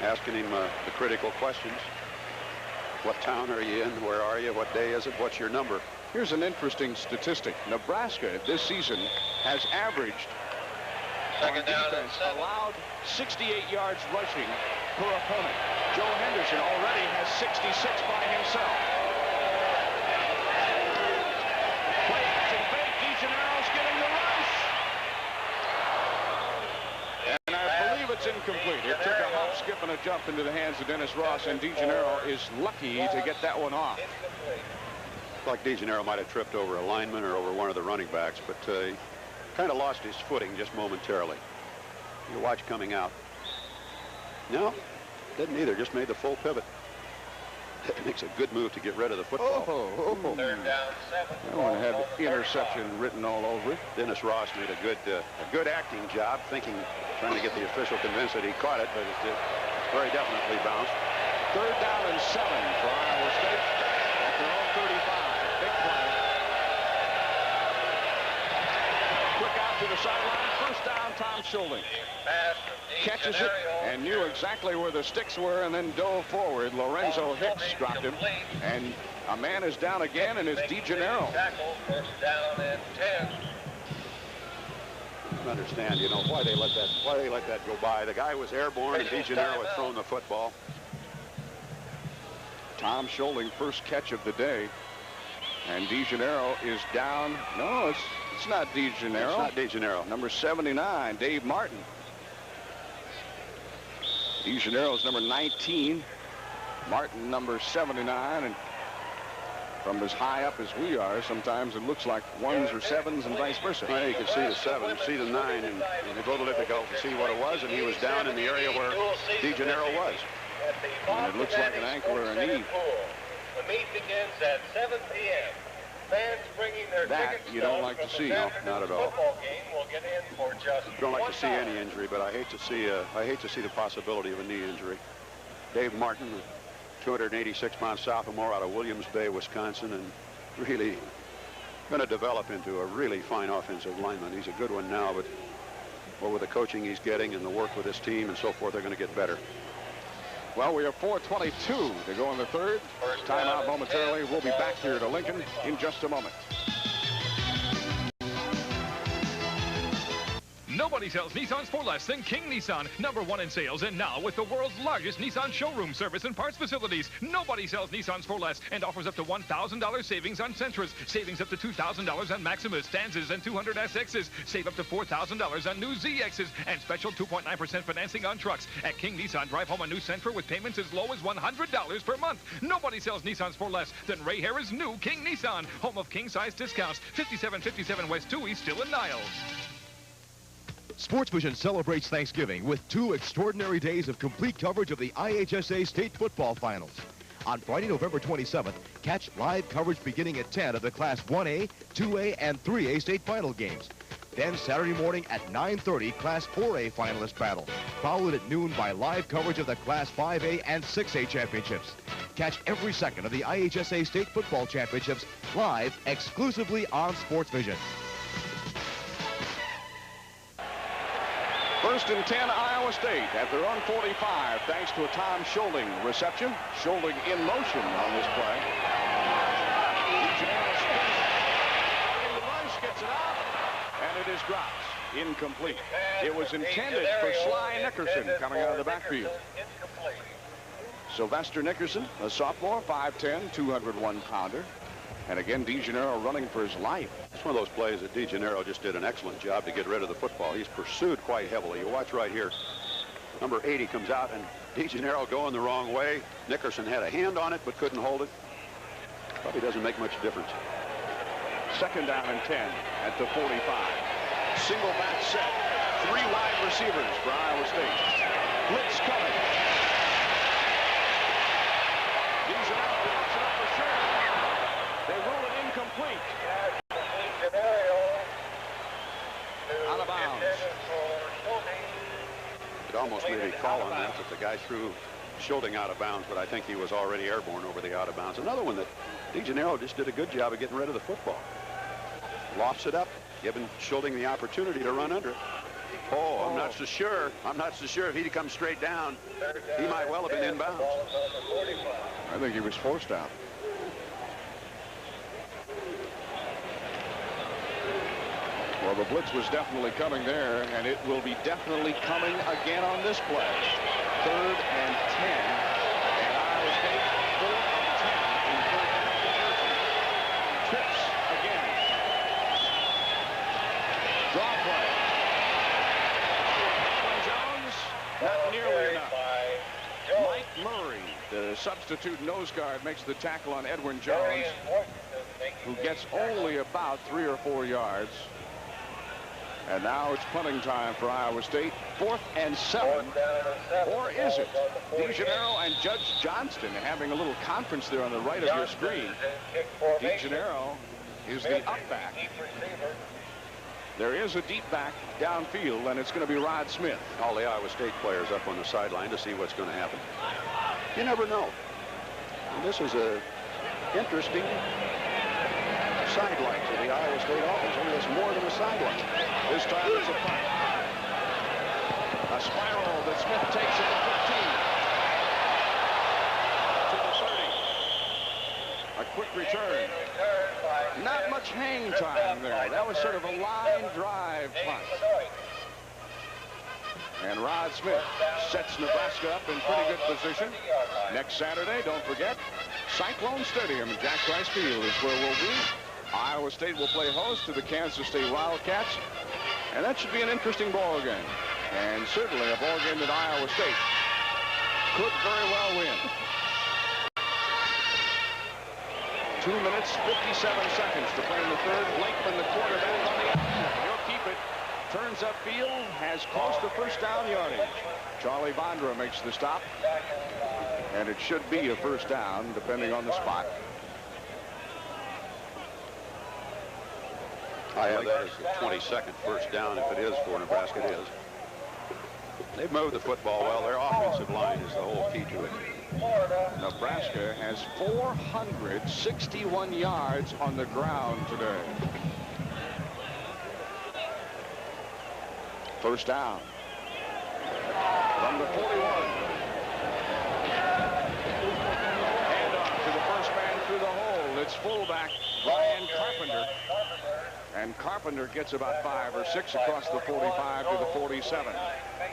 asking him the critical questions. What town are you in? Where are you? What day is it? What's your number? Here's an interesting statistic. Nebraska this season has averaged Second down and 7. allowed 68 yards rushing per opponent. Joe Henderson already has 66 by himself. Play action fake. DeGennaro's getting the rush. And I believe it's incomplete. It took a hop, skip, and a jump into the hands of Dennis Ross, and DeGennaro is lucky to get that one off. Like DeGennaro might have tripped over a lineman or over one of the running backs, but he kind of lost his footing just momentarily. You watch coming out. No, didn't either. Just made the full pivot. It makes a good move to get rid of the football. Third down, 7. I want to have interception written all over it. Dennis Ross made a good acting job, trying to get the official convinced that he caught it, but it's very definitely bounced. Third down and 7 for Iowa State at their own 35. Big play. Quick out to the sideline. First down, Tom Schulding. Catches it and knew exactly where the sticks were and then dove forward. Lorenzo Hicks dropped him. And a man is down again, and it's DeGennaro. First down and 10. I don't understand, why they let that go by. The guy was airborne, and DeGennaro had thrown the football. Tom Schulding, first catch of the day. And DeGennaro is down. No, it's not DeGennaro. It's not DeGennaro. Number 79, Dave Martin. DeGennaro's number 19. Martin, number 79. And from as high up as we are, sometimes it looks like 1s or 7s and vice versa. Well, you can see the 7, you see the 9, and it's a little difficult to see what it was, and he was down in the area where DeGennaro was. And it looks like an ankle or a knee. The meet begins at 7 p.m. Fans bringing their tickets you don't like to see. No, not at all. Football game will get in for just don't like to see any injury, but I hate to see the possibility of a knee injury. Dave Martin, 286-pound sophomore out of Williams Bay, Wisconsin, and really going to develop into a really fine offensive lineman. He's a good one now, but with the coaching he's getting and the work with his team and so forth, they're going to get better. Well, we have 4:22 to go in the third. Timeout momentarily. We'll be back here to Lincoln in just a moment. Nobody sells Nissans for less than King Nissan, #1 in sales, and now with the world's largest Nissan showroom service and parts facilities. Nobody sells Nissans for less and offers up to $1,000 savings on Sentras, savings up to $2,000 on Maximas, Stanzas, and 200 SXs, save up to $4,000 on new ZXs, and special 2.9% financing on trucks. At King Nissan, drive home a new Sentra with payments as low as $100 per month. Nobody sells Nissans for less than Ray Harris' new King Nissan, home of king-size discounts, 5757 West 2 East, still in Niles. Sports Vision celebrates Thanksgiving with 2 extraordinary days of complete coverage of the IHSA State Football Finals. On Friday, November 27th, catch live coverage beginning at 10 of the Class 1A, 2A, and 3A State Final games. Then Saturday morning at 9:30, Class 4A finalist battle, followed at noon by live coverage of the Class 5A and 6A championships. Catch every second of the IHSA State Football Championships live exclusively on Sports Vision. First and 10, Iowa State at their own 45, thanks to a Tom Schulding reception. Schulding in motion on this play. The rush gets it out, and it is dropped. Incomplete. It was intended for Sly Nickerson coming out of the backfield. Sylvester Nickerson, a sophomore, 5'10", 201-pounder. And again, DeGennaro running for his life. It's one of those plays that DeGennaro just did an excellent job to get rid of the football. He's pursued quite heavily. You watch right here. Number 80 comes out, and DeGennaro going the wrong way. Nickerson had a hand on it, but couldn't hold it. Probably doesn't make much difference. Second down and 10 at the 45. Single back set. 3 wide receivers for Iowa State. Blitz coming. DeGennaro walks it up for call on that, but the guy threw Schulding out of bounds, but I think he was already airborne over the out of bounds. Another one that DeGennaro just did a good job of getting rid of the football. Lofts it up, giving Schulding the opportunity to run under it. Oh, I'm not so sure. I'm not so sure if he'd come straight down. He might well have been inbounds. I think he was forced out. Well, the blitz was definitely coming there, and it will be definitely coming again on this play. 3rd and 10, and Iowa State 4th and 10 in third down conversion. Trips again. Draw play. Jones, not nearly enough. Mike Murray, the substitute nose guard, makes the tackle on Edwin Jones, who gets only about 3 or 4 yards. And now it's punting time for Iowa State. 4th and 7. Or is it? DeGennaro and Judge Johnston having a little conference there on the right of your screen. DeGennaro is the up back. There is a deep back downfield, and it's going to be Rod Smith. All the Iowa State players up on the sideline to see what's going to happen. You never know. And this is a interesting sideline to the Iowa State offense. Only it's more than a sideline. This time it's a punt. A spiral that Smith takes at the 15. To the 30. A quick return. Not much hang time there. That was sort of a line drive punt. And Rod Smith sets Nebraska up in pretty good position. Next Saturday, don't forget, Cyclone Stadium in Jack Trice Field is where we'll be. Iowa State will play host to the Kansas State Wildcats. And that should be an interesting ball game. And certainly a ball game that Iowa State could very well win. 2 minutes, 57 seconds to play in the third. Blakeman, the quarterback, on the outside. He'll keep it. Turns upfield, has close to first down yardage. Charlie Vondra makes the stop. And it should be a first down, depending on the spot. I have that as the 22nd first down. If it is for Nebraska, it is. They've moved the football well. Their offensive line is the whole key to it. Nebraska has 461 yards on the ground today. First down. From the 41. Handoff to the first man through the hole. It's fullback Ryan Carpenter. And Carpenter gets about 5 or 6 across the 45 to the 47.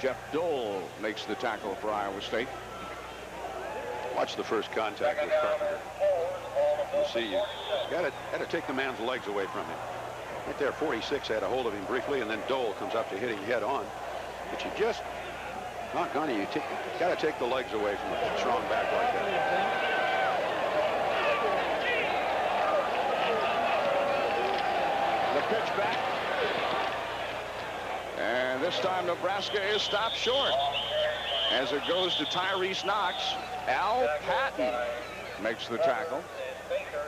Jeff Dole makes the tackle for Iowa State. Watch the first contact with Carpenter. You'll see you got to take the man's legs away from him. Right there, 46 had a hold of him briefly, and then Dole comes up to hit him head on. But you just, not gonna, you got to take the legs away from a strong back like that. The pitch back. And this time Nebraska is stopped short. As it goes to Tyrese Knox, Al Patton makes the tackle,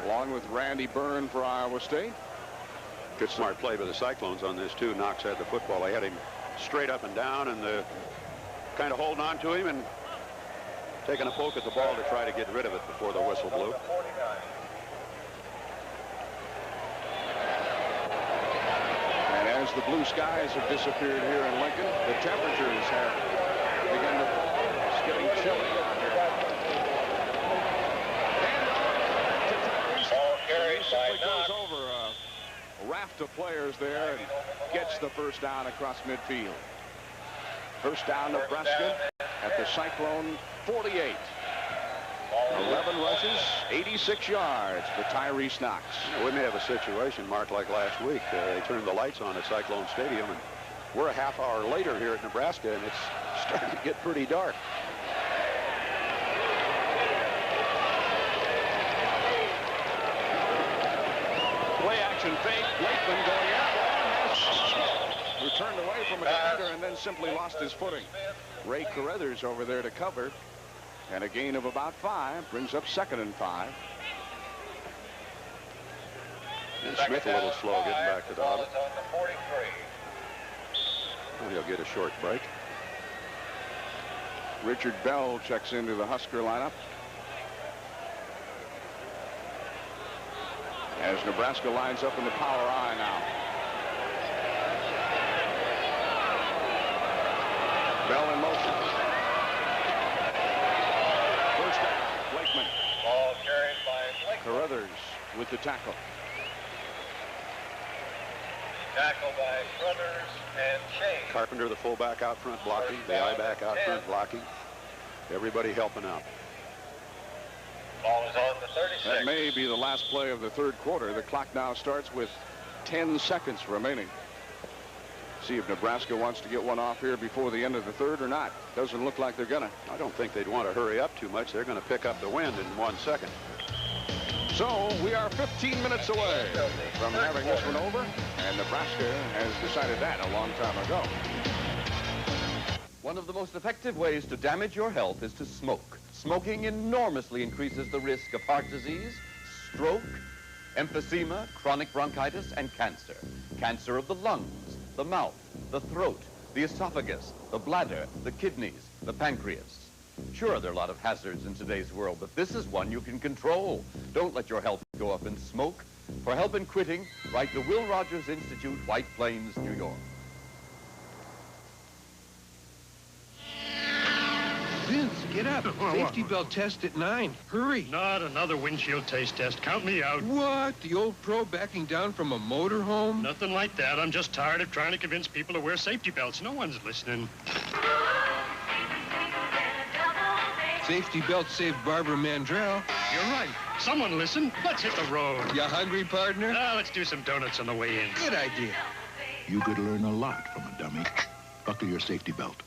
along with Randy Byrne for Iowa State. Good smart play by the Cyclones on this, too. Knox had the football. They had him straight up and down, and kind of holding on to him and taking a poke at the ball to try to get rid of it before the whistle blew. And as the blue skies have disappeared here in Lincoln, the temperatures have begun to fall. It's getting chilly out here. And he simply goes over a raft of players there and gets the first down across midfield. First down, Nebraska at the Cyclone 48. 11 rushes, 86 yards for Tyrese Knox. We may have a situation, Mark, like last week. They turned the lights on at Cyclone Stadium, and we're a half hour later here at Nebraska, and it's starting to get pretty dark. Play action fake. Blakeman going airborne. Who turned away from a defender and then simply lost his footing. Ray Carruthers over there to cover. And a gain of about 5 brings up 2nd and 5. And Smith a little slow getting back to the huddle. He'll get a short break. Richard Bell checks into the Husker lineup. As Nebraska lines up in the power I now. Bell in motion. First down, Blakeman. Ball carried by Blakeman. Carruthers with the tackle. Tackle by Brothers and Shane. Carpenter, the fullback, out front blocking. The I-back out front blocking. Everybody helping out. Ball is on the 36. That may be the last play of the third quarter. The clock now starts with 10 seconds remaining. See if Nebraska wants to get one off here before the end of the third or not. Doesn't look like they're gonna. I don't think they'd want to hurry up too much. They're going to pick up the wind in 1 second. So we are 15 minutes away from having this one over, and Nebraska has decided that a long time ago. One of the most effective ways to damage your health is to smoke. Smoking enormously increases the risk of heart disease, stroke, emphysema, chronic bronchitis, and cancer. Cancer of the lungs, the mouth, the throat, the esophagus, the bladder, the kidneys, the pancreas. Sure, there are a lot of hazards in today's world, but this is one you can control. Don't let your health go up in smoke. For help in quitting, write the Will Rogers Institute, White Plains, New York. Vince, get up. Safety belt test at 9. Hurry. Not another windshield taste test. Count me out. What? The old pro backing down from a motorhome? Nothing like that. I'm just tired of trying to convince people to wear safety belts. No one's listening. Safety belt saved Barbara Mandrell. You're right. Someone listen. Let's hit the road. You hungry, partner? Let's do some donuts on the way in. Good idea. You could learn a lot from a dummy. Buckle your safety belt.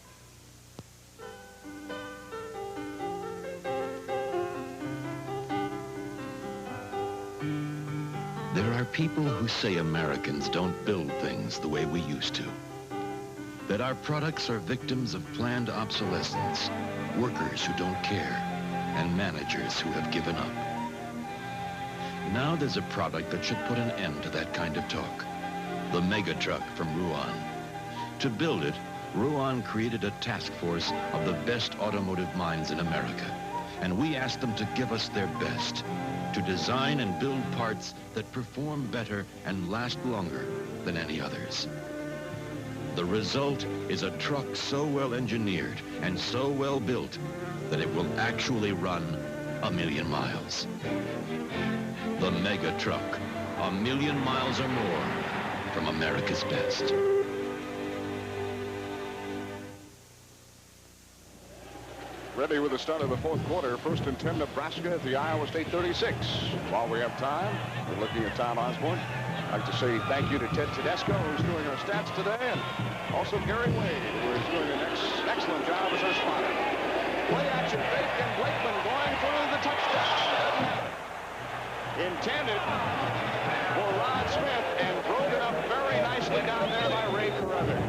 There are people who say Americans don't build things the way we used to. That our products are victims of planned obsolescence, workers who don't care, and managers who have given up. Now there's a product that should put an end to that kind of talk. The Mega Truck from Ruan. To build it, Ruan created a task force of the best automotive minds in America. And we asked them to give us their best, to design and build parts that perform better and last longer than any others. The result is a truck so well engineered and so well built that it will actually run 1,000,000 miles. The Mega Truck, 1,000,000 miles or more from America's best. Ready with the start of the fourth quarter. 1st and 10, Nebraska at the Iowa State 36. While we have time, we're looking at Tom Osborne. I'd like to say thank you to Ted Tedesco, who's doing our stats today, and also Gary Wade, who is doing an excellent job as our spotter. Play action fake, and Blakeman going for the touchdown. Intended for Rod Smith, and broken up very nicely down there by Ray Carruthers.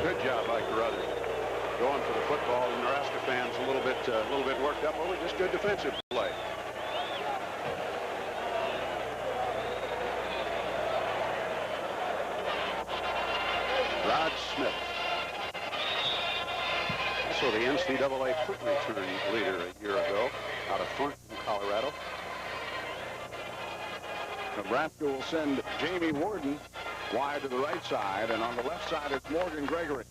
Good job by Carruthers. Going for the football, and Nebraska fans a little bit worked up over just good defensive play. Rod Smith. Also the NCAA punt return leader a year ago out of Thornton, Colorado. Nebraska will send Jamie Warden wide to the right side, and on the left side it's Morgan Gregory.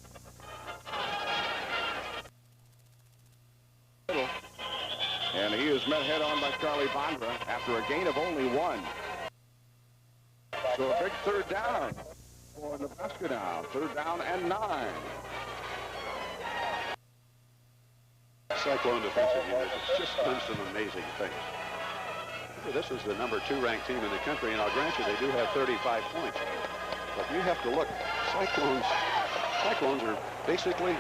And he is met head-on by Charlie Bondra after a gain of only 1. So a big third down for Nebraska now. 3rd down and 9. Cyclone defensive unit has just done some amazing things. This is the number 2 ranked team in the country, and I'll grant you they do have 35 points. But you have to look, Cyclones are basically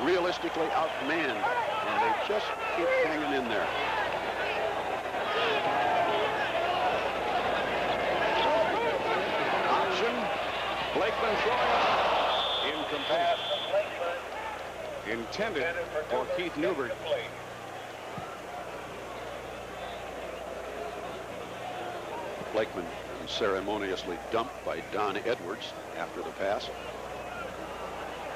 realistically outmanned, and they just keep hanging in there. Option. Blakeman throwing incomplete. Intended for Keith Newbert. Blakeman ceremoniously dumped by Don Edwards after the pass.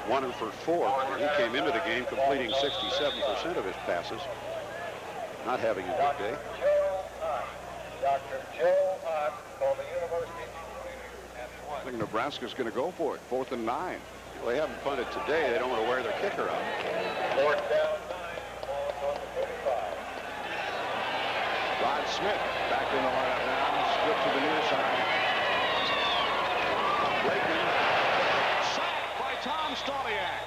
1 for 4. He came into the game completing 67% of his passes. Not having a good day. Dr. Joe Ott for the University. I think Nebraska's going to go for it. 4th and 9. Well, they haven't punted today. They don't want to wear their kicker out. 4th down 9. Ball on the 35. Rod Smith back in the lineup now. Split to the near side. Blakeman. Sacked by Tom Stoliak.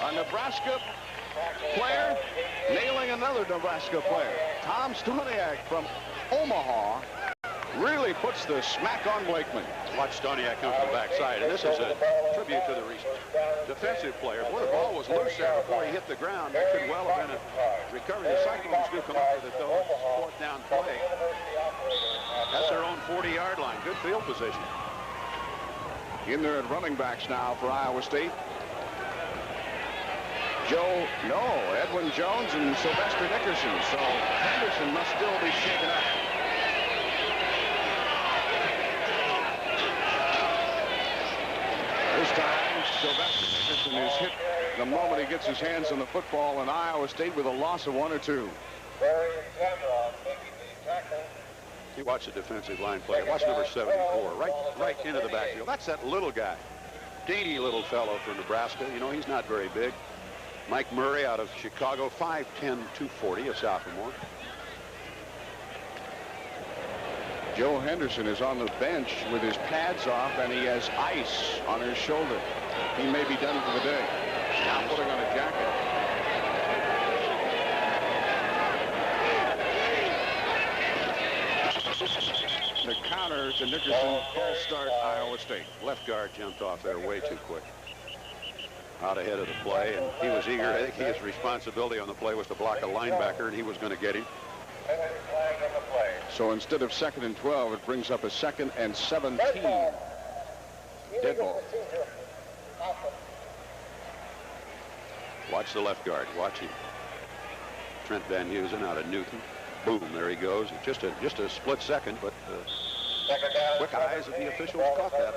A Nebraska player nailing another Nebraska player. Tom Stoliak from Omaha really puts the smack on Blakeman. Watch Stoniak come from the backside, and this is a tribute to the defensive players. Well, the ball was loose there before he hit the ground. That could well have been a recovery. The Cyclones do come up with it, though. 4th down play. That's their own 40-yard line. Good field position. In there at running backs now for Iowa State. Edwin Jones and Sylvester Nickerson. So Henderson must still be shaken up. This time, Sylvester Nickerson is hit the moment he gets his hands on the football, and Iowa State with a loss of 1 or 2. You watch the defensive line play. Watch number 74, right into the backfield. That's that little guy. Dainty little fellow from Nebraska. You know, he's not very big. Mike Murray out of Chicago, 5'10", 240, a sophomore. Joe Henderson is on the bench with his pads off, and he has ice on his shoulder. He may be done for the day. Now putting on a jacket. The counter to Nickerson, false start, Iowa State. Left guard jumped off there way too quick. Out ahead of the play, and he was eager. I think his responsibility on the play was to block a linebacker, and he was going to get him. So instead of 2nd and 12, it brings up a 2nd and 17. Dead ball. Watch the left guard. Watch him. Trent Van Heusen out of Newton. Boom, there he goes. Just a split second, but quick eyes of the officials caught that.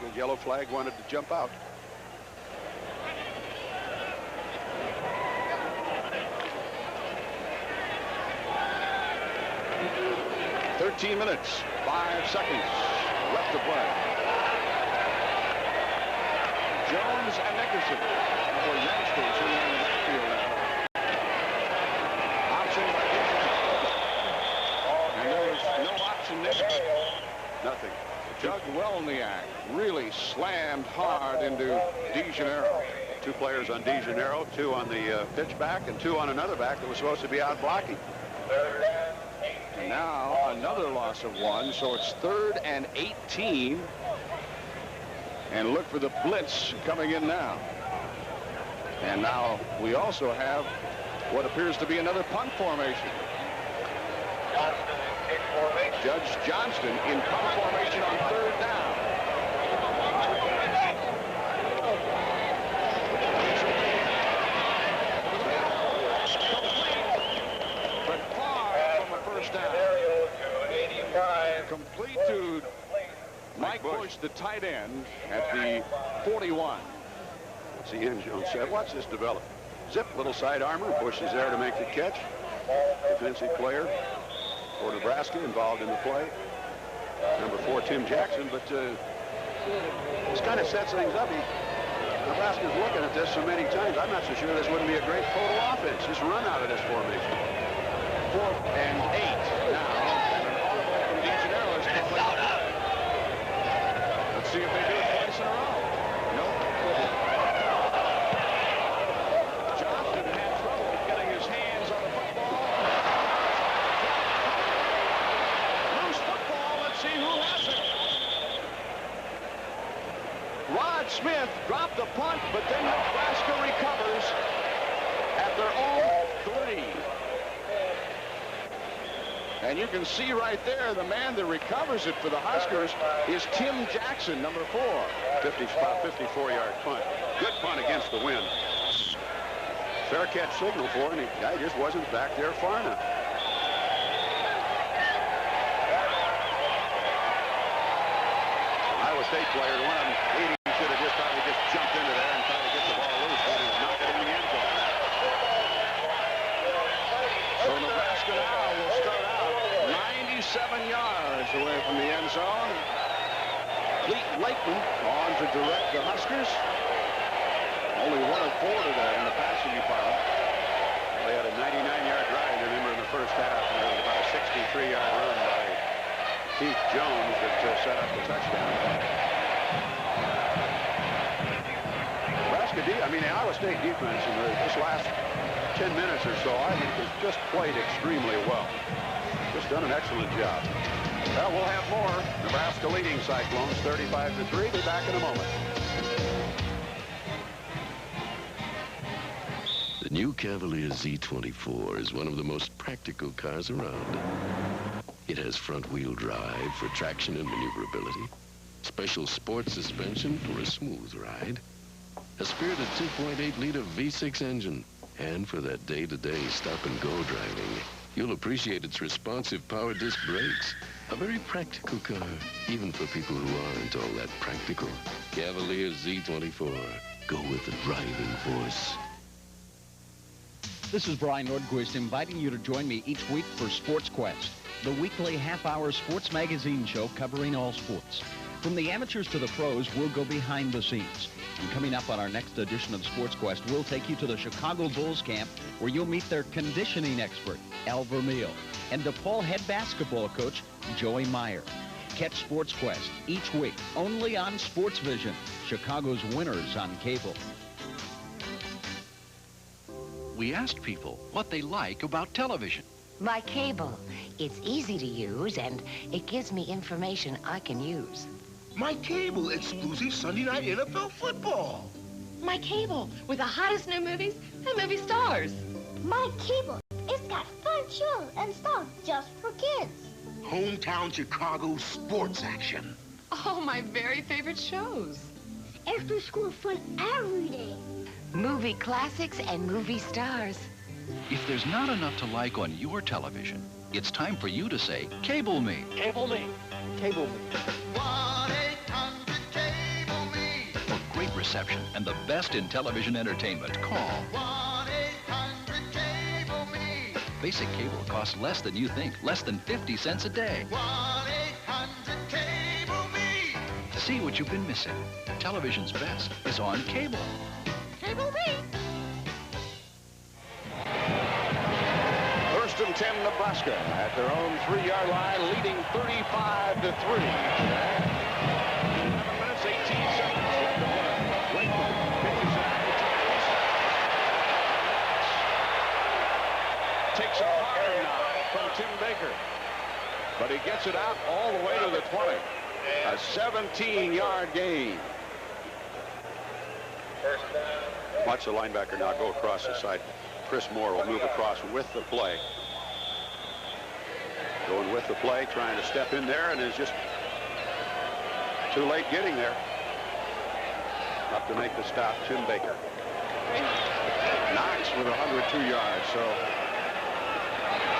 The yellow flag wanted to jump out. $13 minutes, 5 seconds left to play. Jones and Nickerson. For youngsters who are in the backfield now. Option by Nickerson. And there was no option there. Nothing. Doug Welniak really slammed hard into DeGennaro. 2 players on DeGennaro, 2 on the pitchback, and 2 on another back that was supposed to be out blocking. And now another loss of 1, so it's 3rd and 18. And look for the blitz coming in now. And now we also have what appears to be another punt formation. Judge Johnston in punt formation on 3rd down. But far from a first down. Complete to Mike Bush, the tight end, at the 41. That's the end zone set. Watch this develop. Zip, little side armor. Bush is there to make the catch. Defensive player for Nebraska involved in the play. Number 4, Tim Jackson, but this kind of sets things up. Nebraska's looking at this so many times. I'm not so sure this wouldn't be a great total offense. Just run out of this formation. 4th and 8 now. And an audible from DeGennaro is calling. Let's see if they do it twice in a row. Nope. Johnson had trouble getting his hands on the football. Loose football. Let's see who has it. Rod Smith dropped the punt, but then Nebraska recovers at their own 3. And you can see right there, the man that recovers it for the Huskers is Tim Jackson, number 4. 54-yard punt. Good punt against the wind. Fair catch signal for him. The guy just wasn't back there far enough. Iowa State player, one of them, 80, should have just yards away from the end zone. Cleet Layton on to direct the Huskers. Only 1 of 4 today in the passing department. They had a 99-yard drive, remember, in the first half. And there was about a 63-yard run by Keith Jones that set up the touchdown. Nebraska, the Iowa State defense in this last 10 minutes or so, I think, has just played extremely well. Just done an excellent job. Well, we'll have more. Nebraska leading Cyclones 35-3. Be back in a moment. The new Cavalier Z24 is one of the most practical cars around. It has front-wheel drive for traction and maneuverability, special sports suspension for a smooth ride, a spirited 2.8-liter V6 engine, and for that day-to-day stop-and-go driving, you'll appreciate its responsive power disc brakes. A very practical car, even for people who aren't all that practical. Cavalier Z24. Go with the driving force. This is Brian Nordquist inviting you to join me each week for Sports Quest, the weekly half-hour sports magazine show covering all sports. From the amateurs to the pros, we'll go behind the scenes. And coming up on our next edition of Sports Quest, we'll take you to the Chicago Bulls camp where you'll meet their conditioning expert, Al Vermeil, and DePaul head basketball coach, Joey Meyer. Catch Sports Quest each week only on Sports Vision, Chicago's winners on cable. We asked people what they like about television. My cable. It's easy to use, and it gives me information I can use. My cable, exclusive Sunday night NFL football. My cable, with the hottest new movies and movie stars. My cable, it's got fun shows and stuff just for kids. Hometown Chicago sports action. Oh, my very favorite shows. After school fun every day. Movie classics and movie stars. If there's not enough to like on your television, it's time for you to say, cable me. Cable me. Cable me. 1-800-CABLE-ME. For great reception and the best in television entertainment, call 1-800-CABLE-ME. Basic cable costs less than you think, less than 50 cents a day. 1-800-CABLE-ME. See what you've been missing. Television's best is on cable. Cable me. First and 10, Nebraska at their own 3-yard line, leading 35-3. 11 minutes, 18 seconds left to play. Lakeman pitches it out to Thomas. Takes a hard knock from Tim Baker, but he gets it out all the way to the 20. A 17-yard gain. Watch the linebacker now go across the side. Chris Moore will move across with the play. Going with the play, trying to step in there, and is just too late getting there. Up to make the stop, Tim Baker. Knox with 102 yards, so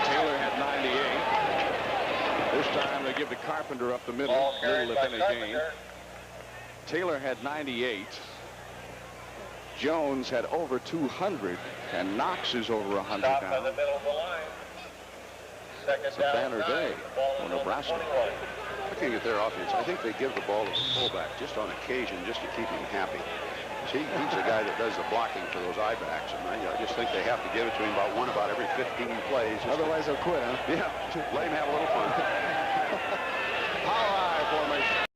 Taylor had 98. This time they give to Carpenter up the middle, little if any gain. Taylor had 98. Jones had over 200, and Knox is over 100 now. In the middle of the line. It's a banner day for Nebraska. Looking at their offense, I think they give the ball to the fullback just on occasion, just to keep him happy. He's a guy that does the blocking for those I-backs, and I just think they have to give it to him about every 15 plays. Otherwise they'll quit, huh? Yeah, let him have a little fun. Power I formation.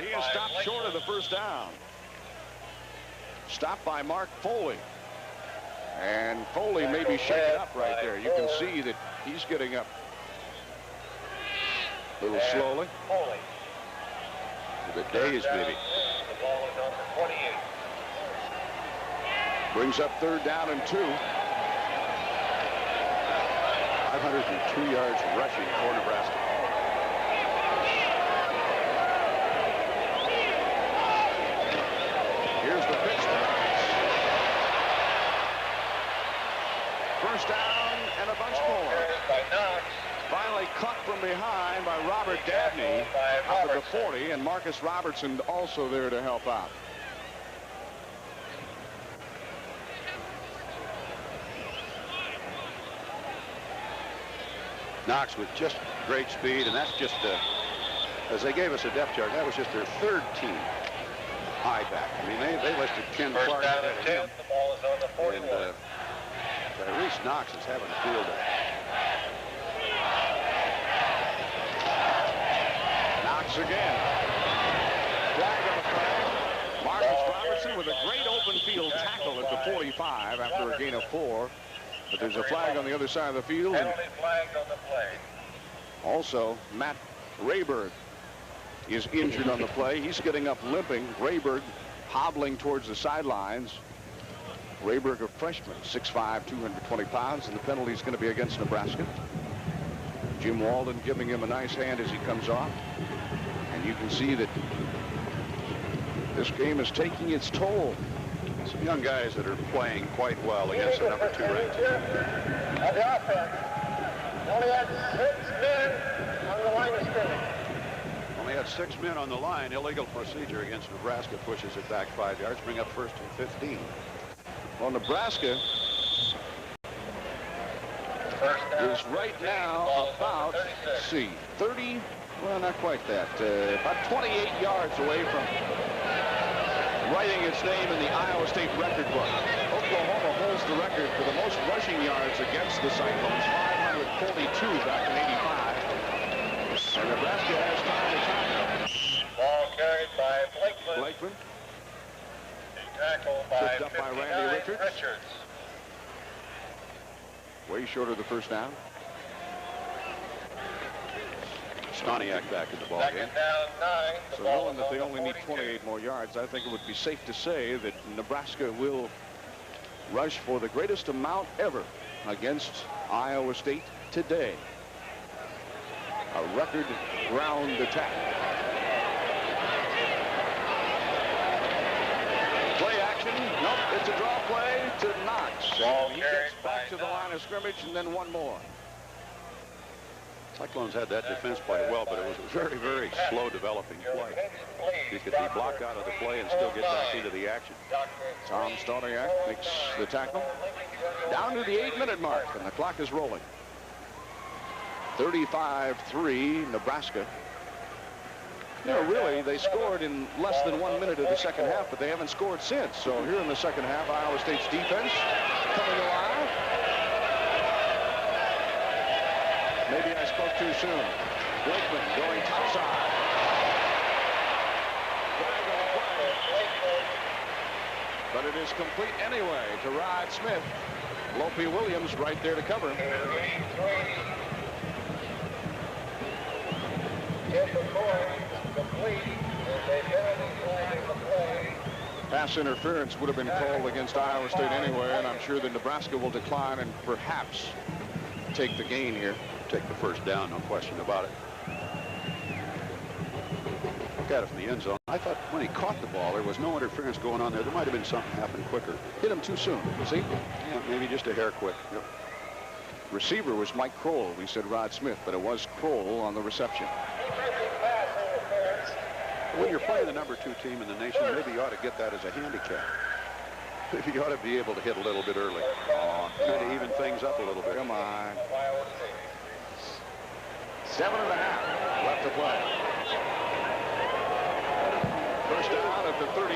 He is stopped short of the first down. Stopped by Mark Foley. And Foley may be shaken up right there. You can see that he's getting up a little slowly. A bit dazed, maybe. The ball is on for 28. Brings up 3rd down and 2. 502 yards rushing for Nebraska. Here's the pitch. First down and a bunch more. Finally cut from behind by Robert Dabney out of the 40, and Marcus Robertson also there to help out. Knox with just great speed, and that's just, as they gave us a depth chart, that was just their third team high back. I mean, they listed Ken Clark ahead of him. The ball is on the 41. And Reese Knox is having a field day. Knox again. Flag on the play. Marcus Robertson with a great open field tackle at the 45 after a gain of 4. But there's a flag on the other side of the field. Penalty flagged on the play. Also, Matt Rayberg is injured on the play. He's getting up limping. Rayberg hobbling towards the sidelines. Rayberg, a freshman, 6'5", 220 pounds, and the penalty is going to be against Nebraska. Jim Walden giving him a nice hand as he comes off. And you can see that this game is taking its toll. Some young guys that are playing quite well against the number 2 ranked team. Of the offense. Only had 6 men on the line of scrimmage. Only had 6 men on the line. Illegal procedure against Nebraska pushes it back 5 yards, bring up 1st and 15. Well, Nebraska is right now about, let's see, 30, well, not quite that, about 28 yards away from writing its name in the Iowa State record book. Oklahoma holds the record for the most rushing yards against the Cyclones, 542 back in '85. And Nebraska has time to tackle. Ball carried by Blakeman. Blakeman. Tackled by Picked up by Randy Richards. Richards. Way short of the first down. Stoniak back in the ball game. Second down, 9. So knowing that they only need 28 more yards, I think it would be safe to say that Nebraska will rush for the greatest amount ever against Iowa State today. A record ground attack. Play action. Nope, it's a draw play to Knox. And he gets back to the line of scrimmage and then one more. Cyclones had that defense quite well, but it was a very, very slow developing play. You could be blocked out of the play and still get back into the action. Tom Stoniak makes the tackle. Down to the 8-minute mark, and the clock is rolling. 35-3, Nebraska. You know, really, they scored in less than 1 minute of the second half, but they haven't scored since. So here in the second half, Iowa State's defense coming alive. Maybe I spoke too soon. Blakeman going topside. But it is complete anyway to Rod Smith. Lopey Williams right there to cover him. Pass interference would have been called against Iowa State anyway, and I'm sure that Nebraska will decline and perhaps take the gain here. Take the first down, no question about it. Look at it from the end zone. I thought when he caught the ball, there was no interference going on there. There might have been something happened quicker. Hit him too soon, see? Yeah, maybe just a hair quick. Yep. Receiver was Mike Kroll. We said Rod Smith, but it was Kroll on the reception. When you're playing the number 2 team in the nation, maybe you ought to get that as a handicap. Maybe you ought to be able to hit a little bit early. Oh, kind of even things up a little bit. Come on. 7.5 left to play. First down at the 38.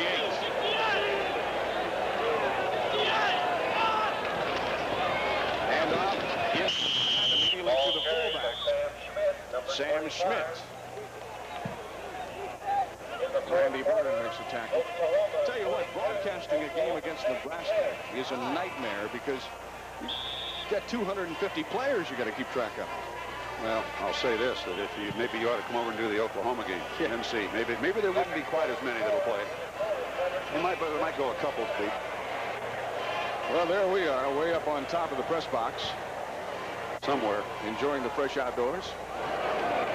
And off immediately to the fullback, Sam Schmidt. Randy Burton makes a tackle. Tell you what, broadcasting a game against Nebraska is a nightmare because you've got 250 players you got to keep track of. Well, I'll say this, that if you maybe you ought to come over and do the Oklahoma game and see. Maybe there wouldn't be quite as many that'll play. There might go a couple deep. Well, there we are, way up on top of the press box. Somewhere, enjoying the fresh outdoors.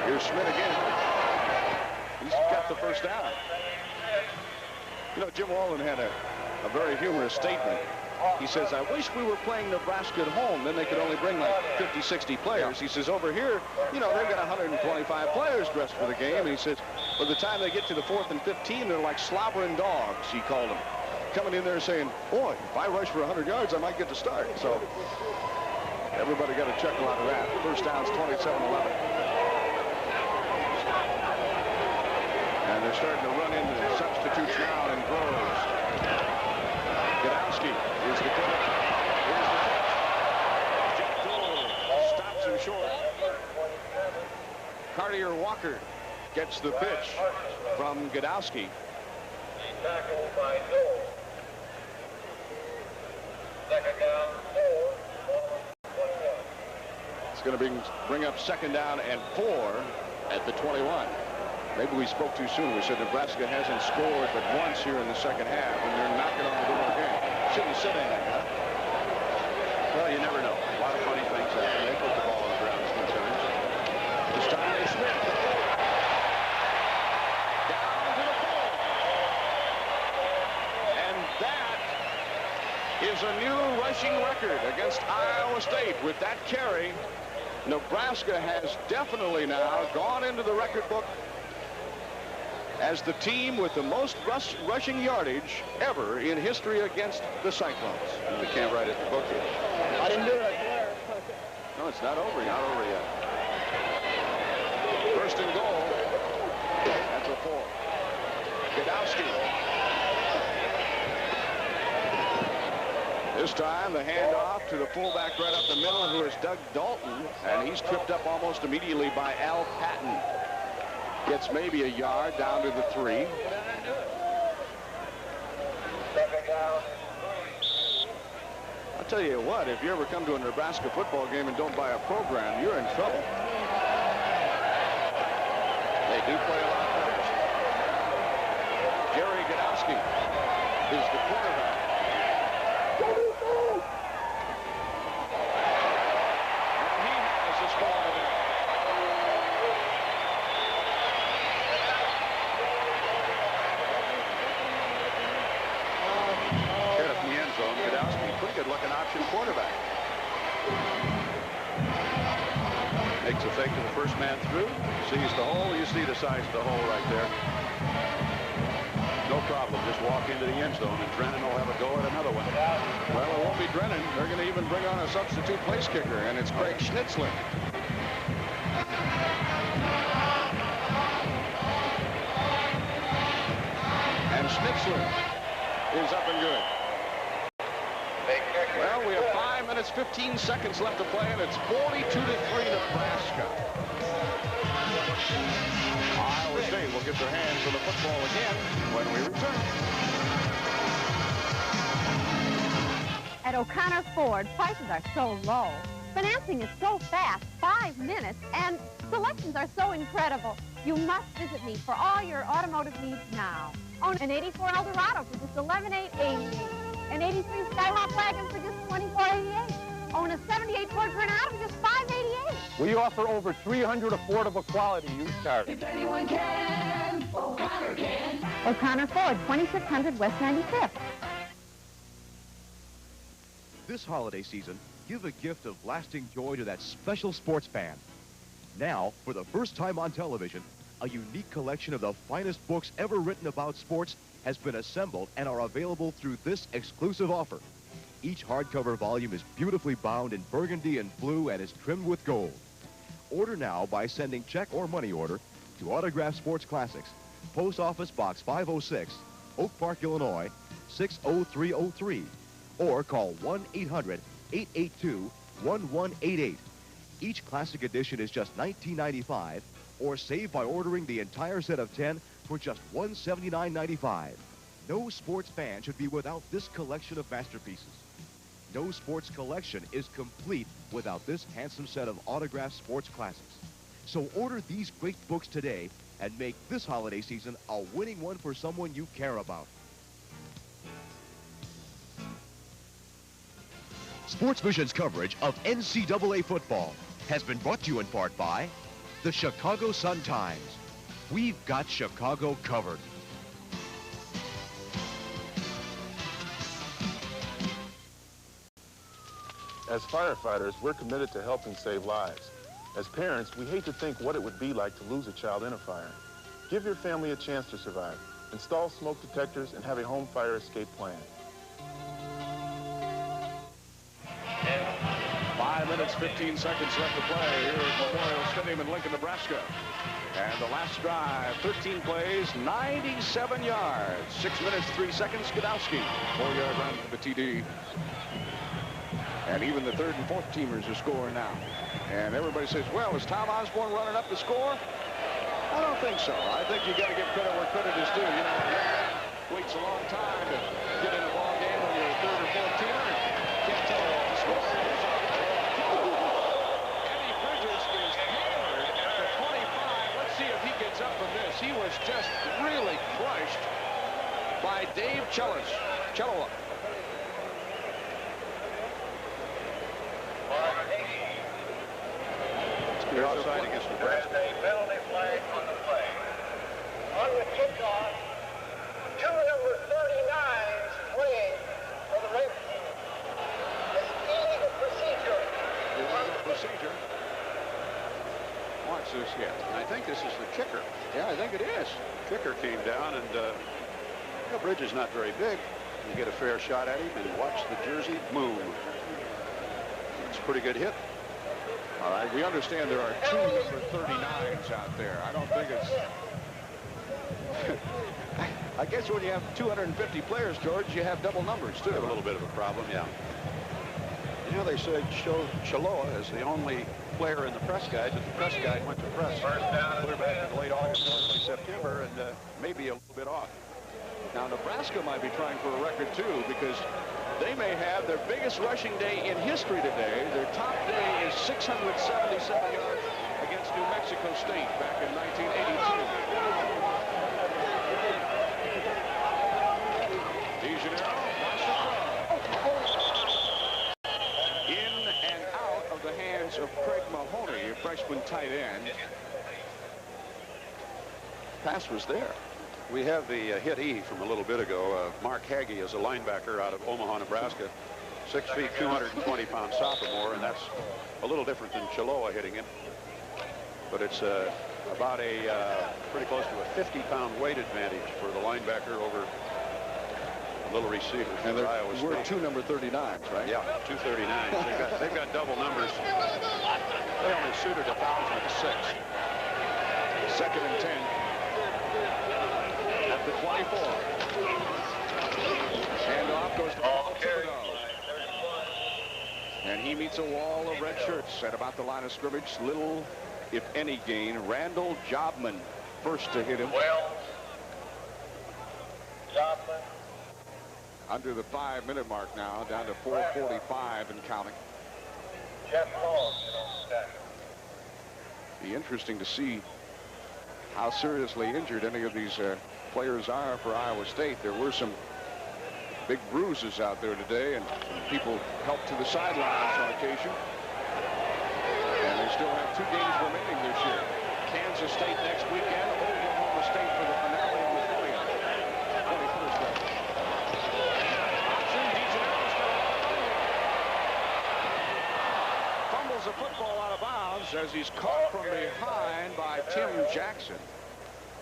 Here's Schmidt again. He's got the first down. You know, Jim Walden had a very humorous statement. He says, I wish we were playing Nebraska at home. Then they could only bring like 50, 60 players. He says, over here, you know, they've got 125 players dressed for the game. And he says, by the time they get to the 4th and 15, they're like slobbering dogs, he called them. Coming in there saying, boy, if I rush for 100 yards, I might get to start. So Everybody got a chuckle out of that. First down's 27-11. And they're starting to run into substitutes now in Groves. Godowski is the quarterback. Here's the pitch. Jeff Dole stops him short. Cartier Walker gets the pitch from Godowski. Tackled by Dole. Second down, 4. It's going to bring up second down and 4 at the 21. Maybe we spoke too soon. We said Nebraska hasn't scored but once here in the second half, and they're knocking on the door again. Shouldn't have said anything, huh? Well, you never know. A lot of funny things happen. They put the ball on the ground sometimes. This time they Smith. Down to the 4. And that is a new rushing record against Iowa State. With that carry, Nebraska has definitely now gone into the record book as the team with the most rushing yardage ever in history against the Cyclones. We can't write it in the book yet. I didn't do it. No, it's not over yet. Not over yet. First and goal at the 4. Godowski. This time the handoff to the fullback right up the middle, who is Doug Dalton, and he's tripped up almost immediately by Al Patton. Gets maybe a yard down to the 3. I'll tell you what, if you ever come to a Nebraska football game and don't buy a program, you're in trouble. They do play a lot of players. Jerry Godowski is the quarterback. And he has a score today. Godowski, pretty good-looking option quarterback. Makes a fake to the first man through. Sees the hole. You see the size of the hole right there. No problem. Just walk into the end zone, and Drennan will have a go at another one. Well, it won't be Drennan. They're going to even bring on a substitute place kicker, and it's Craig Schnitzler. And Schnitzler is up and good. Well, we have 5 minutes, 15 seconds left to play, and it's 42-3 Nebraska. Iowa State will get their hands on the football again when we return. At O'Connor Ford, prices are so low. Financing is so fast, 5 minutes, and selections are so incredible. You must visit me for all your automotive needs now. Own an 84 Eldorado for just $11,888. An 83 Skyhawk wagon for just $24.88. Own a 78 Ford Granada for just $5.88. We offer over 300 affordable quality used cars. If anyone can, O'Connor can. O'Connor Ford, 2600 West 95th. This holiday season, give a gift of lasting joy to that special sports fan. Now, for the first time on television, a unique collection of the finest books ever written about sports has been assembled and are available through this exclusive offer. Each hardcover volume is beautifully bound in burgundy and blue and is trimmed with gold. Order now by sending check or money order to Autograph Sports Classics, Post Office Box 506, Oak Park, Illinois, 60303, or call 1-800-882-1188. Each classic edition is just $19.95, or save by ordering the entire set of 10 for just $179.95. No sports fan should be without this collection of masterpieces. No sports collection is complete without this handsome set of autographed sports classics. So order these great books today and make this holiday season a winning one for someone you care about. Sports Vision's coverage of NCAA football has been brought to you in part by the Chicago Sun-Times. We've got Chicago covered. As firefighters, we're committed to helping save lives. As parents, we hate to think what it would be like to lose a child in a fire. Give your family a chance to survive. Install smoke detectors and have a home fire escape plan. 5 minutes. minutes, 15 seconds left to play here at Memorial Stadium in Lincoln, Nebraska. And the last drive, 13 plays, 97 yards. 6 minutes, 3 seconds. Skidowski, 4-yard run for the TD. And even the third and fourth teamers are scoring now. And everybody says, well, is Tom Osborne running up the score? I don't think so. I think you got to give credit where credit is due. You know, it waits a long time to get in a ball game when you're a third or fourth teamer. Can't tell what the score is. Eddie Bridges is hammered at the 25. Let's see if he gets up from this. He was just really crushed by Dave Chelloa. There's offside against Nebraska. There's a penalty flag on the play. On the kickoff, two number 39s swinging for the Ravens. Illegal procedure. Illegal procedure. Watch this hit. I think this is the kicker. Yeah, I think it is. Kicker came down, and Bridge is not very big. You get a fair shot at him, and watch the jersey move. It's a pretty good hit. All right, we understand there are two number 39s out there. I don't think it's... I guess when you have 250 players, George, you have double numbers, too. A little bit of a problem, yeah. You know, they said Chelloa is the only player in the press guide that the press guide went to press clear back in late August, early September, and maybe a little bit off. Now, Nebraska might be trying for a record, too, because they may have their biggest rushing day in history today. Their top day is 677 yards against New Mexico State back in 1982. DeGennaro, watch the throw. In and out of the hands of Craig Mahoney, a freshman tight end. Pass was there. We have the hit E from a little bit ago. Mark Hagee is a linebacker out of Omaha, Nebraska. 6 feet, 220-pound sophomore, and that's a little different than Chelloa hitting him. But it's about pretty close to a 50-pound weight advantage for the linebacker over a little receiver. And we're two number 39s, right? Yeah, 2 39s. They've got double numbers. They only suited 1,006. 2nd and 10. At the 24. And off goes the ball to the nose. And he meets a wall of red shirts at about the line of scrimmage. Little, if any, gain. Randall Jobman first to hit him. Well, Jobman. Under the 5-minute mark now, down to 4:45 and counting. Jeff Long, Be interesting to see how seriously injured any of these players are for Iowa State. There were some big bruises out there today, and people helped to the sidelines on occasion. And they still have 2 games remaining this year. Kansas State next weekend, Oklahoma State for the finale on the 21st. Option, fumbles the football out of bounds as he's caught from behind by Tim Jackson.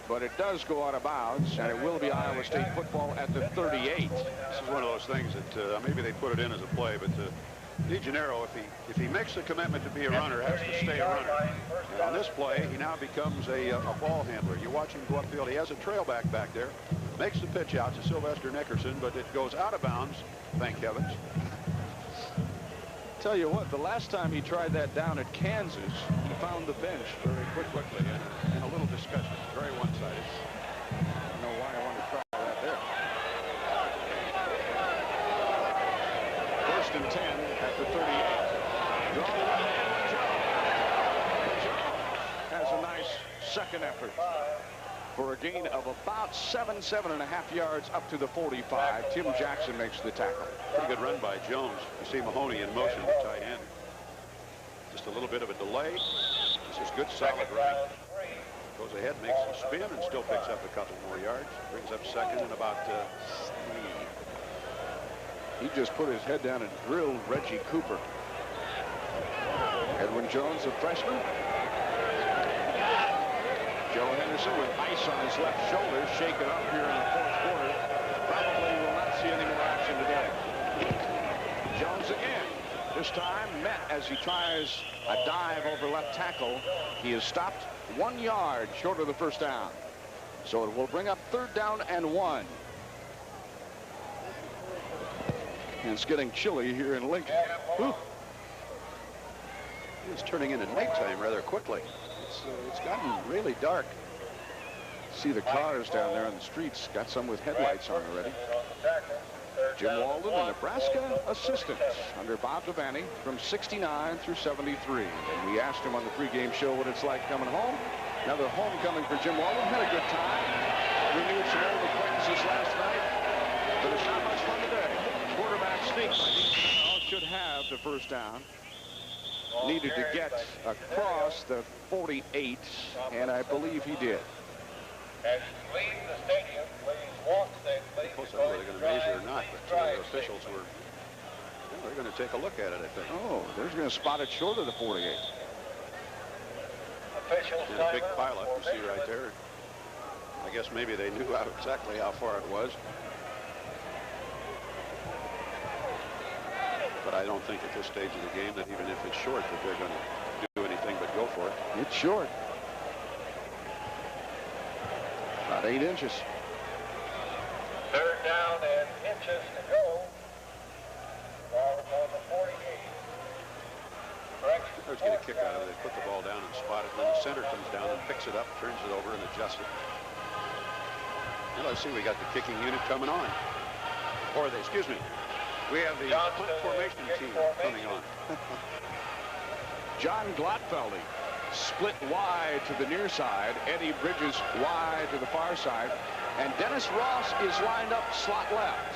But it does go out of bounds, and it will be Iowa State football at the 38. This is one of those things that maybe they put it in as a play, but DeGennaro, if he makes the commitment to be a runner, has to stay a runner. And on this play, he now becomes a ball handler. You watch him go upfield. He has a trailback back there, makes the pitch out to Sylvester Nickerson, but it goes out of bounds, thank heavens. Tell you what, the last time he tried that down at Kansas, he found the bench very quickly and a little disgusting, very one-sided. I don't know why I want to try that there. 1st and 10 at the 38. Jones has a nice second effort for a gain of about 7.5 yards up to the 45. Tim Jackson makes the tackle. Pretty good run by Jones. You see Mahoney in motion, the tight end. Just a little bit of a delay. This is good, solid running. Goes ahead, makes a spin, and still picks up a couple more yards. Brings up second and about 3. He just put his head down and drilled Reggie Cooper. Edwin Jones, a freshman. Joe Henderson with ice on his left shoulder, shaken up here in the 4th quarter. Probably will not see any more action today. Jones again. This time, met as he tries a dive over left tackle. He is stopped 1 yard short of the first down. So it will bring up 3rd down and 1. And it's getting chilly here in Lincoln. Whew. It's turning into nighttime rather quickly. It's gotten really dark. See the cars down there on the streets. Got some with headlights on already. Jim Walden, the Nebraska assistant under Bob Devaney from 69 through 73. And we asked him on the pregame show what it's like coming home. Another homecoming for Jim Walden. Had a good time. Renewed some old acquaintances last night. But it's not much fun today. Quarterback sneak should have the first down. Needed to get across the 48, and I believe he did. As you leave the stadium, please walk safely. I don't know whether they're going to measure or not, but the officials were, they're going to take a look at it, I think. Oh, they're going to spot it short of the 48. And a big pileup you see right there. I guess maybe they knew exactly how far it was. But I don't think at this stage of the game that even if it's short that they're going to do anything but go for it. It's short. About 8 inches. 3rd down and inches to go. Ball is on the 48. There's get a kick out of it. They put the ball down and spot it. And then the center comes down and picks it up, turns it over, and adjusts it. Well, let's see, we got the kicking unit coming on. Or they, excuse me, we have the punt formation team coming on. John Glotfeldy split wide to the near side. Eddie Bridges wide to the far side. And Dennis Ross is lined up slot left.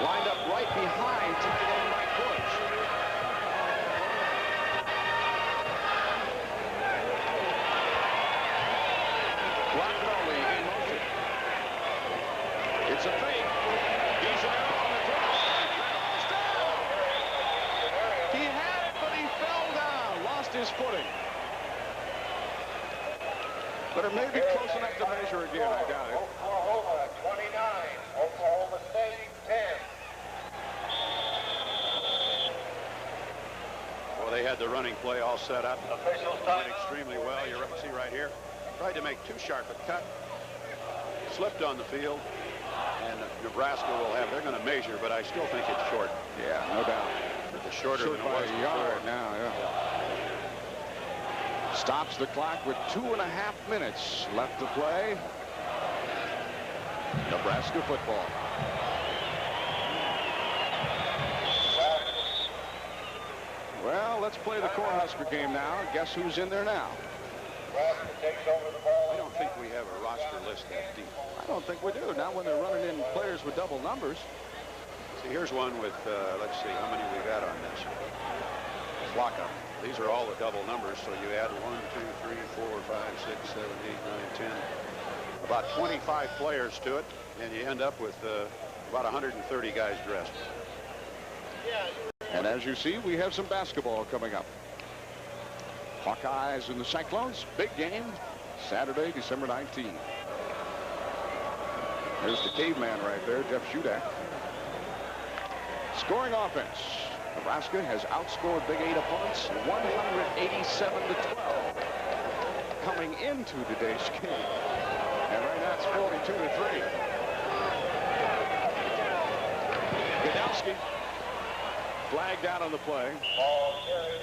Lined up right behind tight end Mike Bush. Glotfeldy in motion. It's a fake. He's out on the drop. He had it, but he fell down. Lost his footing. But it may be close enough to measure again. I doubt it. Oklahoma 29, Oklahoma State 10. Well, they had the running play all set up. Went extremely well. You see right here. Tried to make too sharp a cut. Slipped on the field. And Nebraska will have, they're going to measure, but I still think it's short. Yeah, no doubt. It's shorter than it was a yard before. now, yeah. Stops the clock with 2.5 minutes left to play. Nebraska football. Well, let's play the Cornhusker game now. Guess who's in there now? I don't think we have a roster list that deep. I don't think we do. Not when they're running in players with double numbers. See, here's one with, let's see, how many we got on this? Lockup. These are all the double numbers, so you add 1, 2, 3, 4, 5, 6, 7, 8, 9, 10. About 25 players to it, and you end up with about 130 guys dressed. And as you see, we have some basketball coming up. Hawkeyes and the Cyclones, big game, Saturday, December 19th. There's the caveman right there, Jeff Shudak. Scoring offense. Nebraska has outscored Big 8 opponents 187-12 coming into today's game. And right now it's 42-3. Godowski flagged out on the play.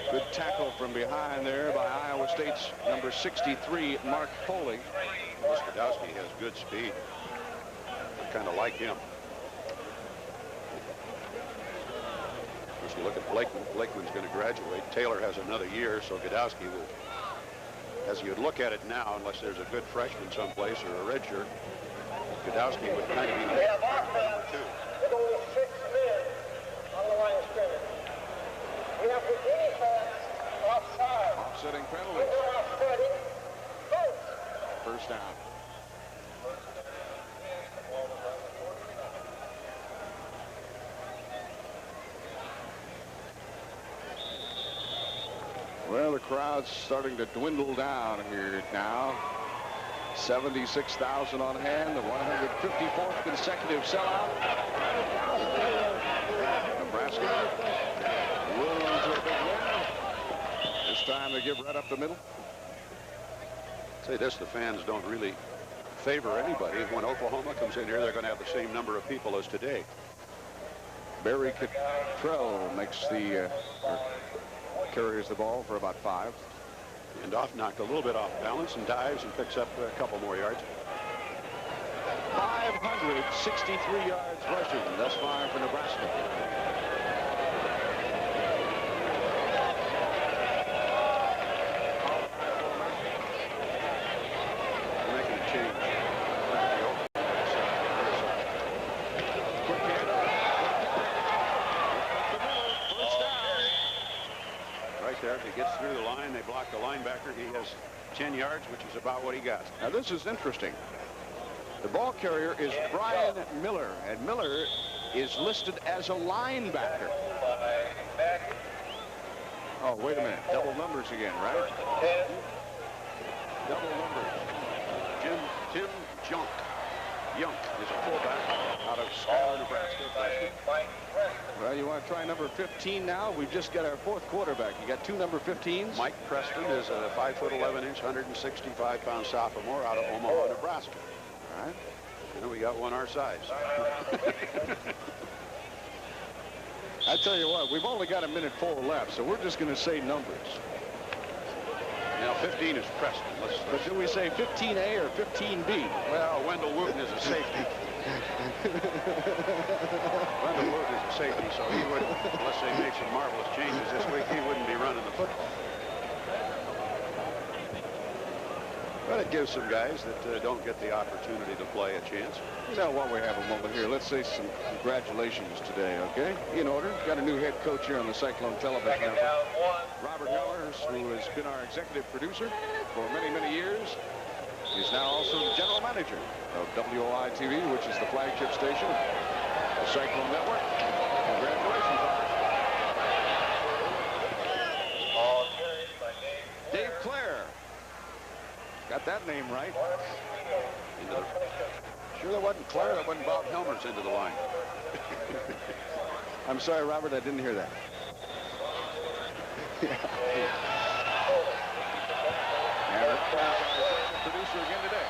Good tackle from behind there by Iowa State's number 63, Mark Foley. This Godowski has good speed. I kind of like him. As you look at Blakeman, Blakeman's going to graduate. Taylor has another year, so Godowski will, as you'd look at it now, unless there's a good freshman someplace or a redshirt, Godowski would kind of be the number 2. With only 6 men on the line of scrimmage. We have the defense offside. Offsetting penalties. We're offsetting both. First down. Well, the crowd's starting to dwindle down here now. 76,000 on hand, the 154th consecutive sellout. Nebraska This time they give right up the middle. Say this, the fans don't really favor anybody. When Oklahoma comes in here, they're going to have the same number of people as today. Barry Cottrell makes the carries the ball for about 5. And off, knocked a little bit off balance and dives and picks up a couple more yards. 563 yards rushing thus far for Nebraska. Making a change. Right there, if he gets through the line, they block the linebacker. He has 10 yards, which is about what he got. Now this is interesting. The ball carrier is Brian Miller, and Miller is listed as a linebacker. Oh, wait a minute. Double numbers again, right? Double numbers. Tim Junk. Junk is a fullback out of Schuyler, Nebraska. Well, you want to try number 15 now? We've just got our 4th quarterback. You got 2 number 15s. Mike Preston is a 5'11", 165-pound sophomore out of Omaha, Nebraska. All right. And we got one our size. I tell you what, we've only got 1:04 left, so we're just going to say numbers. Now 15 is Preston. But do we say 15A or 15B? Well, Wendell Wooten is a safety. Wendell Wooten is a safety, so he would, unless they made some marvelous changes this week, he wouldn't be running the football. But it gives some guys that don't get the opportunity to play a chance. You know what, we have a moment here. Let's say some congratulations today, okay? In order. Got a new head coach here on the Cyclone Television Network. Robert Hellers, who has been our executive producer for many, many years, is now also the general manager of WOI-TV, which is the flagship station of the Cyclone Network. Congratulations, Robert. Dave Clare. Got that name right. Sure that wasn't Claire, that wasn't Bob Helmers into the line. I'm sorry, Robert, I didn't hear that. Producer again today.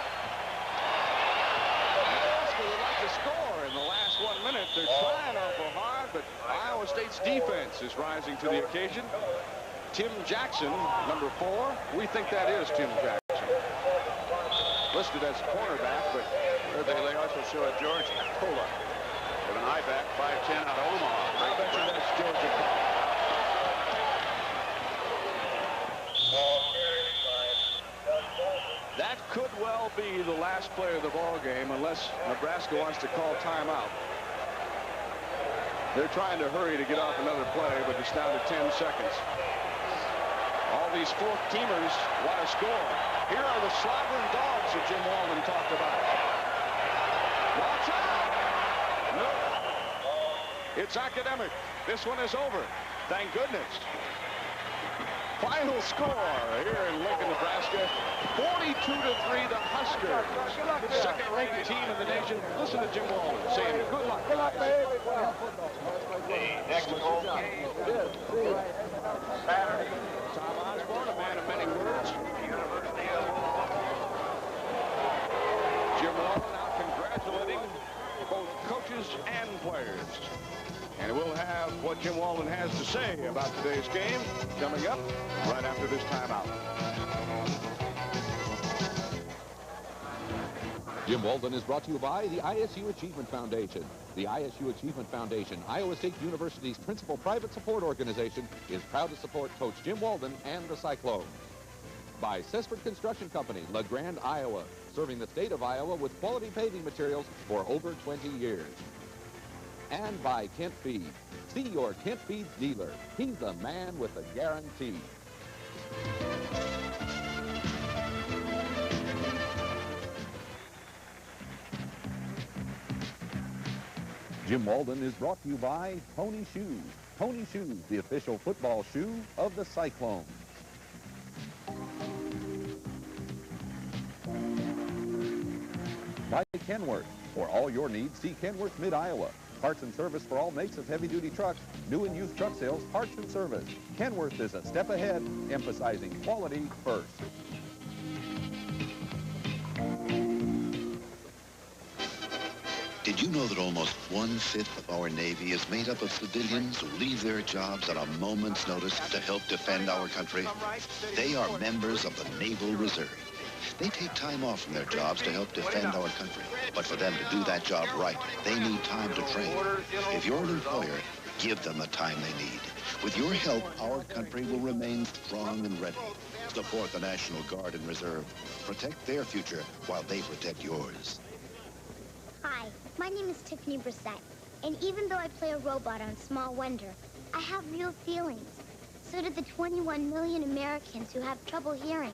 Nebraska would like to score in the last 1 minute. They're trying awful hard, but Iowa State's defense is rising to the occasion. Tim Jackson, number 4. We think that is Tim Jackson. Listed as a cornerback, but they also show a George Cola with an I-back, 5'10" out of Omaha. I bet you that's Georgia Cola. That could well be the last play of the ball game unless Nebraska wants to call timeout. They're trying to hurry to get off another play, but it's down to 10 seconds. All these 4th-teamers want to score. Here are the slobbering dogs that Jim Walden talked about. Watch out! No. It's academic. This one is over. Thank goodness. Final score here in Lincoln, Nebraska. 42-3, the Huskers. Second-ranked team in the nation. Listen to Jim Walden saying, good luck. Good luck, baby. Next home game. Tom Osborne, a man of many words. Jim Walden out congratulating both coaches and players. And we'll have what Jim Walden has to say about today's game coming up right after this timeout. Jim Walden is brought to you by the ISU Achievement Foundation. The ISU Achievement Foundation, Iowa State University's principal private support organization, is proud to support Coach Jim Walden and the Cyclones. By Sesford Construction Company, LeGrand, Iowa, serving the state of Iowa with quality paving materials for over 20 years. And by Kent Feed. See your Kent Feed dealer. He's the man with the guarantee. Jim Walden is brought to you by Tony Shoes. Tony Shoes, the official football shoe of the Cyclones. By Kenworth. For all your needs, see Kenworth Mid-Iowa. Parts and service for all makes of heavy-duty trucks. New and used truck sales, parts and service. Kenworth is a step ahead, emphasizing quality first. Did you know that almost 1/5 of our Navy is made up of civilians who leave their jobs at a moment's notice to help defend our country? They are members of the Naval Reserve. They take time off from their jobs to help defend our country. But for them to do that job right, they need time to train. If you're an employer, give them the time they need. With your help, our country will remain strong and ready. Support the National Guard and Reserve. Protect their future while they protect yours. Hi, my name is Tiffany Brissett, and even though I play a robot on Small Wonder, I have real feelings. So do the 21 million Americans who have trouble hearing.